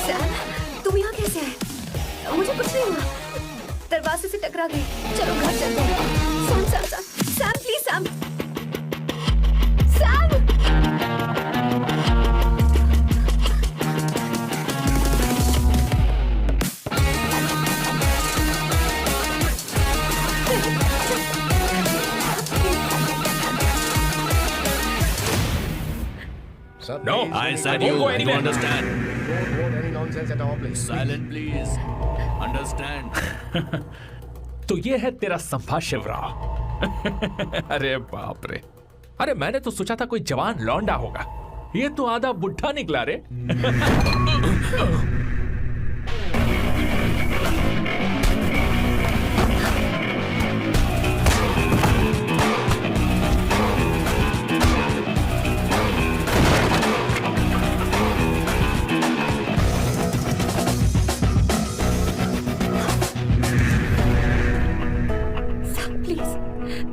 Sam, तुम यहाँ कैसे आए? मुझे कुछ नहीं हुआ, दरवाजे से टकरा गई। चलो घर चलते हैं। Sam please Sam. No, I I said won't you. go Do you anywhere. understand? Don't want any nonsense at our place. Silent, please. Understand? तो ये है तेरा संभा शिवराव। अरे बाप रे, अरे मैंने तो सोचा था कोई जवान लौंडा होगा, ये तो आधा बुढ़ा निकला रे।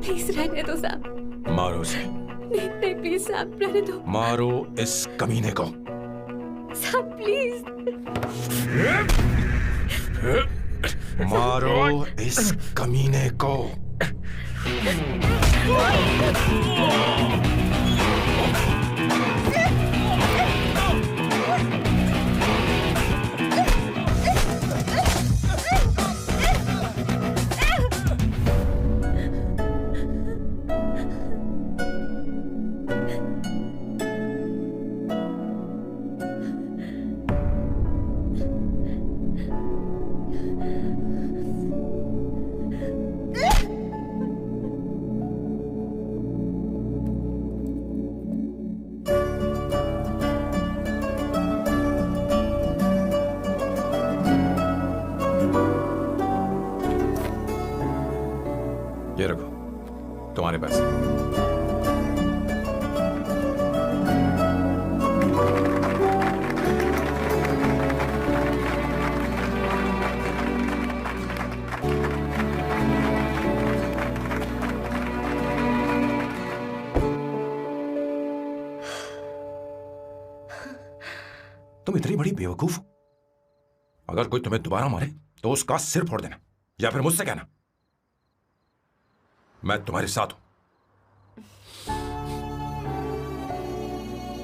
प्लीज रहने दो साहब। मारो उसे, नहीं नहीं प्लीज साहब रहने दो मारो इस कमीने को। साहब प्लीज। मारो इस कमीने को। ये रखो तुम्हारे पैसे। तुम इतनी बड़ी बेवकूफ हो? अगर कोई तुम्हें दोबारा मारे तो उसका सिर फोड़ देना, या फिर मुझसे कहना मैं तुम्हारे साथ हूं।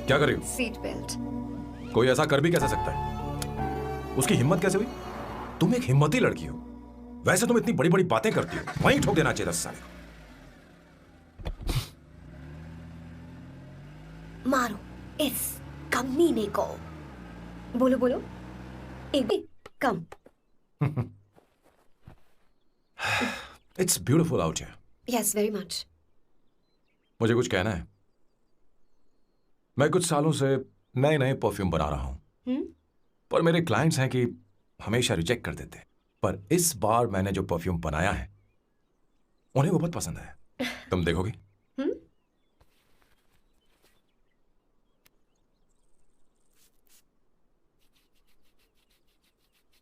क्या कर रही हो? Seat belt. कोई ऐसा कर भी कैसे सकता है? उसकी हिम्मत कैसे हुई? तुम एक हिम्मती लड़की हो, वैसे तुम इतनी बड़ी बड़ी बातें करती हो, वहीं ठोक देना चाहिए 10 साल। मारो इस कमीने को। बोलो बोलो, एक भी कम। It's beautiful out here. Yes very much. मुझे कुछ कहना है। मैं कुछ सालों से नए नए परफ्यूम बना रहा हूं, पर मेरे क्लाइंट्स हैं कि हमेशा रिजेक्ट कर देते हैं, पर इस बार मैंने जो परफ्यूम बनाया है उन्हें वो बहुत पसंद आया। तुम देखोगी?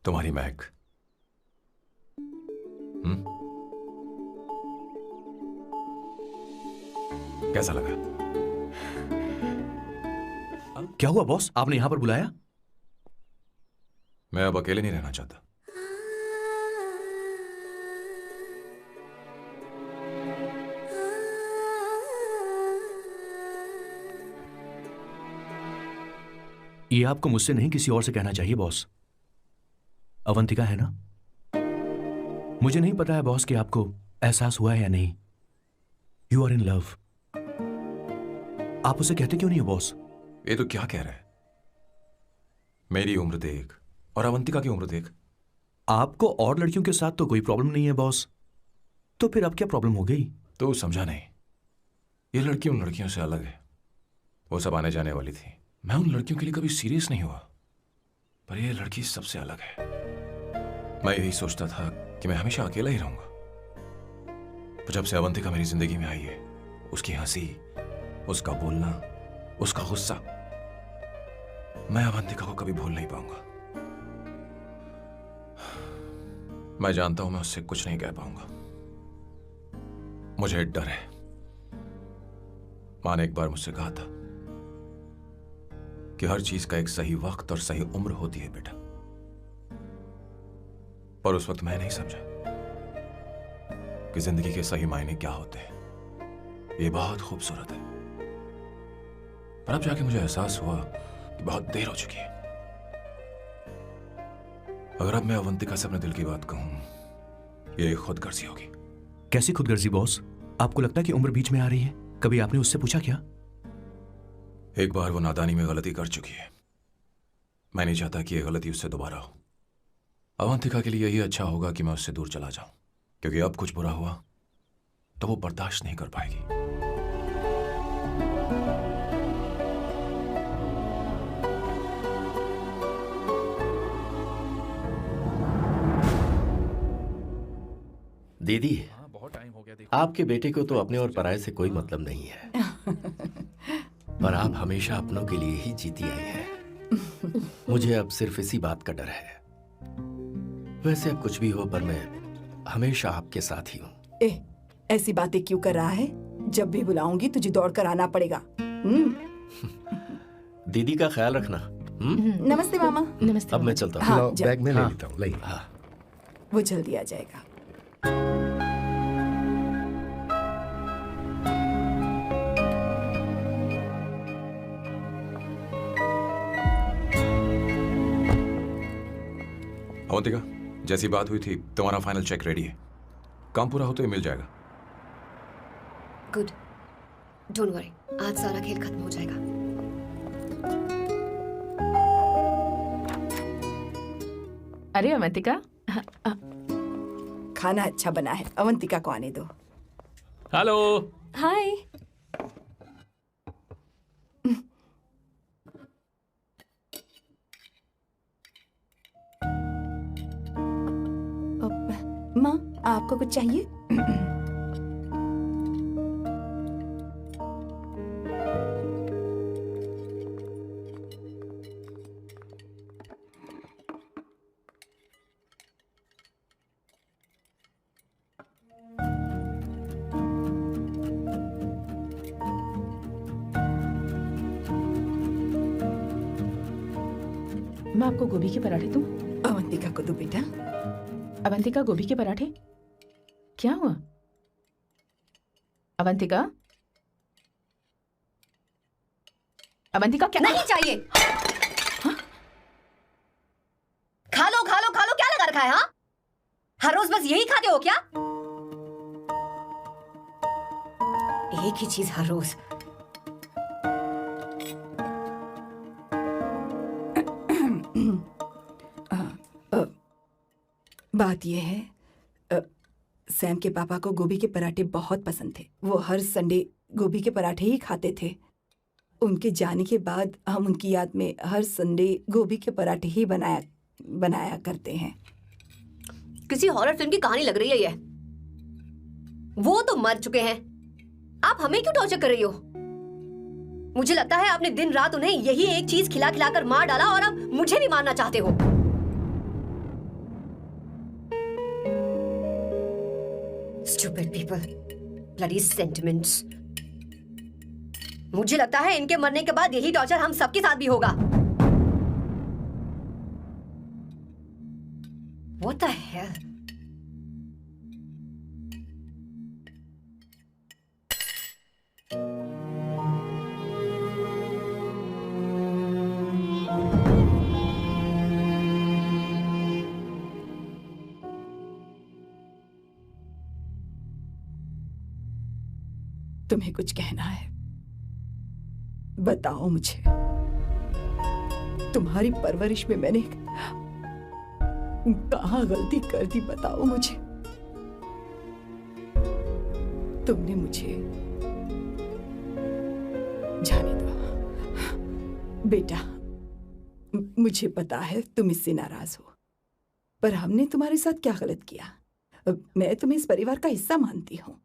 तुम्हारी महक। कैसा लगा? क्या हुआ बॉस, आपने यहां पर बुलाया? मैं अब अकेले नहीं रहना चाहता। ये आपको मुझसे नहीं किसी और से कहना चाहिए बॉस। अवंतिका है ना? मुझे नहीं पता है बॉस कि आपको एहसास हुआ है या नहीं। You are in love. आप उसे कहते क्यों नहीं हो बॉस? ये तो क्या कह रहा है? मेरी उम्र देख और अवंतिका की उम्र देख। आपको और लड़कियों के साथ तो कोई प्रॉब्लम नहीं है बॉस, तो फिर अब क्या प्रॉब्लम हो गई? तो समझा नहीं। ये लड़की उन लड़कियों से अलग है। वो सब आने जाने वाली थी। मैं उन लड़कियों के लिए कभी सीरियस नहीं हुआ, पर ये लड़की सबसे अलग है। मैं यही सोचता था कि मैं हमेशा अकेला ही रहूंगा, पर जब से अवंतिका मेरी जिंदगी में आई है, उसकी हंसी, उसका बोलना, उसका गुस्सा, मैं अवंतिका को कभी भूल नहीं पाऊंगा। मैं जानता हूं मैं उससे कुछ नहीं कह पाऊंगा। मुझे डर है। मां ने एक बार मुझसे कहा था कि हर चीज का एक सही वक्त और सही उम्र होती है बेटा, पर उस वक्त मैं नहीं समझा कि जिंदगी के सही मायने क्या होते हैं। ये बहुत खूबसूरत है, पर अब जाके मुझे एहसास हुआ कि बहुत देर हो चुकी है। अगर अब मैं अवंतिका से अपने दिल की बात कहूं, ये खुदगर्जी होगी। कैसी खुदगर्जी बॉस? आपको लगता है कि उम्र बीच में आ रही है? कभी आपने उससे पूछा क्या? एक बार वो नादानी में गलती कर चुकी है। मैं नहीं चाहता कि ये गलती उससे दोबारा हो। अवंतिका के लिए यही अच्छा होगा कि मैं उससे दूर चला जाऊं, क्योंकि अब कुछ बुरा हुआ तो वो बर्दाश्त नहीं कर पाएगी। दीदी, बहुत टाइम हो गया देखो। आपके बेटे को तो अपने और पराये से कोई मतलब नहीं है, पर आप हमेशा अपनों के लिए ही जीती आई हैं। मुझे अब सिर्फ इसी बात का डर है। वैसे अब कुछ भी हो, पर मैं हमेशा आपके साथ ही हूँ। ऐसी बातें क्यों कर रहा है? जब भी बुलाऊंगी तुझे दौड़ कर आना पड़ेगा। दीदी का ख्याल रखना। नमस्ते मामा। नमस्ते। अब मैं चलता हूँ। हाँ, लो, जा। बैग में ले हाँ। लेता हूँ, लाइए। हाँ। वो जल्दी आ जाएगा। अवंतिका, जैसी बात हुई थी तुम्हारा फाइनल चेक रेडी है। काम पूरा हो तो ये मिल जाएगा। गुड, डोंट वरी, आज सारा खेल खत्म हो जाएगा। अरे अवंतिका, खाना अच्छा बना है, अवंतिका को आने दो। हेलो। हाय। माँ, आपको कुछ चाहिए? मैं आपको गोभी के पराठे दूं? अवंतिका को दो बेटा। अवंतिका, गोभी के पराठे? क्या हुआ अवंतिका? अवंतिका, क्या? नहीं चाहिए। खा लो खा लो खा लो, क्या लगा रखा है? हाँ, हर रोज बस यही खाते हो क्या? एक ही चीज हर रोज। बात यह है, सैम के पापा को गोभी के पराठे बहुत पसंद थे। वो हर संडे गोभी के पराठे ही खाते थे। उनके जाने के बाद हम उनकी याद में हर संडे गोभी के पराठे ही बनाया करते हैं। किसी हॉरर फिल्म की कहानी लग रही है ये। वो तो मर चुके हैं, आप हमें क्यों टॉर्चर कर रही हो? मुझे लगता है आपने दिन रात उन्हें यही एक चीज खिला खिलाकर मार डाला और अब मुझे भी मारना चाहते हो। Stupid people, bloody sentiments. मुझे लगता है इनके मरने के बाद यही टॉर्चर हम सबके साथ भी होगा। What the hell? तुम्हें कुछ कहना है? बताओ मुझे। तुम्हारी परवरिश में मैंने कहाँ गलती कर दी, बताओ मुझे। तुमने मुझे जाने दो बेटा। मुझे पता है तुम इससे नाराज हो, पर हमने तुम्हारे साथ क्या गलत किया? मैं तुम्हें इस परिवार का हिस्सा मानती हूँ।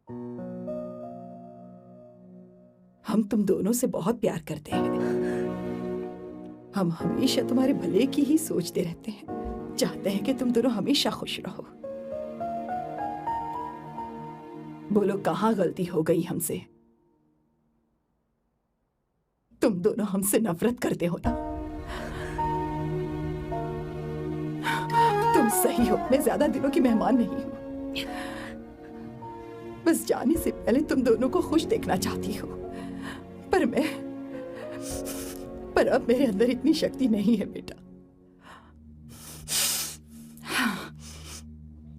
हम तुम दोनों से बहुत प्यार करते हैं। हम हमेशा तुम्हारे भले की ही सोचते रहते हैं, चाहते हैं कि तुम दोनों हमेशा खुश रहो। बोलो, कहाँ गलती हो गई हमसे? तुम दोनों हमसे नफरत करते हो ना? तुम सही हो, मैं ज्यादा दिनों की मेहमान नहीं हूं। बस जाने से पहले तुम दोनों को खुश देखना चाहती हूँ, पर अब मेरे अंदर इतनी शक्ति नहीं है बेटा।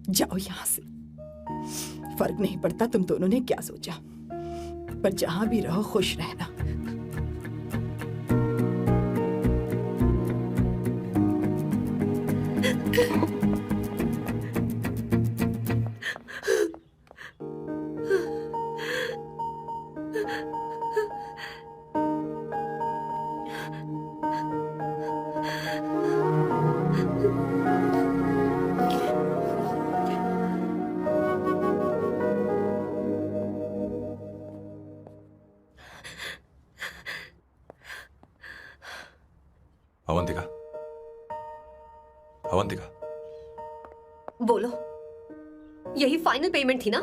जाओ यहां से। फर्क नहीं पड़ता तुम दोनों ने क्या सोचा, पर जहां भी रहो खुश रहना। अवंतिका, अवंतिका, बोलो, यही फाइनल पेमेंट थी ना?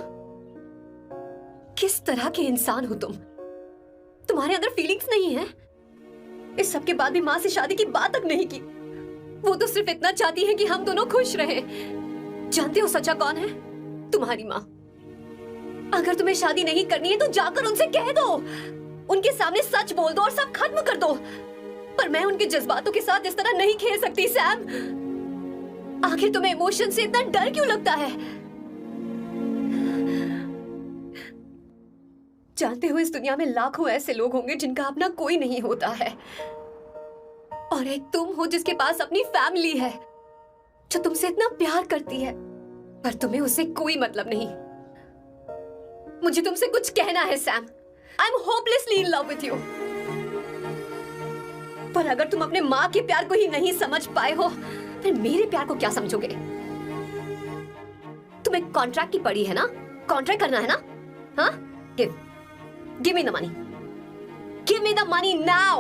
किस तरह के इंसान हो तुम? तुम्हारे अंदर फीलिंग्स नहीं है? इस सब के बाद भी माँ से शादी की बात तक नहीं की। वो तो सिर्फ इतना चाहती है कि हम दोनों खुश रहें। जानते हो सच्चा कौन है? तुम्हारी माँ। अगर तुम्हें शादी नहीं करनी है तो जाकर उनसे कह दो, उनके सामने सच बोल दो और सब खत्म कर दो। पर मैं उनके जज्बातों के साथ इस तरह नहीं खेल सकती सैम। आखिर तुम्हें इमोशन से इतना डर क्यों लगता है? जानते हो इस दुनिया में लाखों ऐसे लोग होंगे जिनका अपना कोई नहीं होता है, और एक तुम हो जिसके पास अपनी फैमिली है जो तुमसे इतना प्यार करती है, पर तुम्हें उससे कोई मतलब नहीं। मुझे तुमसे कुछ कहना है Sam. I am hopelessly in love with you. पर अगर तुम अपने माँ के प्यार को ही नहीं समझ पाए हो, फिर मेरे प्यार को क्या समझोगे? तुम्हें कॉन्ट्रैक्ट की पड़ी है ना? कॉन्ट्रैक्ट करना है ना? हाँ? Give me the money. Give me the money now.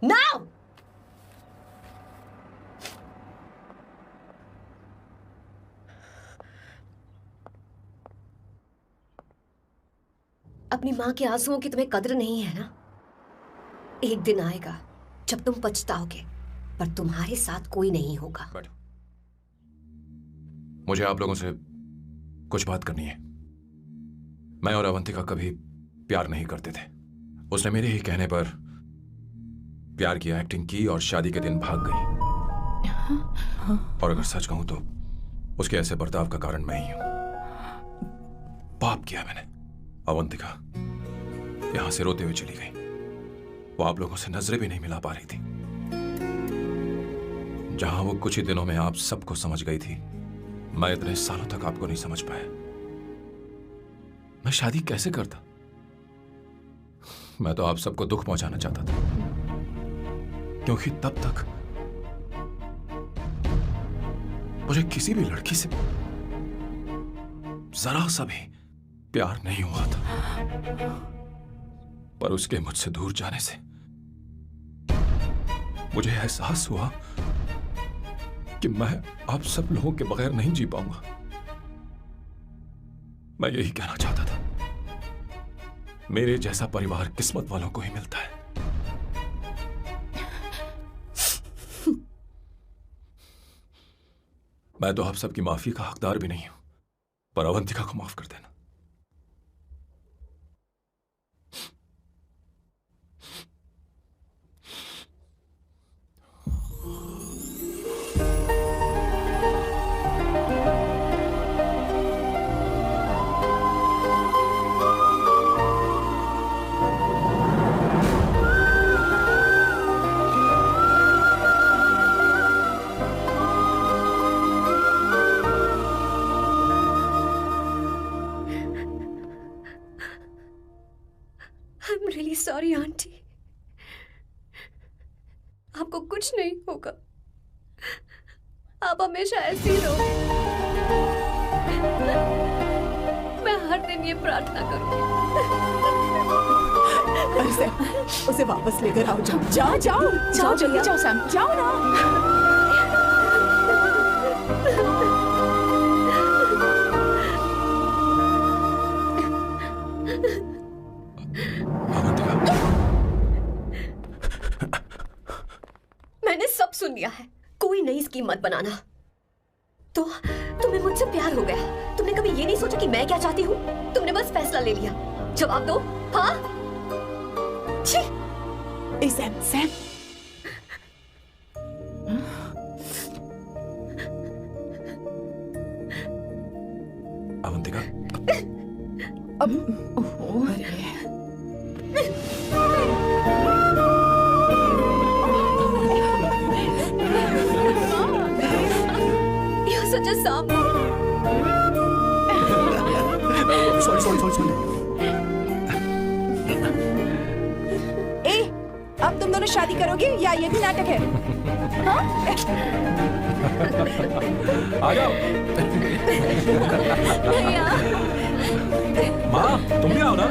Now. अपनी माँ के आंसुओं की तुम्हें कद्र नहीं है ना? एक दिन आएगा जब तुम पछताओगे, पर तुम्हारे साथ कोई नहीं होगा। बट मुझे आप लोगों से कुछ बात करनी है। मैं और अवंतिका कभी प्यार नहीं करते थे। उसने मेरे ही कहने पर प्यार की एक्टिंग की और शादी के दिन भाग गई। और अगर सच कहूं तो उसके ऐसे बर्ताव का कारण मैं ही हूं। पाप किया मैंने। अवंतिका यहां से रोते हुए चली गई। वो आप लोगों से नजरें भी नहीं मिला पा रही थी। जहां वो कुछ ही दिनों में आप सबको समझ गई थी, मैं इतने सालों तक आपको नहीं समझ पाया। मैं शादी कैसे करता? मैं तो आप सबको दुख पहुंचाना चाहता था, क्योंकि तब तक मुझे किसी भी लड़की से जरा सा भी प्यार नहीं हुआ था। पर उसके मुझसे दूर जाने से मुझे एहसास हुआ कि मैं आप सब लोगों के बगैर नहीं जी पाऊंगा। मैं यही कहना चाहता था, मेरे जैसा परिवार किस्मत वालों को ही मिलता है। मैं तो आप सबकी माफी का हकदार भी नहीं हूं, पर अवंतिका को माफ कर देना। सॉरी आंटी, आपको कुछ नहीं होगा। आप हमेशा ऐसी रहो। मैं हर दिन ये प्रार्थना करूंगी। उसे वापस लेकर आओ। जाओ जाओ जाओ जल्दी जाओ सैम, जाओ ना। मैंने सब सुन लिया है। कोई नई स्कीम मत बनाना। तो तुम्हें मुझसे प्यार हो गया। तुमने कभी ये नहीं सोचा कि मैं क्या चाहती हूँ? तुमने बस फैसला ले लिया। जवाब दो। हाँ? छी। सैम सैम अवंतिका, अब दोनों शादी करोगे या ये भी नाटक है? हाँ? आ जाओ। माँ तुम भी आओ ना।